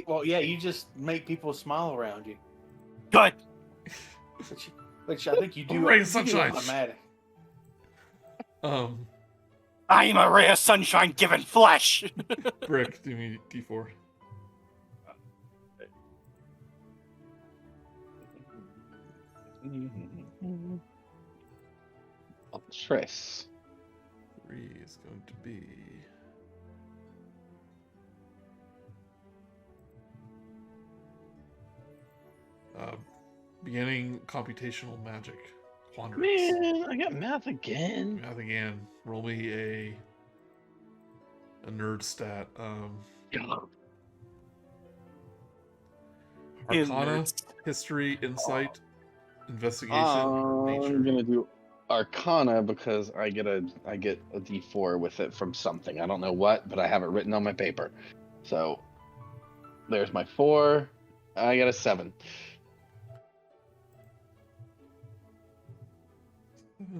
Well, yeah, you just make people smile around you. Good. Which I think you do. Ray you do sunshine. automatic. I am a ray of sunshine given flesh. Brick, do me D4. Tris. 3 is going to be... beginning computational magic. Quandaries. Man, I got math again. Math again. Roll me a nerd stat. Arcana, history, insight, investigation, nature. I'm gonna do Arcana because I get a D4 with it from something. I don't know what, but I have it written on my paper. So there's my 4. I got a 7.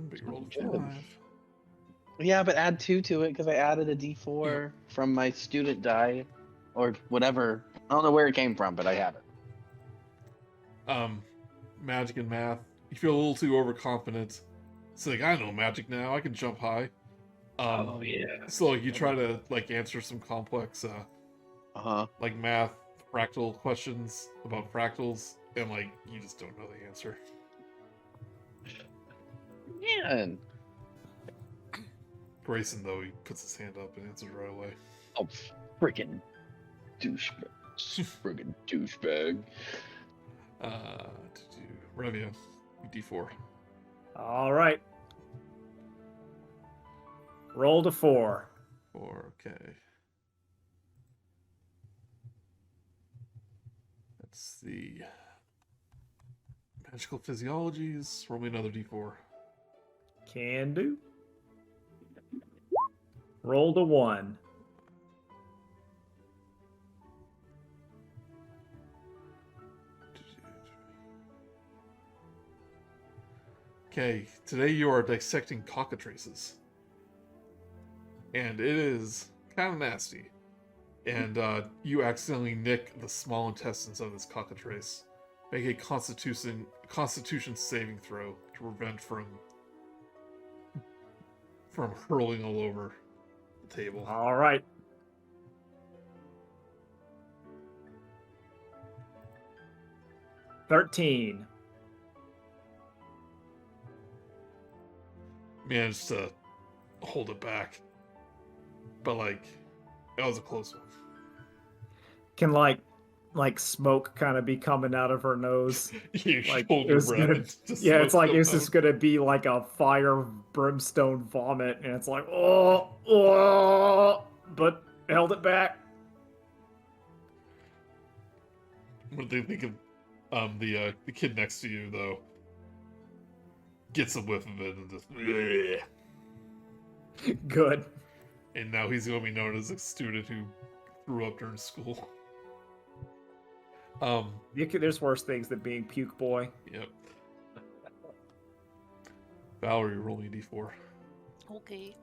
But you rolled a 5. Yeah, but add 2 to it because I added a D4 from my student die or whatever. I don't know where it came from, but I have it. Magic and math. You feel a little too overconfident. It's like, I know magic now. I can jump high. Oh yeah. So like, you try to like answer some complex, like math, fractal questions about fractals, and like you just don't know the answer. Man. Grayson, though, he puts his hand up and answers right away. Oh, freaking douchebag. Friggin' douchebag. Revia, D4. All right. Roll to 4. 4, okay. That's the magical physiologies. Roll me another D4. Can do. Roll to 1. Okay, today you are dissecting cockatrices. And it is kind of nasty. And you accidentally nick the small intestines of this cockatrice. Make a constitution saving throw to prevent from hurling all over the table. All right. $13. Managed to hold it back. But like, that was a close one. Can like smoke kind of be coming out of her nose? You Like hold your breath. yeah, it's like this is gonna be like a fire brimstone vomit, and it's like oh, but held it back. What do they think of the kid next to you though? Gets a whiff of it and just Good. And now he's gonna be known as a student who threw up during school. There's worse things than being puke boy. Yep. Val'ri, roll me a D4. Okay.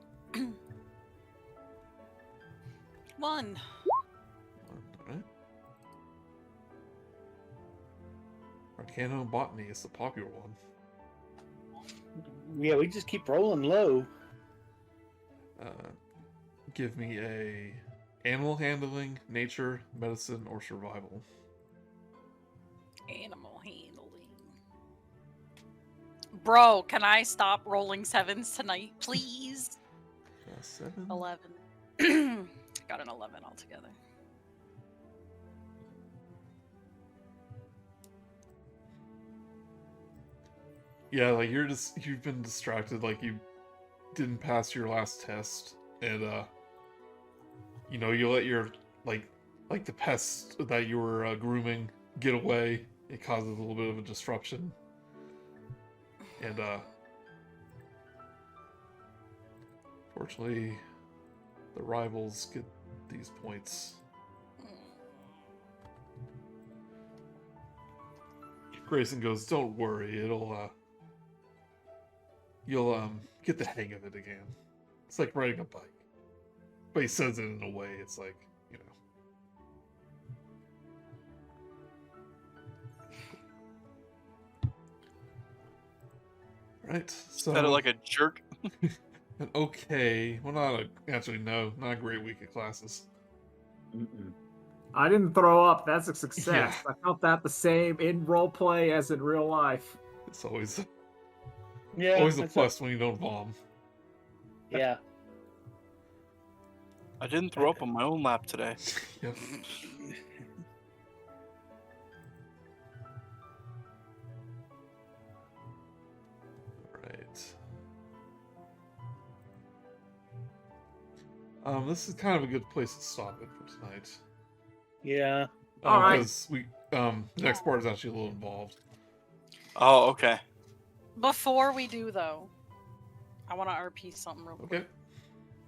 1. Alright. Arcana and Botany is the popular one. Yeah, we just keep rolling low. Give me a animal handling, nature, medicine, or survival. Animal handling. Bro, can I stop rolling 7s tonight, please? 7? 11. Got an 11 altogether. Yeah, like you've been distracted, like you didn't pass your last test, and you know, you let your like the pests that you were grooming get away. It causes a little bit of a disruption, and fortunately, the rivals get these points. Grayson goes, "Don't worry, you'll get the hang of it again. It's like riding a bike." But he says it in a way, it's like, you know. Right, so... Said it like a jerk. An okay. Well, actually, no. Not a great week of classes. I didn't throw up. That's a success. Yeah. I felt that the same in roleplay as in real life. It's always a that's plus when you don't bomb. Yeah. I didn't throw up on my own lap today. Yep. Right. This is kind of a good place to stop it for tonight. Yeah. All right. Because the next part is actually a little involved. Oh, okay. Before we do, though, I want to RP something real quick. Okay.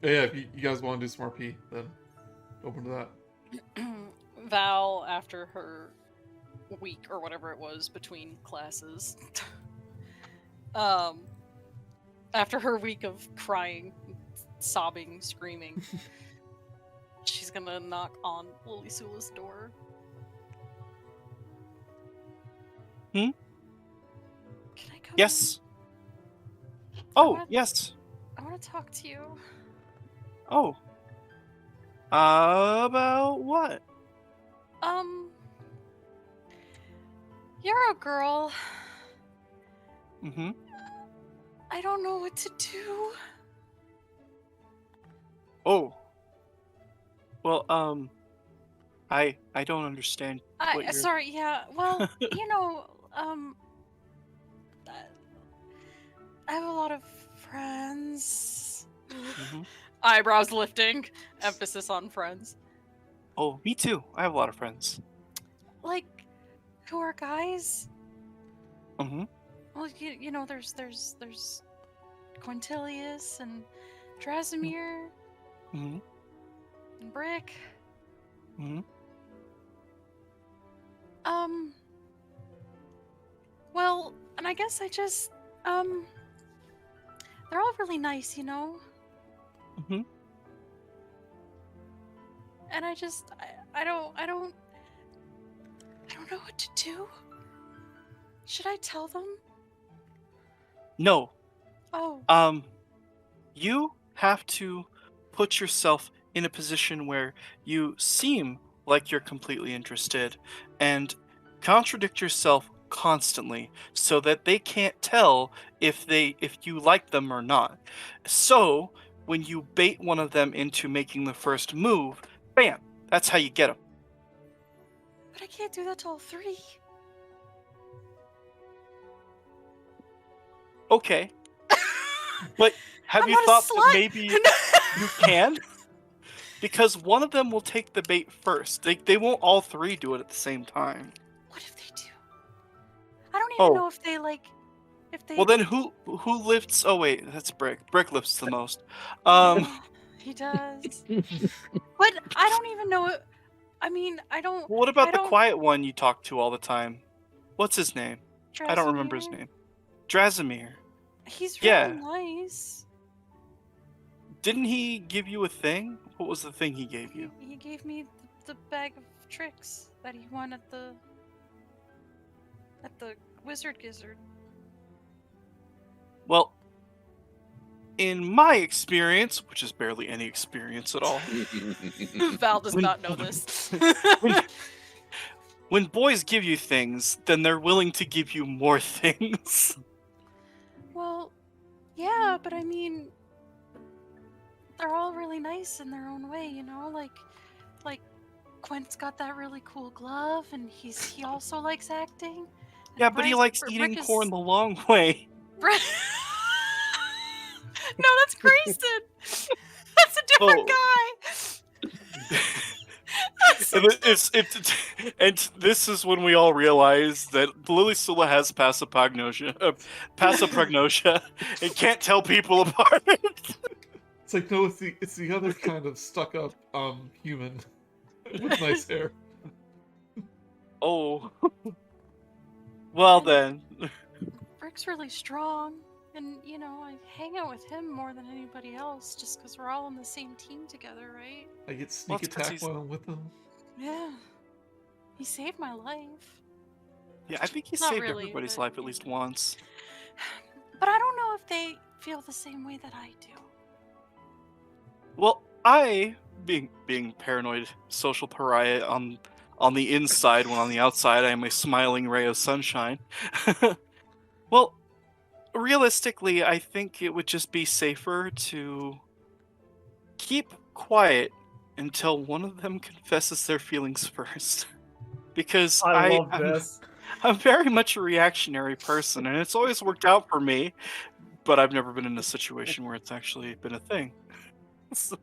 Yeah, if you guys want to do some RP, then open to that. Val, after her week or whatever it was between classes, after her week of crying, sobbing, screaming, she's gonna knock on Lilisula's door. Hmm? Can I come? Yes. in? Oh, yes. I want to talk to you. Oh. About what? You're a girl. Mm-hmm. I don't know what to do. Oh. Well, I don't understand what you're... Sorry, yeah. Well, you know, I have a lot of friends. Mm-hmm. Eyebrows lifting. Emphasis on friends. Oh, me too. I have a lot of friends. Like, who are guys? Mm-hmm. Well, you know, there's Quintilius and Aasimar Mm-hmm. and Brick. Mm-hmm. Well, and I guess I just, they're all really nice, you know? Mm-hmm. And I just, I don't know what to do. Should I tell them? No. Oh. You have to put yourself in a position where you seem like you're completely interested and contradict yourself constantly so that they can't tell if you like them or not. So when you bait one of them into making the first move, bam, that's how you get them. But I can't do that to all three. Okay. But have I'm you not a thought that slut. maybe you can? Because one of them will take the bait first. They won't all three do it at the same time. What if they do? I don't even Oh. know if they like. If they. Well, then who lifts? Oh wait, that's Brick. Brick lifts the most. He does. But I don't even know. I mean, I don't. What about I the don't- quiet one you talk to all the time? What's his name? I don't remember his Aasimar? name. Aasimar. He's really Yeah. nice. Didn't he give you a thing? What was the thing he gave you? He gave me the bag of tricks that he won at the Wizard Gizzard. Well, in my experience, which is barely any experience at all, Val does When- not know this. when boys give you things, then they're willing to give you more things. Well, yeah, but I mean, they're all really nice in their own way, you know. Like Quint's got that really cool glove, and he also likes acting. And Yeah, but he Brice- likes Brick eating is- corn the long way. No, that's Grayson. That's a different guy. That's a And this is when we all realize that Lilisula has passipragnosia, and can't tell people apart. It's like, no, it's the other kind of stuck up human with nice hair. Oh. Well then. Brick's really strong, and you know, I hang out with him more than anybody else, just because we're all on the same team together, right? I get sneak Well, it's 'cause attack he's- while I'm with them. Yeah. He saved my life. Yeah, I think he Not saved really, everybody's but- life at least once. But I don't know if they feel the same way that I do. Well, I, being paranoid social pariah on the inside, when on the outside I am a smiling ray of sunshine. Well, realistically, I think it would just be safer to keep quiet until one of them confesses their feelings first. Because I love this. I'm very much a reactionary person, and it's always worked out for me, but I've never been in a situation where it's actually been a thing. So,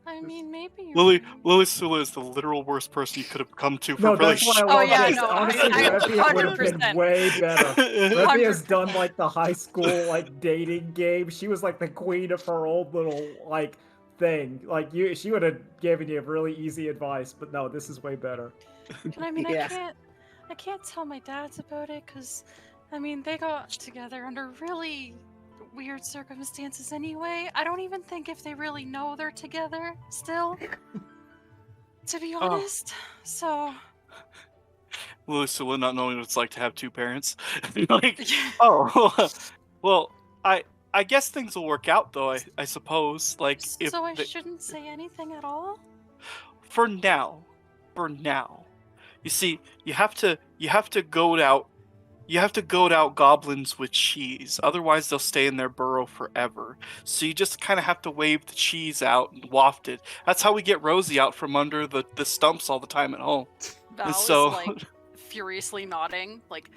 I mean, maybe you're Lilisula is the literal worst person you could have come to for No, really that's why I love yeah, this. no, Honestly, I Revia would have 100%. been way better. Revia has 100%. done like the high school like dating game. She was like the queen of her old little like thing. Like she would have given you really easy advice, but no, this is way better. And I mean, Yeah. I can't tell my dads about it because, I mean, they got together under really weird circumstances anyway. I don't even think if they really know they're together still, to be honest. So. Lilisula not knowing what it's like to have two parents. Like, oh, well, I guess things will work out though. I suppose. Like, if So I shouldn't say anything at all. For now. You see, you have to goad out goblins with cheese. Otherwise, they'll stay in their burrow forever. So you just kind of have to wave the cheese out and waft it. That's how we get Rosie out from under the stumps all the time at home. Val so- is like furiously nodding, like,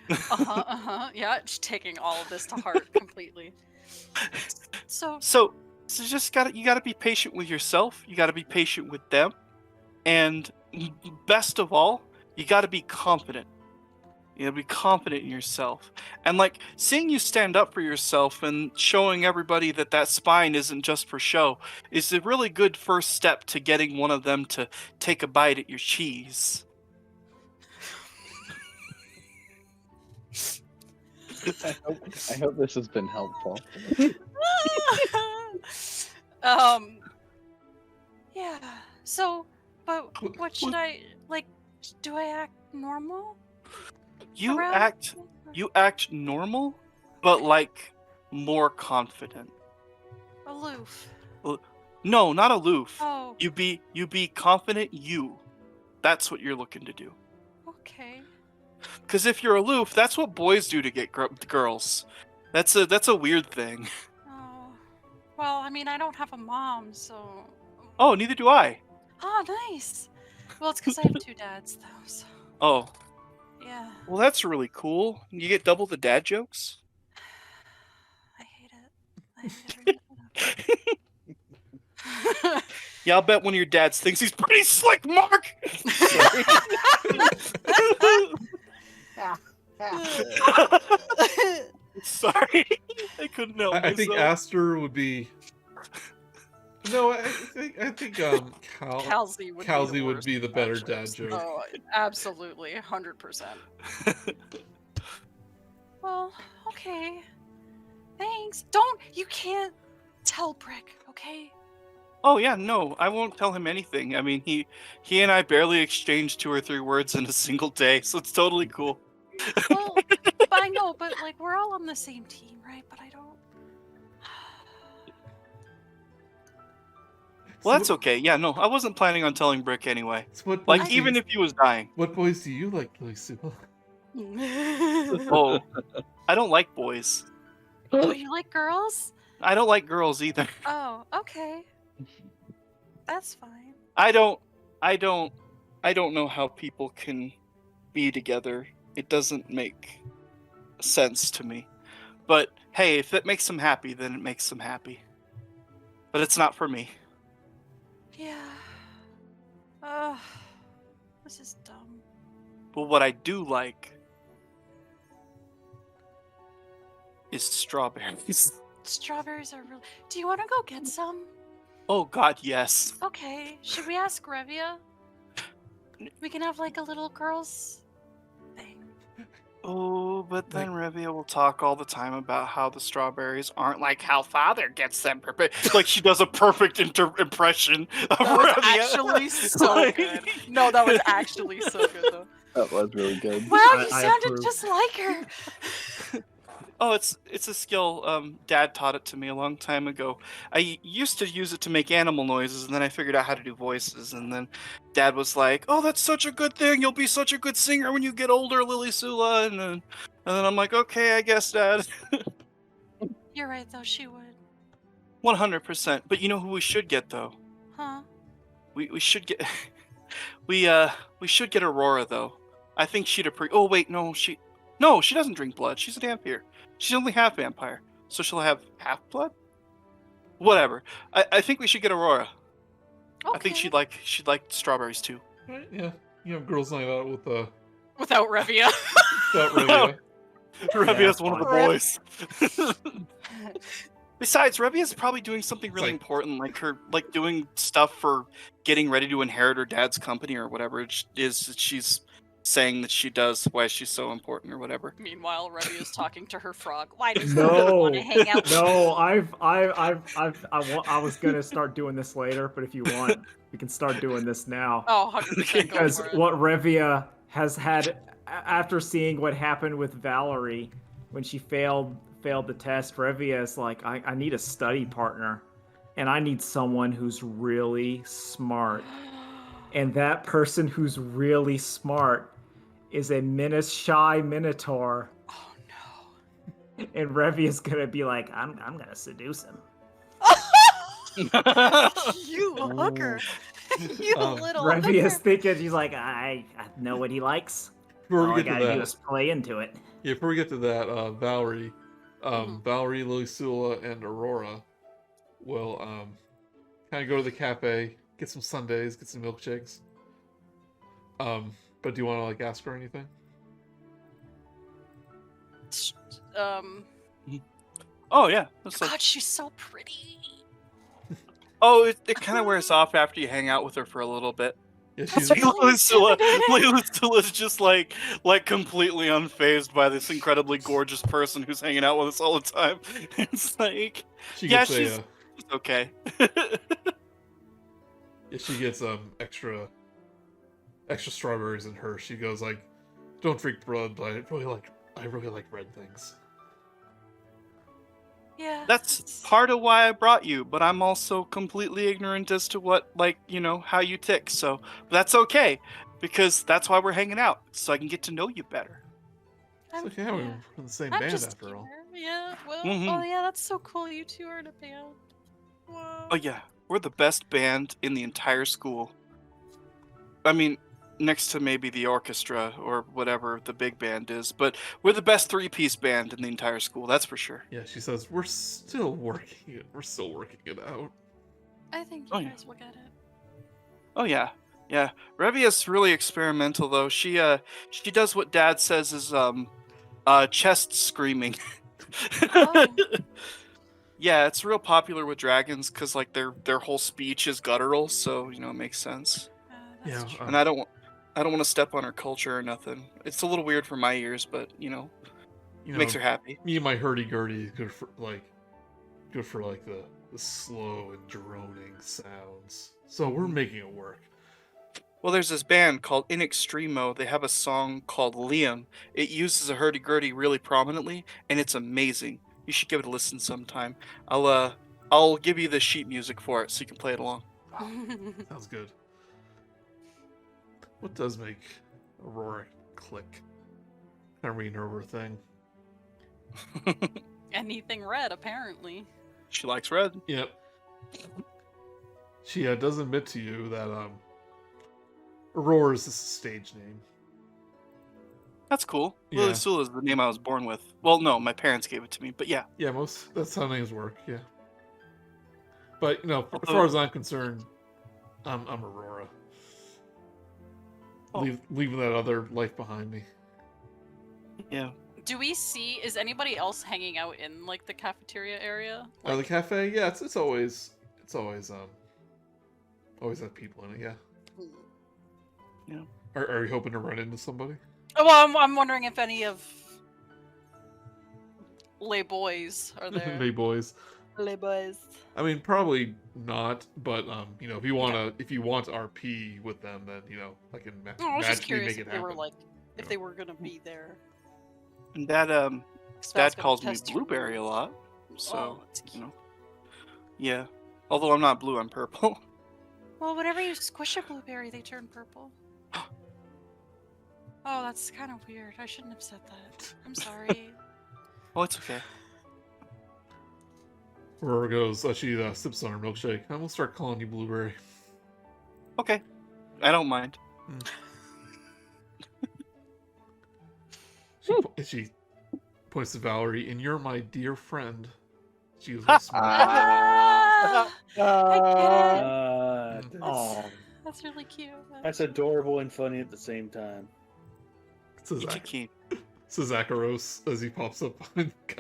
yeah, just taking all of this to heart completely. So you gotta be patient with yourself. You gotta be patient with them, and best of all, you gotta be confident. You gotta be confident in yourself, and like seeing you stand up for yourself and showing everybody that spine isn't just for show is a really good first step to getting one of them to take a bite at your cheese. I hope this has been helpful. Yeah. So, but what should I like? Do I act normal? You around- act normal, but like more confident. Aloof. No, not aloof. Oh. You be confident. That's what you're looking to do. Okay. Because if you're aloof, that's what boys do to get girls. That's a weird thing. Oh. Well, I mean, I don't have a mom, so. Oh, neither do I. Oh, nice. Well, it's because I have two dads, though. So. Oh, Yeah. well, that's really cool. You get double the dad jokes. I hate it. I hate it. Yeah, I'll bet one of your dads thinks he's pretty slick, Mark. Sorry, I couldn't help I think myself. Aster would be. No, I think Calzi would be the better dad joke. Oh, absolutely, 100%. Well, okay. Thanks. You can't tell Brick, okay? Oh yeah, no, I won't tell him anything. I mean, he and I barely exchanged 2 or 3 words in a single day, so it's totally cool. Well, but I know, but like we're all on the same team, right? But I don't. Well, that's okay. Yeah, no, I wasn't planning on telling Brick anyway. So what Like, boys do even you- if he was dying. What boys do you like, Lilisula? Oh, I don't like boys. Oh, you like girls? I don't like girls either. Oh, okay. That's fine. I don't know how people can be together. It doesn't make sense to me. But hey, if it makes them happy, then it makes them happy. But it's not for me. Yeah. This is dumb. But what I do like is strawberries. Strawberries are really. Do you want to go get some? Oh God, yes. Okay. Should we ask Revia? We can have like a little girls thing. Oh, but then Revia will talk all the time about how the strawberries aren't like how father gets them prepared. Like she does a perfect impression of That was Revia. actually so Like- good. No, that was actually so good though. That was really good. Wow, you I sounded approve. just like her. Oh, it's a skill. Dad taught it to me a long time ago. I used to use it to make animal noises, and then I figured out how to do voices. And then Dad was like, "Oh, that's such a good thing. You'll be such a good singer when you get older, Lilisula." And then I'm like, "Okay, I guess, Dad." You're right, though. She would. 100%. But you know who we should get though? Huh? We should get we should get Aurora though. I think she'd appreciate. Oh wait, no, she doesn't drink blood. She's a vampire. She's only half vampire, so she'll have half blood. Whatever. I think we should get Aurora. Okay. I think she'd like strawberries too. Right? Yeah. You know, girls' night out with Without Revia. without Revia. Revia's one of the Rip. boys. Besides, Revia's probably doing something really Like- important, like doing stuff for getting ready to inherit her dad's company or whatever it is that she's saying that she does. Why she's so important or whatever. Meanwhile, Revia's talking to her frog. Why does No. no want to hang out? No, I was gonna start doing this later, but if you want, we can start doing this now. Oh, 100% go Because for it. what Revia has had after seeing what happened with Val'ri when she failed the test, Revia is like, I need a study partner, and I need someone who's really smart. And that person who's really smart is a shy Minotaur. Oh no. And Revia's gonna be like, I'm gonna seduce him. You hooker. You little Revia's hooker. thinking, she's like, I know what he likes. Before All we I get to gotta do that, is play into it. yeah, before we get to that, Val'ri, Mhm. Val'ri, Lilisula, and Aurora will kind of go to the cafe, get some sundaes, get some milkshakes. But do you want to like ask her anything? Oh yeah. That's like, God, she's so pretty. oh, it kind of wears off after you hang out with her for a little bit. Yeah, That's she's right. Lilisula's just like completely unfazed by this incredibly gorgeous person who's hanging out with us all the time. It's like, she yeah, gets she's okay. she gets extra strawberries in her. She goes like, "Don't drink blood, but I really like red things." Yeah. That's part of why I brought you, but I'm also completely ignorant as to what, how you tick. So that's okay, because that's why we're hanging out, so I can get to know you better. It's like, yeah, we're in the same I'm band just after all. here. Yeah. Well. Mhm. Oh yeah, that's so cool. You two are in a band. Whoa. Oh yeah, we're the best band in the entire school. I mean, next to maybe the orchestra or whatever the big band is, but we're the best three-piece band in the entire school. That's for sure. Yeah, she says we're still working it out. I think you Oh, yeah. guys will get it. Oh yeah, yeah. Revia's really experimental though. She does what Dad says is chest screaming. Oh. Yeah, it's real popular with dragons because like their whole speech is guttural, so it makes sense. That's Yeah, true. And I don't want to step on her culture or nothing. It's a little weird for my ears, but makes her happy. Me and my hurdy-gurdy is good for the slow and droning sounds. So we're making it work. Well, there's this band called In Extremo. They have a song called Liam. It uses a hurdy-gurdy really prominently, and it's amazing. You should give it a listen sometime. I'll give you the sheet music for it so you can play it along. Sounds good. What does make Aurora click? I'm reading over a thing. Anything red, apparently. She likes red. Yep. She does admit to you that Aurora is a stage name. That's cool. Yeah. Lilisula is the name I was born with. Well, no, my parents gave it to me, but yeah. Yeah, that's how names work. Yeah. But as far as I'm concerned, I'm Aurora. Oh. Leaving that other life behind me. Yeah. Do we see? Is anybody else hanging out in like the cafeteria area? The cafe, yeah, it's always have people in it. Yeah. Yeah. Are you hoping to run into somebody? Oh, well, I'm wondering if any of Les Boys are there. Hey boys. Les Boys. I mean, probably not, but if you want RP with them, then I can Oh, I was just magically curious make if it they were happen. like, if they were gonna be there. And that Dad calls me Blueberry a lot, so yeah. Although I'm not blue, I'm purple. Well, whenever you squish a blueberry, they turn purple. Oh, that's kind of weird. I shouldn't have said that. I'm sorry. Oh, it's okay. Aurora goes, she sips on her milkshake. I'm gonna start calling you Blueberry. Okay. I don't mind. She points to Val'ri, and you're my dear friend. She was really smart. I get it. That's really cute. That's adorable and funny at the same time. Says Aasimar as he pops up behind the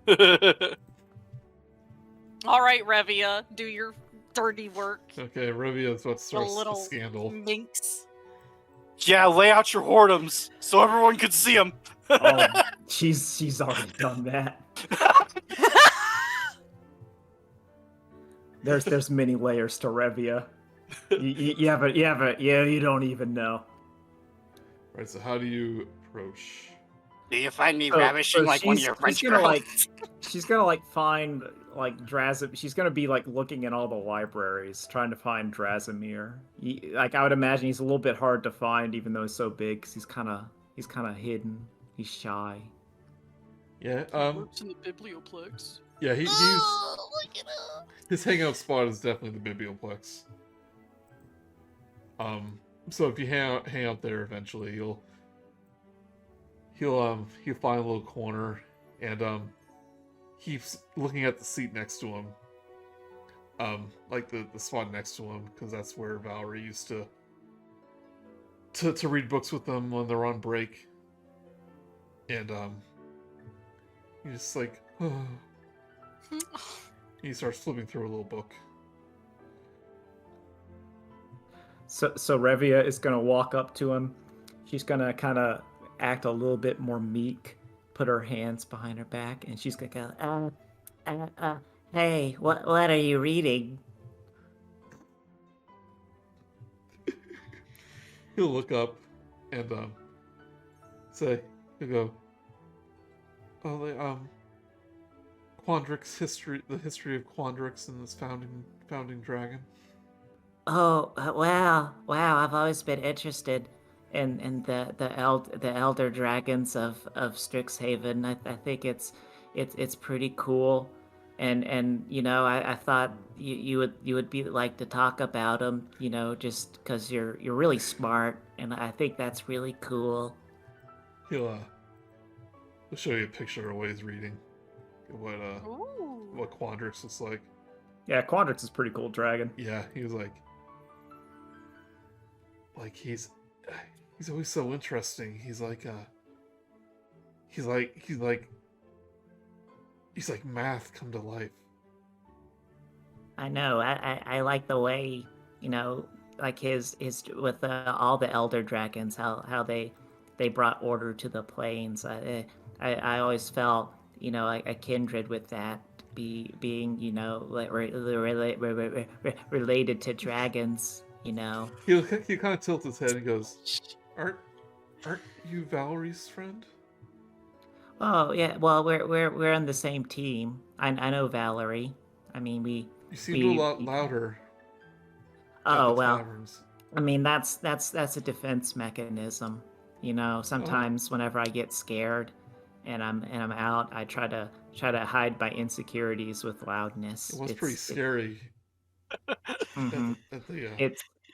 counter. All right, Revia, do your dirty work. Okay, Revia is about to start a scandal. Minx. Yeah, lay out your whoredoms so everyone can see them. She's already done that. There's many layers to Revia. You don't even know. Right, so how do you approach? Do you find me ravishing like one of your French girls? She's gonna find Drazim. She's gonna be looking in all the libraries trying to find Aasimar. I would imagine he's a little bit hard to find, even though he's so big, because he's kind of hidden. He's shy. Yeah. Works in the Biblioplex. Yeah, he's his hangout spot is definitely the Biblioplex. So if you hang out there eventually, he'll find a little corner and keeps looking at the seat next to him. Like the spot next to him, because that's where Val'ri used to read books with them when they're on break. And he's just like, oh. He starts flipping through a little book. So Revia is gonna walk up to him. She's gonna kind of act a little bit more meek, put her hands behind her back, and she's gonna go, hey, what are you reading? He'll look up and say, he'll go, Quandrix history, the history of Quandrix and this founding dragon. Oh, wow! I've always been interested in the elder dragons of Strixhaven. I think it's pretty cool, and I thought you would be like to talk about them, just because you're really smart, and I think that's really cool. He'll show you a picture of what he's reading, what Quandrix looks like. Yeah, Quandrix is a pretty cool dragon. Yeah, he was like he's always so interesting. He's like math come to life. I know. I like the way, like his with all the elder dragons, how they brought order to the plains. I always felt, a kindred with that, being related to dragons. He kind of tilts his head and goes, "Aren't you Val'ri's friend?" Oh yeah, well we're on the same team. I know Val'ri. I mean You seem a lot louder. Oh well. Taverns. I mean that's a defense mechanism. Sometimes whenever I get scared and I'm out, I try to hide my insecurities with loudness. It was pretty scary. Mm-hmm.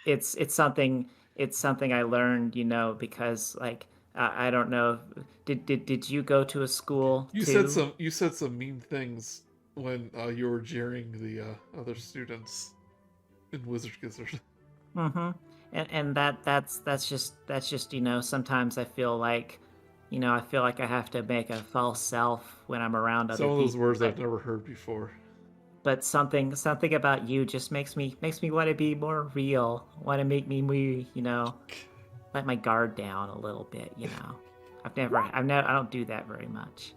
It's something I learned, because I don't know. Did you go to a school? You said some mean things when you were jeering the other students in Wizard Gizzard. Mm-hmm. And that's just sometimes I feel like I have to make a false self when I'm around other people. Some of those words I've never heard before. But something about you just makes me want to be more real. Want to make me let my guard down a little bit. I don't do that very much.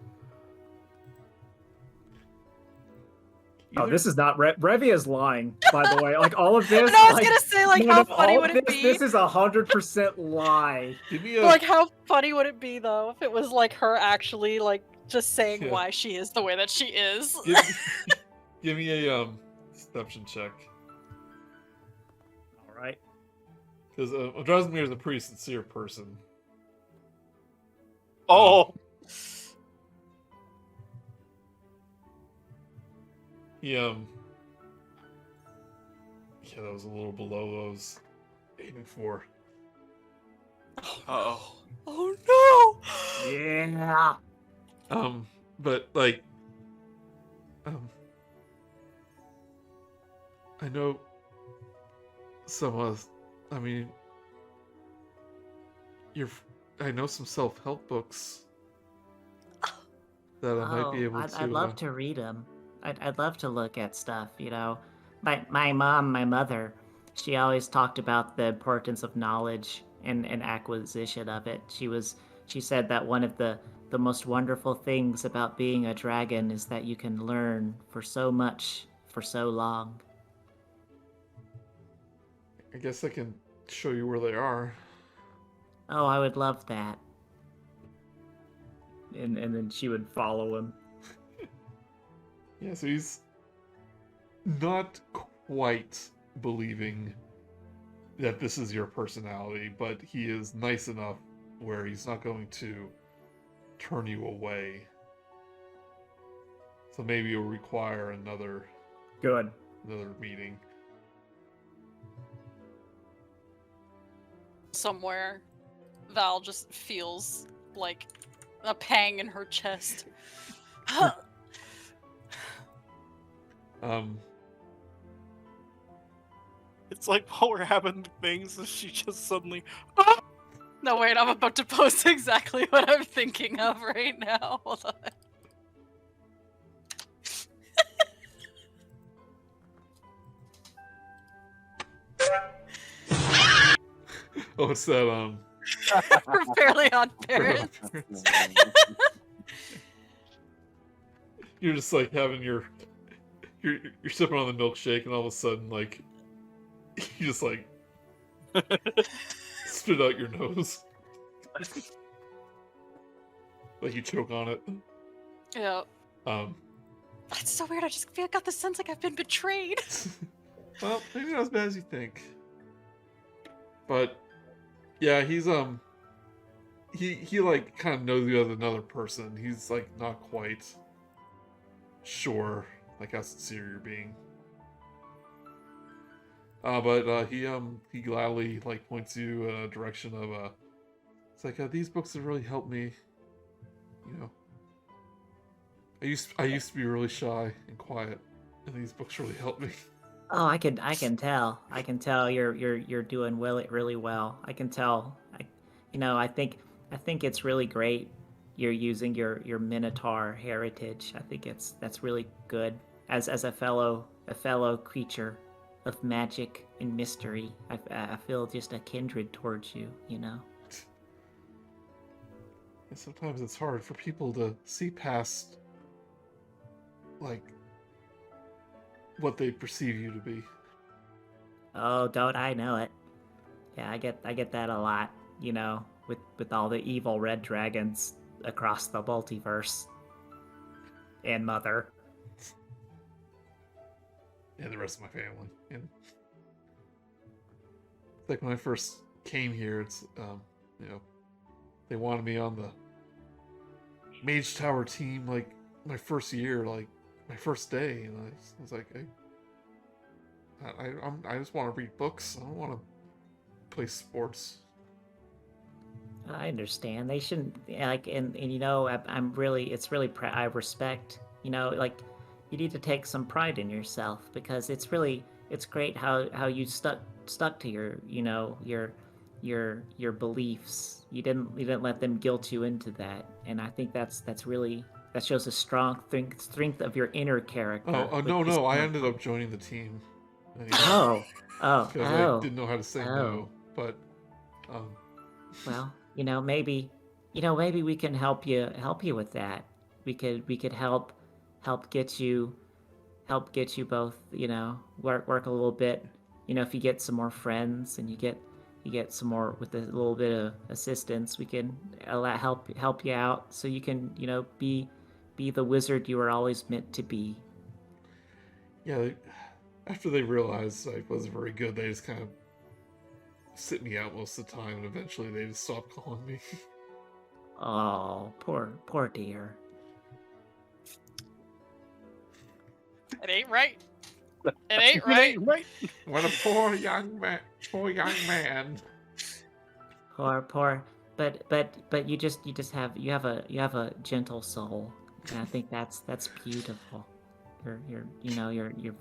Oh, this is not Revia is lying, by the way. Like all of this. No, I was gonna say, like, how funny would it be? This is 100% lie. Give me a Like, how funny would it be though if it was like her actually like just saying why she is the way that she is? give me a deception check. All right. Because Aasimar is a pretty sincere person. Oh. Yeah, that was a little below what I was aiming for. Oh. Oh no! Yeah. But like, I know some I mean, I know some self-help books that I might be able to. I'd love to read them. I'd love to look at stuff, you know. My mom, my mother, she always talked about the importance of knowledge and acquisition of it. She said that one of the most wonderful things about being a dragon is that you can learn for so much for so long. I guess I can show you where they are. Oh, I would love that. And then she would follow him. Yeah, so he's not quite believing that this is your personality, but he is nice enough where he's not going to turn you away. So maybe you'll require another meeting. Somewhere, Val just feels like a pang in her chest. It's like while we're having things, she just suddenly. No, wait, I'm about to post exactly what I'm thinking of right now. Hold on. Oh, it's that We're fairly odd parents. You're just like having you're sipping on the milkshake, and all of a sudden, like, you just like spit out your nose, like you choke on it. Yeah. That's so weird. I just got the sense like I've been betrayed. Well, maybe not as bad as you think. But yeah, he's he like kind of knows you as another person. He's like not quite sure like how sincere you're being. But he gladly like points you in a direction of it's like these books have really helped me. You know, I used to be really shy and quiet, and these books really helped me. Oh, I can tell. I can tell you're doing really well. I can tell. I think it's really great. You're using your Minotaur heritage. I think that's really good. As a fellow creature of magic and mystery, I feel just a kindred towards you. You know. And sometimes it's hard for people to see past, like, what they perceive you to be. Oh, don't I know it? Yeah, I get that a lot. You know, with all the evil red dragons across the multiverse. And Mother. And the rest of my family. And like when I first came here, it's they wanted me on the Mage Tower team like my first year, like my first day, and I was like, I just want to read books. I don't want to play sports. I understand. They shouldn't like, and it's really I respect. Like, you need to take some pride in yourself because it's great how you stuck to your beliefs. You didn't let them guilt you into that, and I think that shows a strong strength of your inner character. Oh no! I ended up joining the team. Anyway, oh, because I didn't know how to say no. But well, maybe we can help you with that. We could help help get you both, work a little bit. If you get some more friends and you get some more with a little bit of assistance, we can help you out so you can, be the wizard you were always meant to be. Yeah, after they realized I wasn't very good, they just kind of sit me out most of the time, and eventually they just stopped calling me. Oh, poor dear. It ain't right. It ain't right. What a poor young man. Poor. But you have a gentle soul, and I think that's beautiful. You're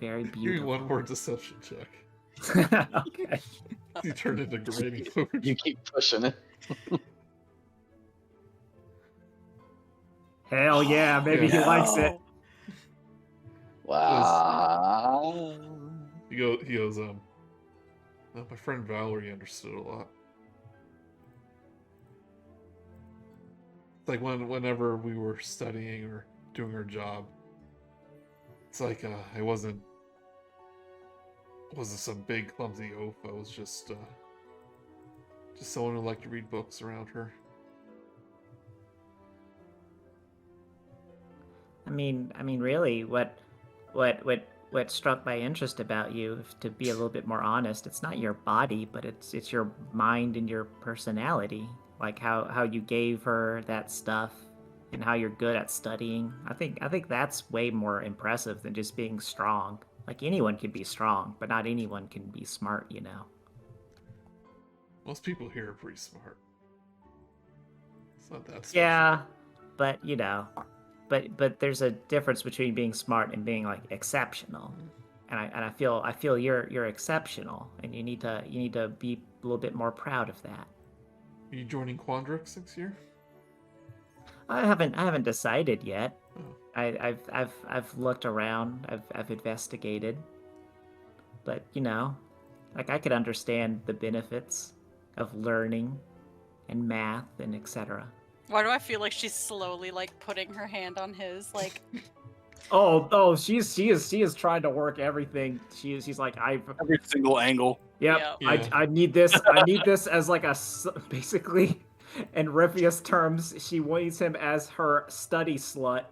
very Give me beautiful. one more deception check. Okay. You turned into grading food. You keep pushing it. Hell yeah, maybe he likes it. Wow. He goes, my friend Val'ri understood a lot. It's like whenever we were studying or doing our job, it's like I wasn't some big clumsy oaf. I was just someone who liked to read books around her. I mean, really, what struck my interest about you, to be a little bit more honest, it's not your body, but it's your mind and your personality. Like how you gave her that stuff and how you're good at studying. I think that's way more impressive than just being strong. Like, anyone can be strong, but not anyone can be smart, Most people here are pretty smart. It's not that special. Yeah, but but there's a difference between being smart and being like exceptional. And I feel you're exceptional, and you need to be a little bit more proud of that. Are you joining Quandrix next year? I haven't decided yet. Oh. I've looked around. I've investigated. But like, I could understand the benefits of learning and math and etc. Why do I feel like she's slowly like putting her hand on his, like? Oh, she is trying to work everything. She's like, Every single angle. Yep. Yeah. I need this. I need this as like basically, in Revia's terms, she needs him as her study slut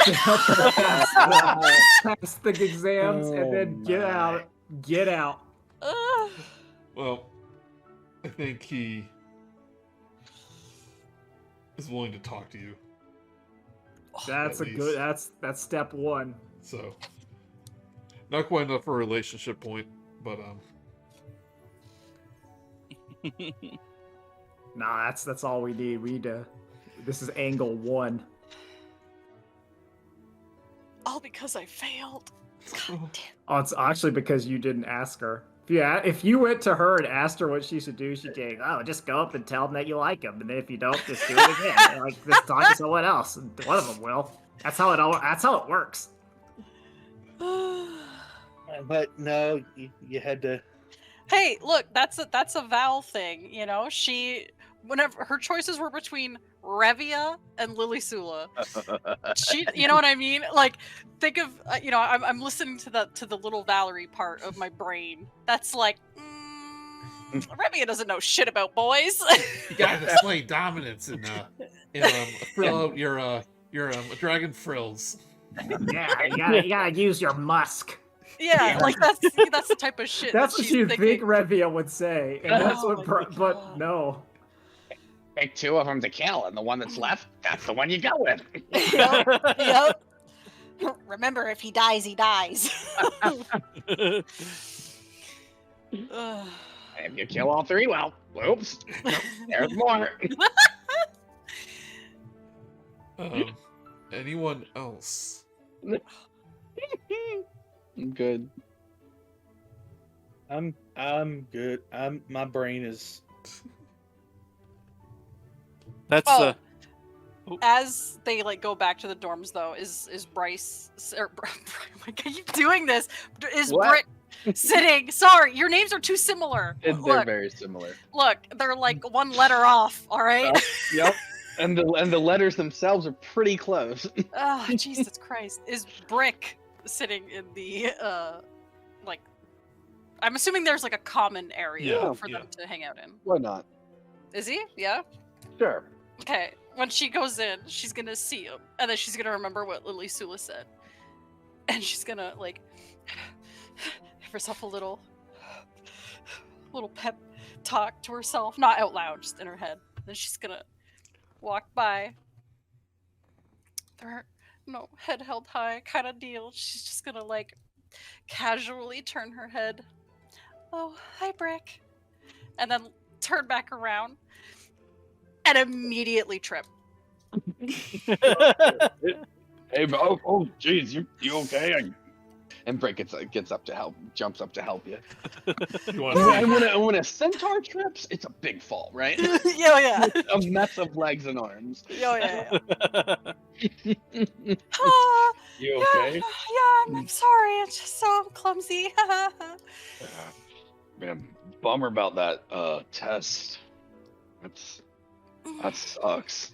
to help her pass the exams and then get out. Well, I think he is willing to talk to you. That's that's step one. So, not quite enough for a relationship point, but Nah, that's all we need. We need to. This is angle one. All because I failed. God damn. Oh, it's actually because you didn't ask her. If you went to her and asked her what she should do, she'd say, "Oh, just go up and tell them that you like them, and then if you don't, just do it again. Like, just talk to someone else, and one of them will." That's how it works. But no, you had to. Hey, look, that's a Val thing, whenever her choices were between Revia and Lilisula. She, you know what I mean? Like, think of, I'm listening to the little Val'ri part of my brain. That's like, Revia doesn't know shit about boys. you gotta display dominance and frill out your dragon frills. Yeah, you gotta use your musk. Yeah, like that's the type of shit. That's that what she's you thinking. think Revia would say, and that's Oh what. my But God. no. Pick two of them to kill, and the one that's left, that's the one you go with. Yep. Remember, if he dies, he dies. And if you kill all three, well, whoops, there's more. Anyone else? I'm good. I'm good. My brain is. That's Oh. As they go back to the dorms, though, is Brice? Or, like, are you doing this? Is What? Brick sitting? Sorry, your names are too similar. They're Look, very similar. they're like one letter off. All right. Yep. And the letters themselves are pretty close. Oh, Jesus Christ! Is Brick sitting in the like. I'm assuming there's like a common area for them to hang out in. Why not? Is he? Yeah. Sure. Okay. When she goes in, she's gonna see him, and then she's gonna remember what Lilisula said, and she's gonna like give herself a little pep talk to herself, not out loud, just in her head. Then she's gonna walk by, her head held high, kind of deal. She's just gonna like casually turn her head. Oh, hi, Brick, and then turn back around and immediately trip. Hey, oh, jeez, you okay? And Brick gets up to help, jumps up to help you. When a centaur trips, it's a big fall, right? Yeah. A mess of legs and arms. Yeah. You okay? Yeah, I'm sorry. It's just so clumsy. Man, bummer about that test. That sucks.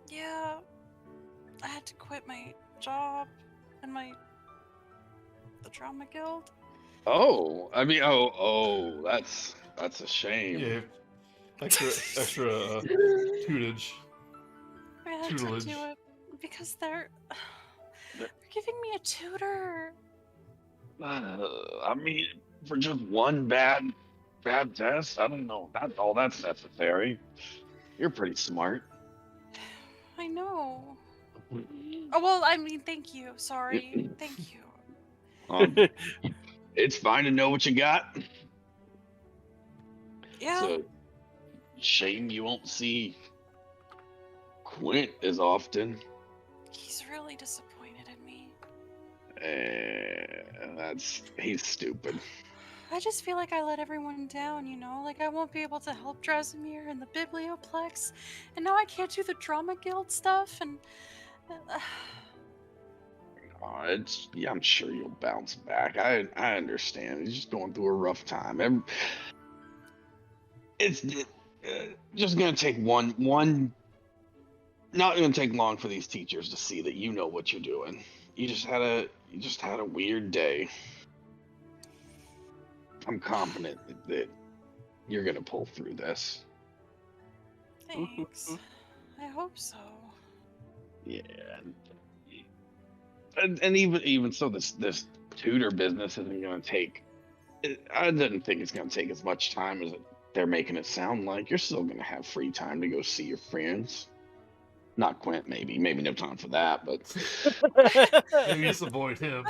Yeah, I had to quit my job and the drama guild. Oh, I mean, that's a shame. Yeah, extra tutelage. I had to do it because they're giving me a tutor. I mean, for just one bad test, I don't know. That's necessary. You're pretty smart. I know. Oh well, I mean, thank you. Sorry, thank you. It's fine to know what you got. Yeah. It's a shame you won't see Quint as often. He's really disappointed in me. He's stupid. I just feel like I let everyone down, you know? Like I won't be able to help Aasimar and the Biblioplex, and now I can't do the Drama Guild stuff, and... I'm sure you'll bounce back. I understand. He's just going through a rough time. It's just gonna take one. Not gonna take long for these teachers to see that you know what you're doing. You just had a weird day. I'm confident that you're gonna pull through this. Thanks. I hope so. Yeah. And even so, this tutor business isn't gonna take. I didn't think it's gonna take as much time as they're making it sound like. You're still gonna have free time to go see your friends. Not Quint, maybe no time for that, but maybe just avoid him.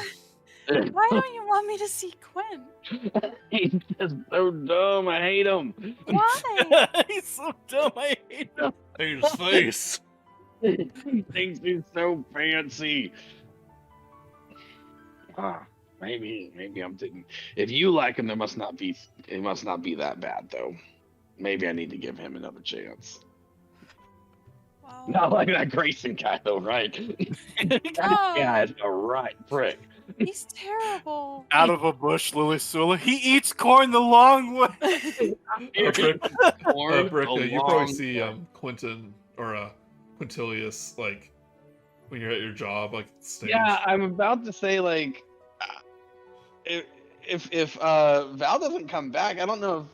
Why don't you want me to see Quinn? He's just so dumb. I hate him. Why? He's so dumb. I hate him. I hate his face. He thinks he's so fancy. Maybe I'm thinking. If you like him, it must not be that bad, though. Maybe I need to give him another chance. Well, Not like that Grayson guy, though, right? That guy's a right prick. he's terrible. Out of a bush, Lilisula. He eats corn the long way. Brick, A you long probably see way. Quentin or Quintilius like when you're at your job, like stage. Yeah, I'm about to say like, if Val doesn't come back, I don't know if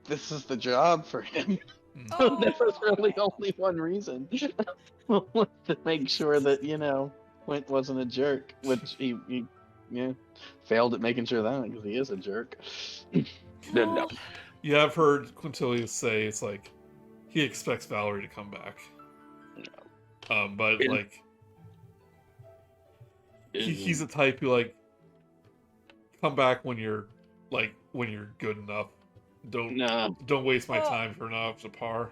this is the job for him. Oh. There was really only one reason to make sure that Quint wasn't a jerk, which he failed at making sure that because he is a jerk. No. Yeah, I've heard Quintilius say it's like he expects Val'ri to come back. But like he's the type who like come back when you're good enough. Don't waste my time for not up to par.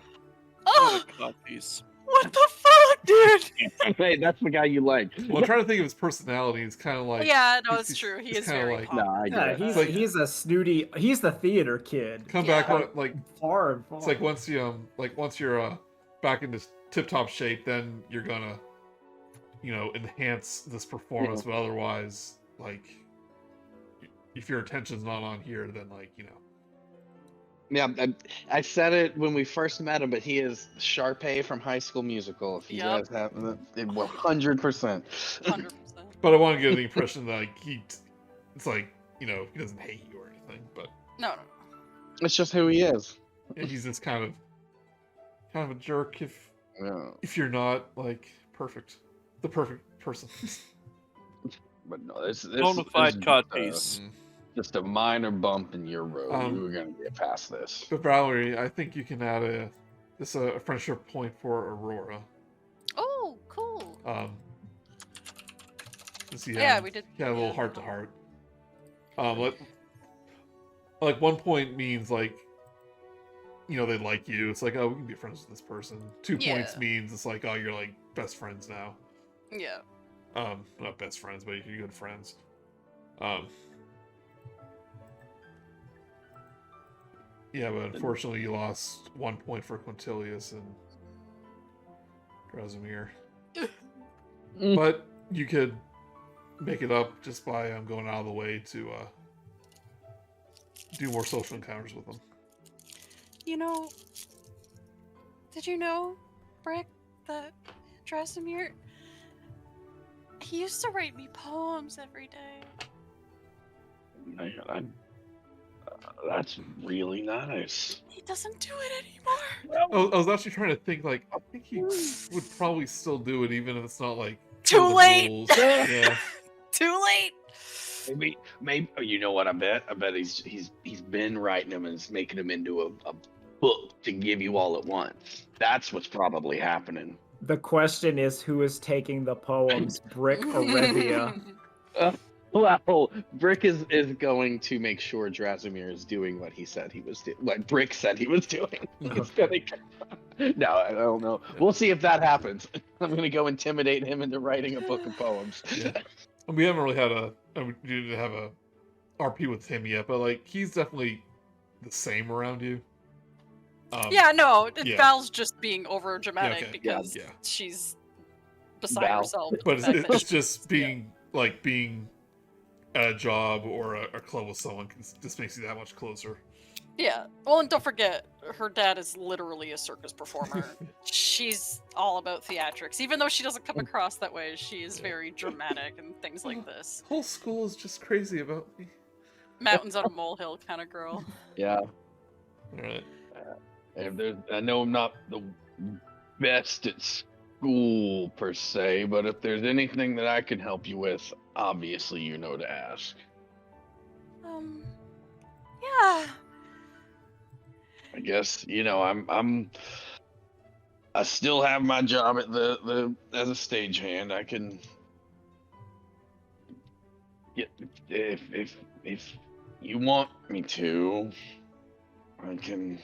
Oh, These. what the fuck, dude? Hey, that's the guy you like. Well, I'm trying to think of his personality. It's kind of like Yeah, no, it's true. He is kinda very like- popular. No, I get it. He's a snooty. He's the theater kid. come Yeah. back like Far and far. it's like once you're back into tip-top shape, then you're gonna enhance this performance. But otherwise, like if your attention's not on here, then Yeah, I said it when we first met him, but he is Sharpay from High School Musical. If you Yep. guys have 100%. 100%. But I want to get the impression that like it's like he doesn't hate you or anything, but No. It's just who he is. he's this kind of a jerk if Yeah. you're not like perfect, the perfect person. But no, this Bonafide cod just, piece. just a minor bump in your road. You were gonna get past this. But Val'ri, I think you can add a friendship point for Aurora. Oh, cool. We did. Yeah, a little heart to heart. Like 1 point means like, they like you. It's like, oh, we can be friends with this person. 2 points means it's like, oh, you're like best friends now. Yeah. Not best friends, but you're good friends. Yeah, but unfortunately you lost 1 point for Quintilius and Aasimar. But you could make it up just by going out of the way to do more social encounters with them. Did you know, Brick, that Aasimar, he used to write me poems every day. That's really nice. He doesn't do it anymore. I was actually trying to think, like, I think he would probably still do it even if it's not like Too late. rules. Yeah. Too late. Maybe. Oh, you know what? I bet he's been writing them and is making them into a book to give you all at once. That's what's probably happening. The question is, who is taking the poems, Brick or Revia? Well, Brick is going to make sure Aasimar is doing what he said he was doing. What Brick said he was doing. No, I don't know. We'll see if that happens. I'm going to go intimidate him into writing a book of poems. Yeah. We haven't really had we didn't have a RP with him yet, but like he's definitely the same around you. Val's just being over dramatic because she's beside herself. But it's just being at a job or a club with someone just makes you that much closer. Yeah. Well, and don't forget, her dad is literally a circus performer. She's all about theatrics. Even though she doesn't come across that way, she is very dramatic and things like this. Whole school is just crazy about me. Mountains on a molehill kind of girl. Yeah. All right. I know I'm not the best at school per se, but if there's anything that I can help you with, obviously you know to ask. Yeah. I guess I still have my job at the as a stagehand. I can get if you want me to, I can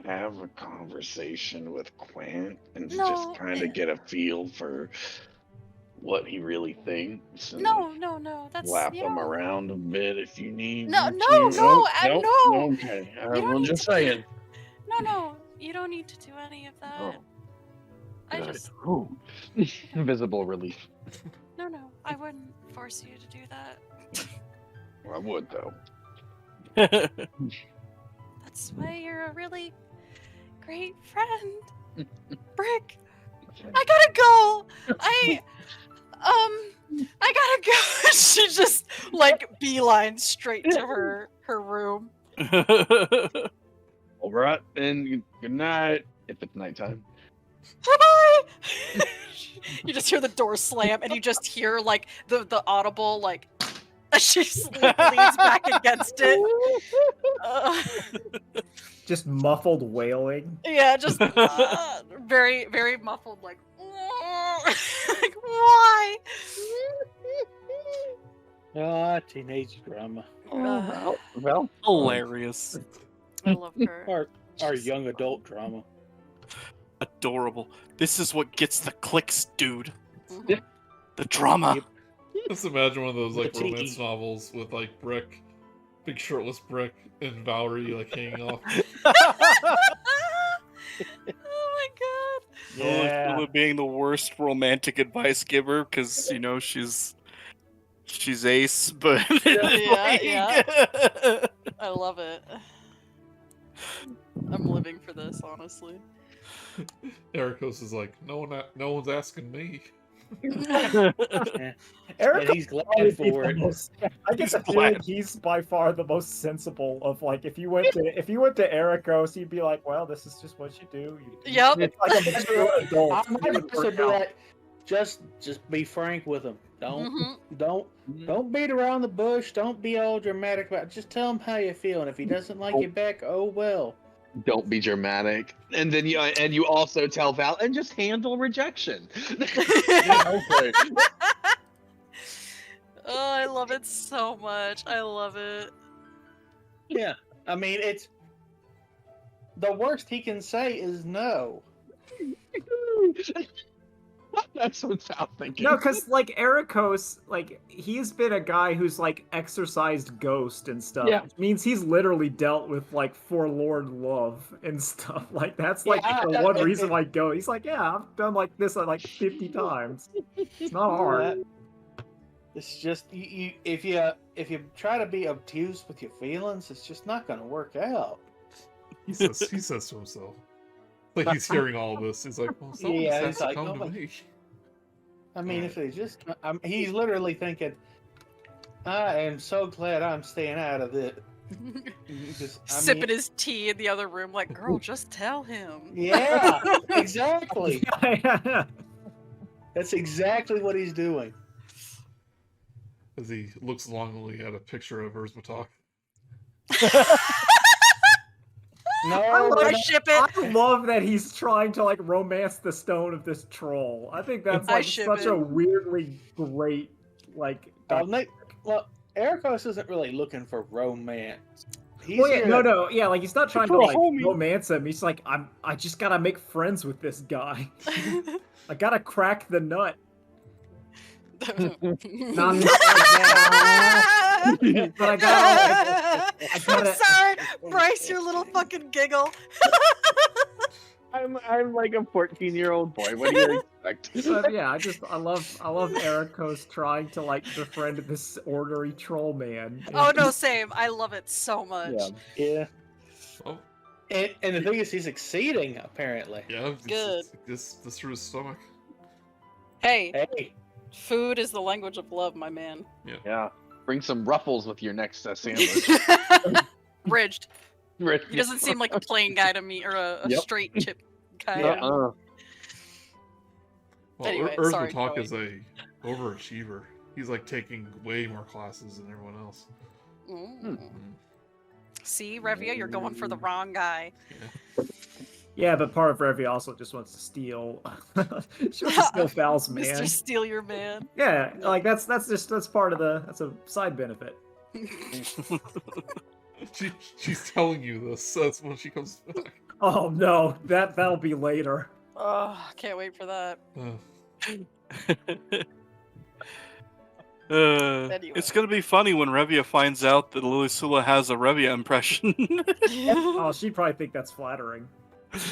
have a conversation with Quint and just kind of get a feel for what he really thinks. And no. That's slap him around a bit if you need. No. Okay, I'm just saying. No. You don't need to do any of that. Oh. Invisible relief. No. I wouldn't force you to do that. Well, I would though. That's why you're a really great friend, Brick. I gotta go. I gotta go. She just beeline straight to her room. All right, and good night. If it's nighttime. Bye. You just hear the door slam, and you just hear the audible as she leans back against it. Just muffled wailing. Yeah, just very, very muffled, why? Teenage drama. Well, Hilarious. I love her. Our young adult drama. Adorable. This is what gets the clicks, dude. The drama. Just imagine one of those romance novels with Brick, big shirtless Brick, and Val'ri hanging off. Oh my god. Yeah. Being the worst romantic advice giver because she's ace, but yeah. I love it. I'm living for this, honestly. Erakos is no one's asking me. And he's glad for it. I get the feeling he's by far the most sensible of like if you went to Erakos, he'd be like, well, this is just what you do. Yep. It's like a mature adult. I might also be like, just be frank with him. Don't beat around the bush. Don't be all dramatic about it. Just tell him how you feel, and if he doesn't like you back, oh well. Don't be dramatic, and then you also tell Val and just handle rejection. Oh, I love it so much. I love it. Yeah, I mean, it's the worst he can say is no. That's what I'm thinking. No, because like Erakos, like he's been a guy who's like exorcised ghost and stuff. Yeah. Which means he's literally dealt with like forlorn love and stuff. Like that's like the one reason why he's like, yeah, I've done like this like 50 times. It's not hard. It's just if you try to be obtuse with your feelings, it's just not going to work out. He says to himself. Like he's hearing all of this. He's like, well, someone just has to come to me. I mean, if they just... he's literally thinking, I am so glad I'm staying out of it. Sipping his tea in the other room like, girl, just tell him. Yeah, exactly. That's exactly what he's doing. As he looks longingly at a picture of Erzmatok. No, I ship it. I love that he's trying to like romance the stone of this troll. I think that's like such a weirdly great like. Well, Erakos isn't really looking for romance. Like he's not trying to like romance him. He's like, I just gotta make friends with this guy. I gotta crack the nut. Not like that. But I gotta. I'm sorry, Brice, your little fucking giggle. I'm like a 14-year-old boy. What do you expect? Yeah, I love Erakos trying to like befriend this ornery troll man. Oh no, same. I love it so much. Yeah. Oh. And the thing is, he's succeeding apparently. Yeah. Good. This through his stomach. Hey. Food is the language of love, my man. Yeah. Bring some ruffles with your next sandwich. Ridged. He doesn't seem like a plain guy to me, or a straight chip guy. Well, Anyway, Erzmatok is a overachiever. He's like taking way more classes than everyone else. See, Revia, you're going for the wrong guy. Yeah, but part of Revia also just wants to steal. She wants to steal Val's man. Mr. Steal your man. Yeah, like that's part of that's a side benefit. She's telling you this. That's when she comes back. Oh no, that'll be later. Oh, can't wait for that. Anyway. It's gonna be funny when Revia finds out that Lilisula has a Revia impression. Oh, she'd probably think that's flattering.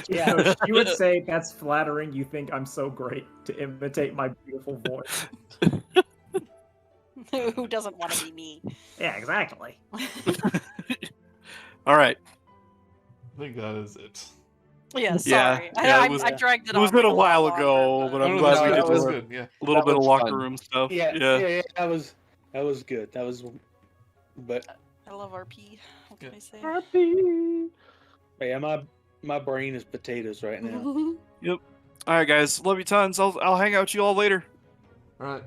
Yeah, no, she would say that's flattering. You think I'm so great to imitate my beautiful voice. Who doesn't want to be me? Yeah, exactly. All right. I think that is it. Yeah, sorry. I dragged it on. It was been a while ago, but I'm glad we did a little bit of locker room stuff. Yeah, that was good. That was, but I love RP. What can I say? RP. Yeah, my brain is potatoes right now. Yep. All right, guys. Love you tons. I'll hang out with you all later. All right.